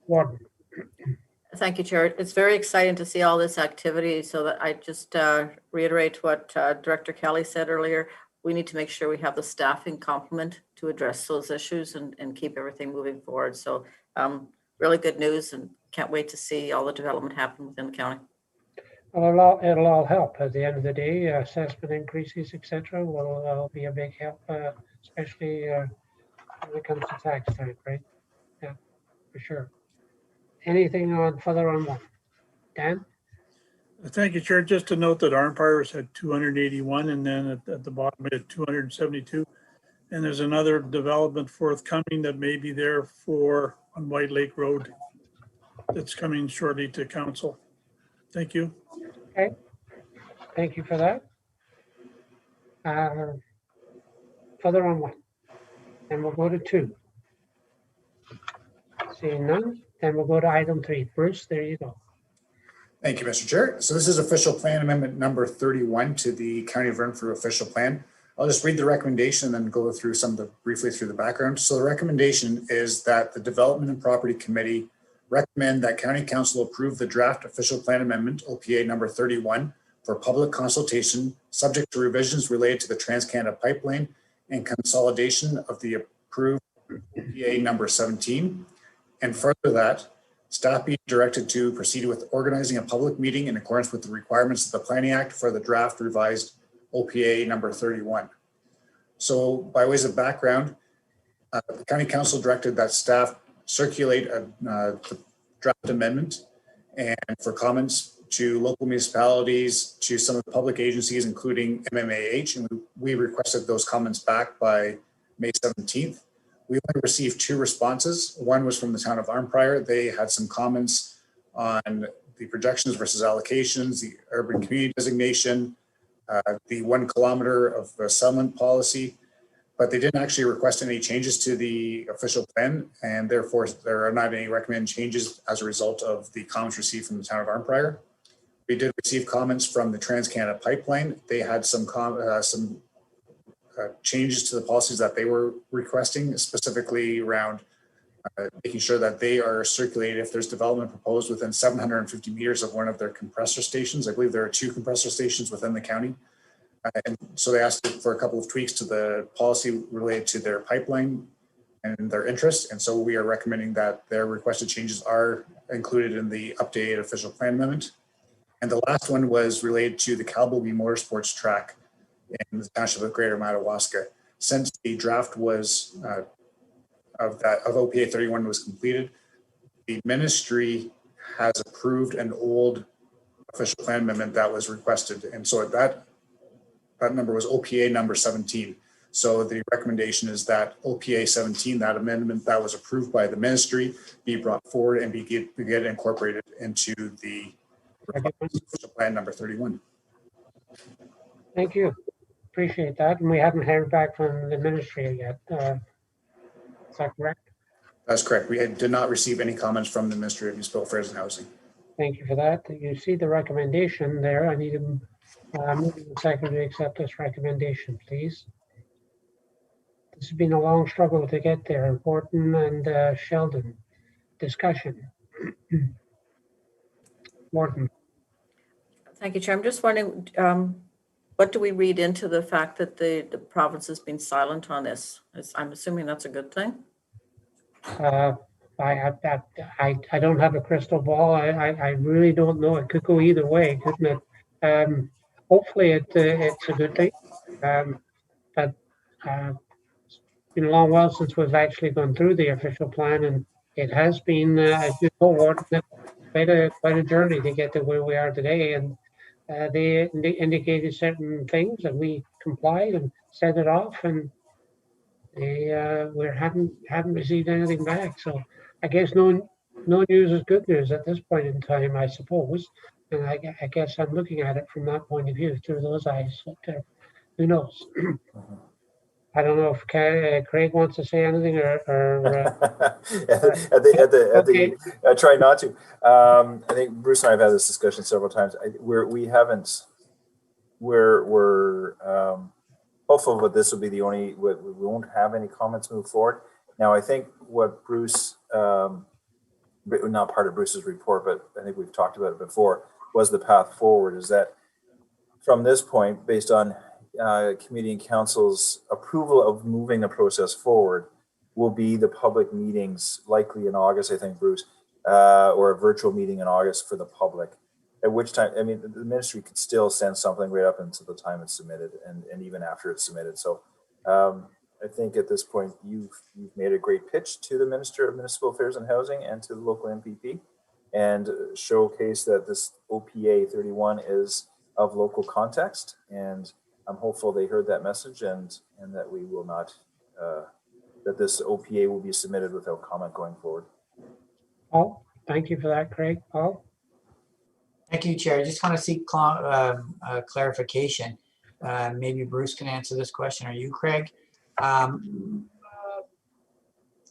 [SPEAKER 1] Warden.
[SPEAKER 2] Thank you, Chair. It's very exciting to see all this activity. So that I just reiterate what Director Kelly said earlier. We need to make sure we have the staffing complement to address those issues and keep everything moving forward. So really good news, and can't wait to see all the development happen within the county.
[SPEAKER 1] Well, it'll all help at the end of the day. Assessment increases, etc., will be a big help, especially when it comes to tax time, right? Yeah, for sure. Anything on further on one? Dan?
[SPEAKER 3] Thank you, Chair. Just to note that Armpires had 281, and then at the bottom it had 272. And there's another development forthcoming that may be there for on White Lake Road that's coming shortly to council. Thank you.
[SPEAKER 1] Okay. Thank you for that. Further on one. And we'll go to 2. Seeing none, then we'll go to item 3. Bruce, there you go.
[SPEAKER 12] Thank you, Mr. Chair. So this is official plan amendment number 31 to the County of Renfrew official plan. I'll just read the recommendation and then go through briefly through the background. So the recommendation is that the Development and Property Committee recommend that County Council approve the draft official plan amendment, OPA number 31, for public consultation, subject to revisions related to the Trans-Canada Pipeline and consolidation of the approved OPA number 17. And further that, staff be directed to proceed with organizing a public meeting in accordance with the requirements of the Planning Act for the draft revised OPA number 31. So by ways of background, the County Council directed that staff circulate the draft amendment and for comments to local municipalities, to some of the public agencies, including MMAH, and we requested those comments back by May 17th. We only received 2 responses. One was from the town of Arnprior. They had some comments on the projections versus allocations, the urban community designation, the 1 kilometer of settlement policy, but they didn't actually request any changes to the official plan, and therefore there are not any recommended changes as a result of the comments received from the town of Arnprior. We did receive comments from the Trans-Canada Pipeline. They had some changes to the policies that they were requesting, specifically around making sure that they are circulated if there's development proposed within 750 meters of one of their compressor stations. I believe there are 2 compressor stations within the county. And so they asked for a couple of tweaks to the policy related to their pipeline and their interest. And so we are recommending that their requested changes are included in the updated official plan amendment. And the last one was related to the Calbogie Motorsports track in the township of Greater Madawaska. Since the draft was of OPA 31 was completed, the ministry has approved an old official plan amendment that was requested, and so that number was OPA number 17. So the recommendation is that OPA 17, that amendment that was approved by the ministry, be brought forward and get incorporated into the official plan number 31.
[SPEAKER 1] Thank you. Appreciate that. And we haven't heard back from the ministry yet. Is that correct?
[SPEAKER 12] That's correct. We did not receive any comments from the Ministry of Municipal Affairs and Housing.
[SPEAKER 1] Thank you for that. You see the recommendation there. I need a moving second to accept this recommendation, please. This has been a long struggle to get there. Warden and Sheldon. Discussion. Warden.
[SPEAKER 2] Thank you, Chair. I'm just wondering, what do we read into the fact that the province has been silent on this? I'm assuming that's a good thing.
[SPEAKER 1] I don't have a crystal ball. I really don't know. It could go either way, couldn't it? Hopefully it's a good thing. But it's been a long while since we've actually gone through the official plan, and it has been, as you know, Warden, quite a journey to get to where we are today. And they indicated certain things, and we complied and set it off, and we haven't received anything back. So I guess no news is good news at this point in time, I suppose. And I guess I'm looking at it from that point of view through those eyes. But, who knows? I don't know if Craig wants to say anything
[SPEAKER 6] Okay. I try not to. I think Bruce and I have had this discussion several times. We're hopeful that this will be the only, we won't have any comments move forward. Now, I think what Bruce, not part of Bruce's report, but I think we've talked about it before, was the path forward is that from this point, based on committee and council's approval of moving the process forward, will be the public meetings likely in August, I think, Bruce, or a virtual meeting in August for the public. At which time, I mean, the ministry could still send something right up until the time it's submitted and even after it's submitted. So I think at this point, you've made a great pitch to the Minister of Municipal Affairs and Housing and to the local MPP and showcase that this OPA 31 is of local context. And I'm hopeful they heard that message and that we will not, that this OPA will be submitted without comment going forward.
[SPEAKER 1] Paul, thank you for that, Craig. Paul?
[SPEAKER 9] Thank you, Chair. I just want to seek clarification. Maybe Bruce can answer this question, or you, Craig.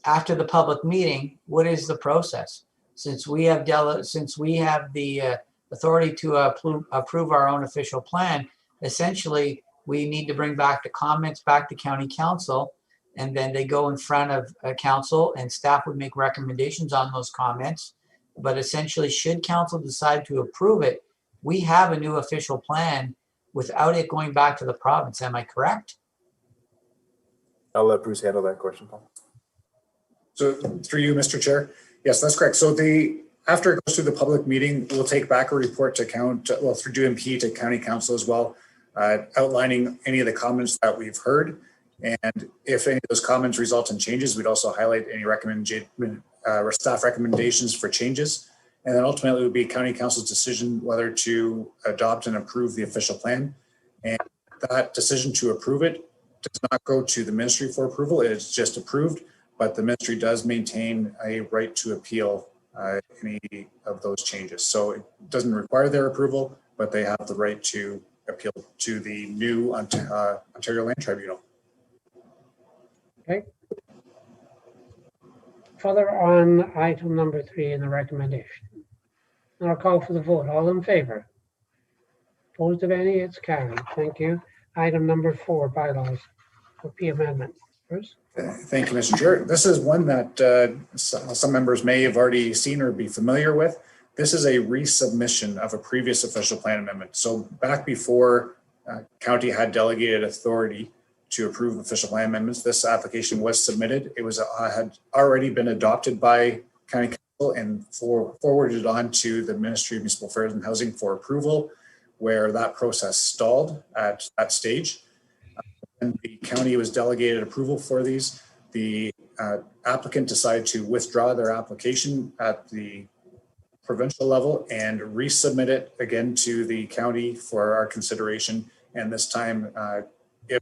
[SPEAKER 9] After the public meeting, what is the process? Since we have the authority to approve our own official plan, essentially we need to bring back the comments back to county council, and then they go in front of council, and staff would make recommendations on those comments. But essentially, should council decide to approve it, we have a new official plan without it going back to the province. Am I correct?
[SPEAKER 6] I'll let Bruce handle that question, Paul.
[SPEAKER 12] So through you, Mr. Chair. Yes, that's correct. So after it goes through the public meeting, we'll take back a report to through DMP to county council as well, outlining any of the comments that we've heard. And if any of those comments result in changes, we'd also highlight any staff recommendations for changes. And then ultimately it would be county council's decision whether to adopt and approve the official plan. And that decision to approve it does not go to the ministry for approval. It's just approved, but the ministry does maintain a right to appeal any of those changes. So it doesn't require their approval, but they have the right to appeal to the new Ontario Land Tribunal.
[SPEAKER 1] Okay. Further on item number 3 in the recommendation. And I'll call for the vote. All in favor? Opposed of any? It's carried. Thank you. Item number 4, bylaws. OP amendment. Bruce?
[SPEAKER 12] Thank you, Mr. Chair. This is one that some members may have already seen or be familiar with. This is a resubmission of a previous official plan amendment. So back before county had delegated authority to approve official plan amendments, this application was submitted. It was had already been adopted by county council and forwarded on to the Ministry of Municipal Affairs and Housing for approval, where that process stalled at that stage. And the county was delegated approval for these. The applicant decided to withdraw their application at the provincial level and resubmit it again to the county for our consideration. And this time, if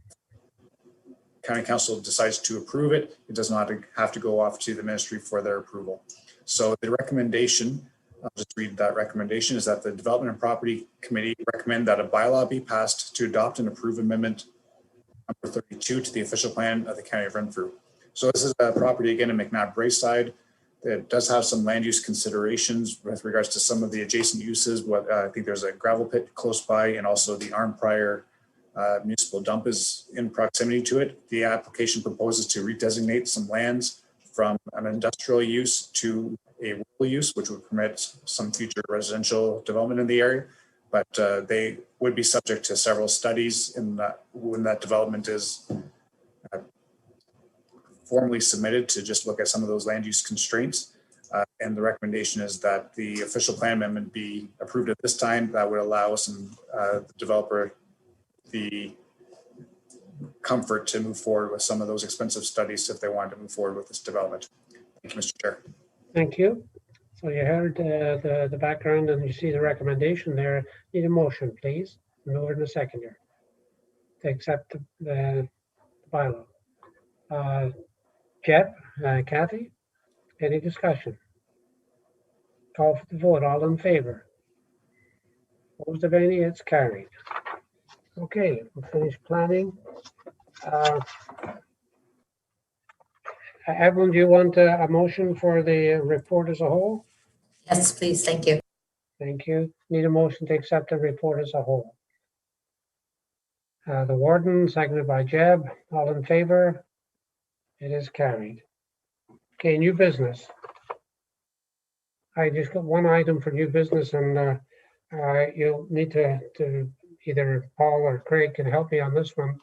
[SPEAKER 12] county council decides to approve it, it does not have to go off to the ministry for their approval. So the recommendation, I'll just read that recommendation, is that the Development and Property Committee recommend that a bylaw be passed to adopt and approve amendment number 32 to the official plan of the County of Renfrew. So this is a property again in McNabb Braeside that does have some land use considerations with regards to some of the adjacent uses. I think there's a gravel pit close by, and also the Arnprior municipal dump is in proximity to it. The application proposes to redesignate some lands from an industrial use to a rural use, which would permit some future residential development in the area. But they would be subject to several studies when that development is formally submitted to just look at some of those land use constraints. And the recommendation is that the official plan amendment be approved at this time. That would allow some the developer the comfort to move forward with some of those expensive studies if they wanted to move forward with this development. Thank you, Mr. Chair.
[SPEAKER 1] Thank you. So you heard the background and you see the recommendation there. Need a motion, please. Move in a second here to accept the bylaw. Jeb, Kathy, any discussion? Call for the vote. All in favor? Opposed of any? It's carried. Okay, we'll finish planning. Evelyn, do you want a motion for the report as a whole?
[SPEAKER 2] Yes, please. Thank you.
[SPEAKER 1] Thank you. Need a motion to accept the report as a whole. The Warden, seconded by Jeb. All in favor? It is carried. Okay, new business. I just got one item for new business, and you'll need to either Paul or Craig can help me on this one.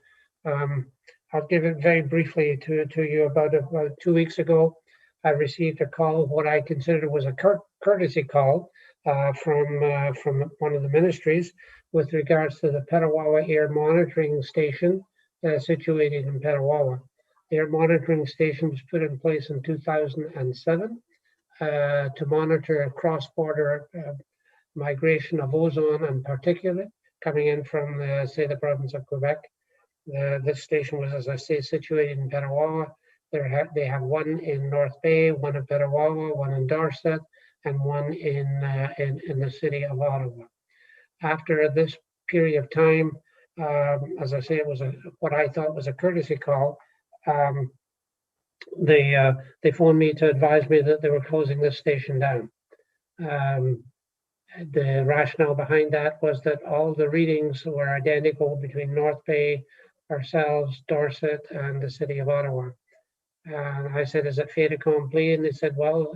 [SPEAKER 1] I'll give it very briefly to you. About 2 weeks ago, I received a call, what I considered was a courtesy call from one of the ministries with regards to the Petawawa Air Monitoring Station situated in Petawawa. The air monitoring station was put in place in 2007 to monitor cross-border migration of ozone and particulate coming in from, say, the province of Quebec. This station was, as I say, situated in Petawawa. They have one in North Bay, one in Petawawa, one in Dorset, and one in the city of Ottawa. After this period of time, as I say, it was what I thought was a courtesy call. They phoned me to advise me that they were closing this station down. The rationale behind that was that all the readings were identical between North Bay, ourselves, Dorset, and the city of Ottawa. And I said, is it fait accompli? And they said, well,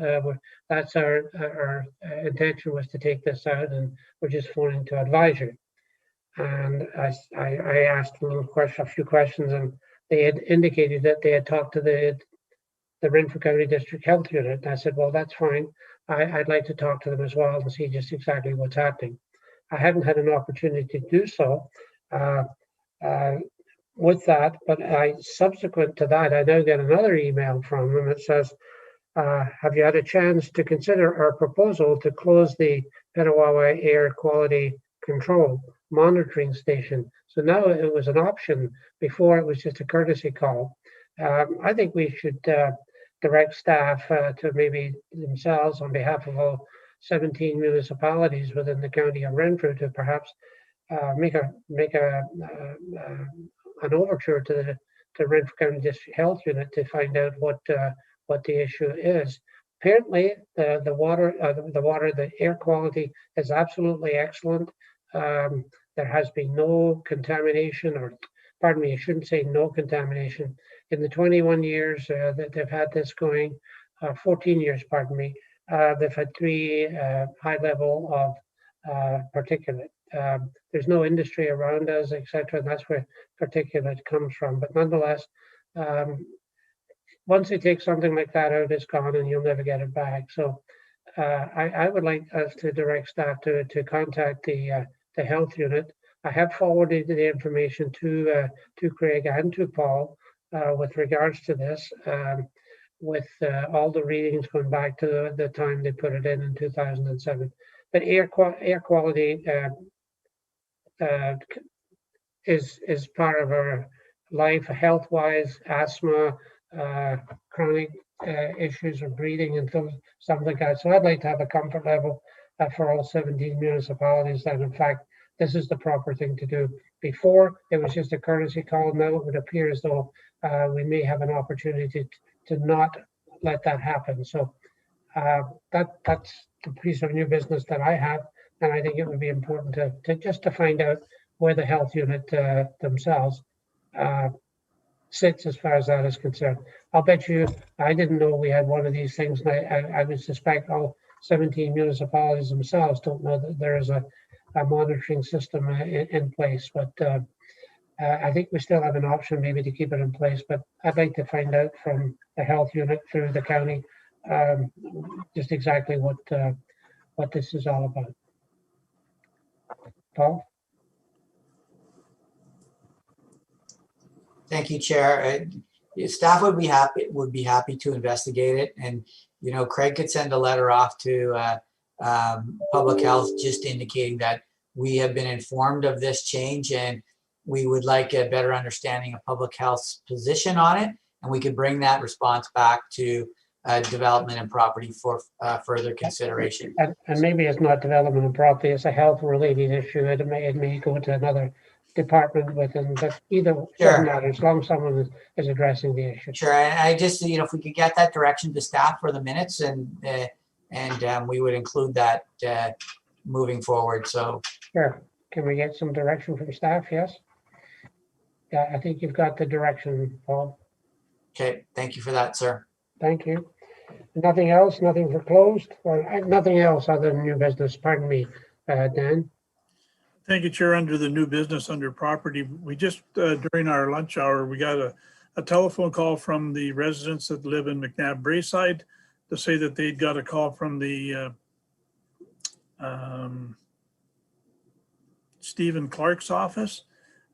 [SPEAKER 1] that's our intention was to take this out, and we're just phoning to advise you. And I asked a few questions, and they had indicated that they had talked to the Renfrew County District Health Unit. And I said, well, that's fine. I'd like to talk to them as well and see just exactly what's happening. I haven't had an opportunity to do so with that, but subsequent to that, I now get another email from them that says, have you had a chance to consider our proposal to close the Petawawa Air Quality Control Monitoring Station? So now it was an option. Before it was just a courtesy call. I think we should direct staff to maybe themselves on behalf of all 17 municipalities within the county of Renfrew to perhaps make an overture to the Renfrew County District Health Unit to find out what the issue is. Apparently, the air quality is absolutely excellent. There has been no contamination, or pardon me, I shouldn't say no contamination. In the 21 years that they've had this going, 14 years, pardon me, they've had 3 high level of particulate. There's no industry around us, etc., and that's where particulate comes from. But nonetheless, once they take something like that out, it's gone and you'll never get it back. So I would like us to direct staff to contact the health unit. I have forwarded the information to Craig and to Paul with regards to this, with all the readings going back to the time they put it in 2007. But air quality is part of our life, health-wise, asthma, chronic issues of breathing and something like that. So I'd like to have a comfort level for all 17 municipalities that, in fact, this is the proper thing to do. Before, it was just a courtesy call. Now it would appear as though we may have an opportunity to not let that happen. So that's the piece of new business that I have. And I think it would be important to just to find out where the health unit themselves sits as far as that is concerned. I'll bet you, I didn't know we had one of these things. And I would suspect all 17 municipalities themselves don't know that there is a monitoring system in place, but I think we still have an option maybe to keep it in place, but I'd like to find out from the health unit through the county just exactly what this is all about. Paul?
[SPEAKER 9] Thank you, Chair. Staff would be happy to investigate it, and Craig could send a letter off to Public Health just indicating that we have been informed of this change and we would like a better understanding of Public Health's position on it, and we could bring that response back to development and property for further consideration.
[SPEAKER 1] And maybe it's not development and property, it's a health related issue. It may go to another department within, but either doesn't matter as long as someone is addressing the issue.
[SPEAKER 9] Sure, and I just, if we could get that direction to staff for the minutes, and we would include that moving forward. So
[SPEAKER 1] Sure. Can we get some direction from staff? Yes. Yeah, I think you've got the direction, Paul.
[SPEAKER 9] okay, thank you for that, sir.
[SPEAKER 1] Thank you. Nothing else, nothing for closed, or nothing else other than new business, pardon me, Dan.
[SPEAKER 3] Thank you, Chair. Under the new business under property, we just, during our lunch hour, we got a telephone call from the residents that live in McNabb Braeside to say that they'd got a call from the Stephen Clark's office,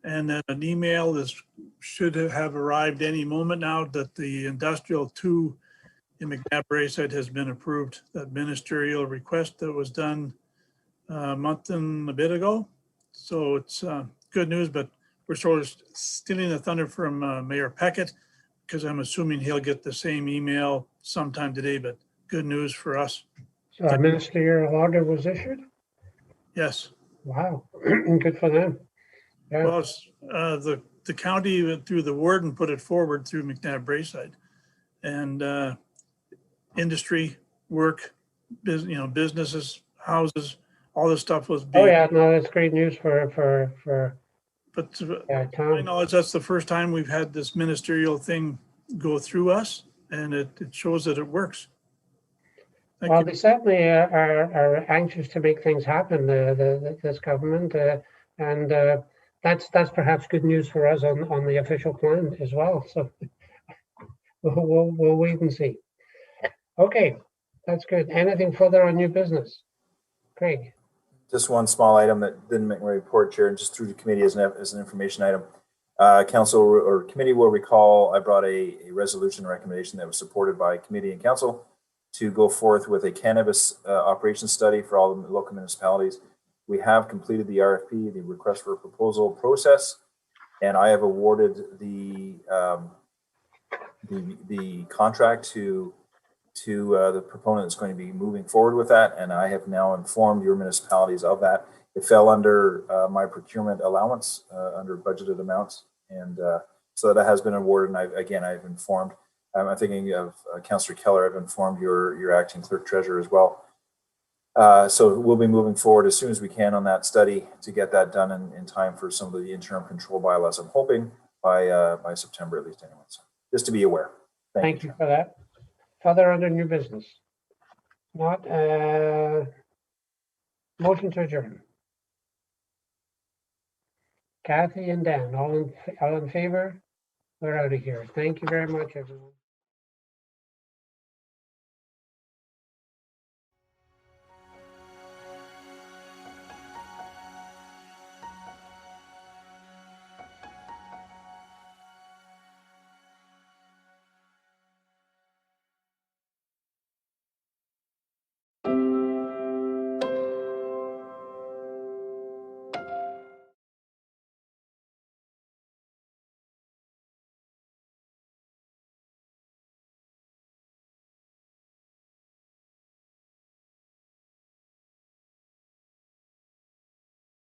[SPEAKER 3] and that an email should have arrived any moment now that the Industrial 2 in McNabb Braeside has been approved. That ministerial request that was done a month and a bit ago. So it's good news, but we're sort of stealing the thunder from Mayor Peckett, because I'm assuming he'll get the same email sometime today, but good news for us.
[SPEAKER 1] So a ministerial order was issued?
[SPEAKER 3] Yes.
[SPEAKER 1] Wow, good for them. Yeah.
[SPEAKER 3] Well, the county through the warden put it forward through McNabb Braeside, and industry, work, businesses, houses, all this stuff was being.
[SPEAKER 1] Oh yeah, no, that's great news for
[SPEAKER 3] But to
[SPEAKER 1] Tom.
[SPEAKER 3] my knowledge, that's the first time we've had this ministerial thing go through us, and it shows that it works. Thank
[SPEAKER 1] Well,
[SPEAKER 3] you.
[SPEAKER 1] they certainly are anxious to make things happen, this government, and that's perhaps good news for us on the official plan as well. So we'll wait and see. Okay, that's good. Anything further on new business? Craig?
[SPEAKER 6] Just one small item that didn't make my report, Chair, and just through the committee as an information item. Council or committee will recall I brought a resolution recommendation that was supported by committee and council to go forth with a cannabis operations study for all the local municipalities. We have completed the RFP, the request for a proposal process, and I have awarded the contract to the proponent that's going to be moving forward with that, and I have now informed your municipalities of that. It fell under my procurement allowance under budgeted amounts, and so that has been awarded. And I've informed. I'm thinking of Councillor Keller. I've informed your acting clerk treasurer as well. So we'll be moving forward as soon as we can on that study to get that done in time for some of the interim control bylaws. I'm hoping by September at least, anyway. So just to be aware.
[SPEAKER 1] Thank you for that. Further under new business? Not motion to adjourn. Kathy and Dan, all in favor? We're out of here. Thank you very much, everyone.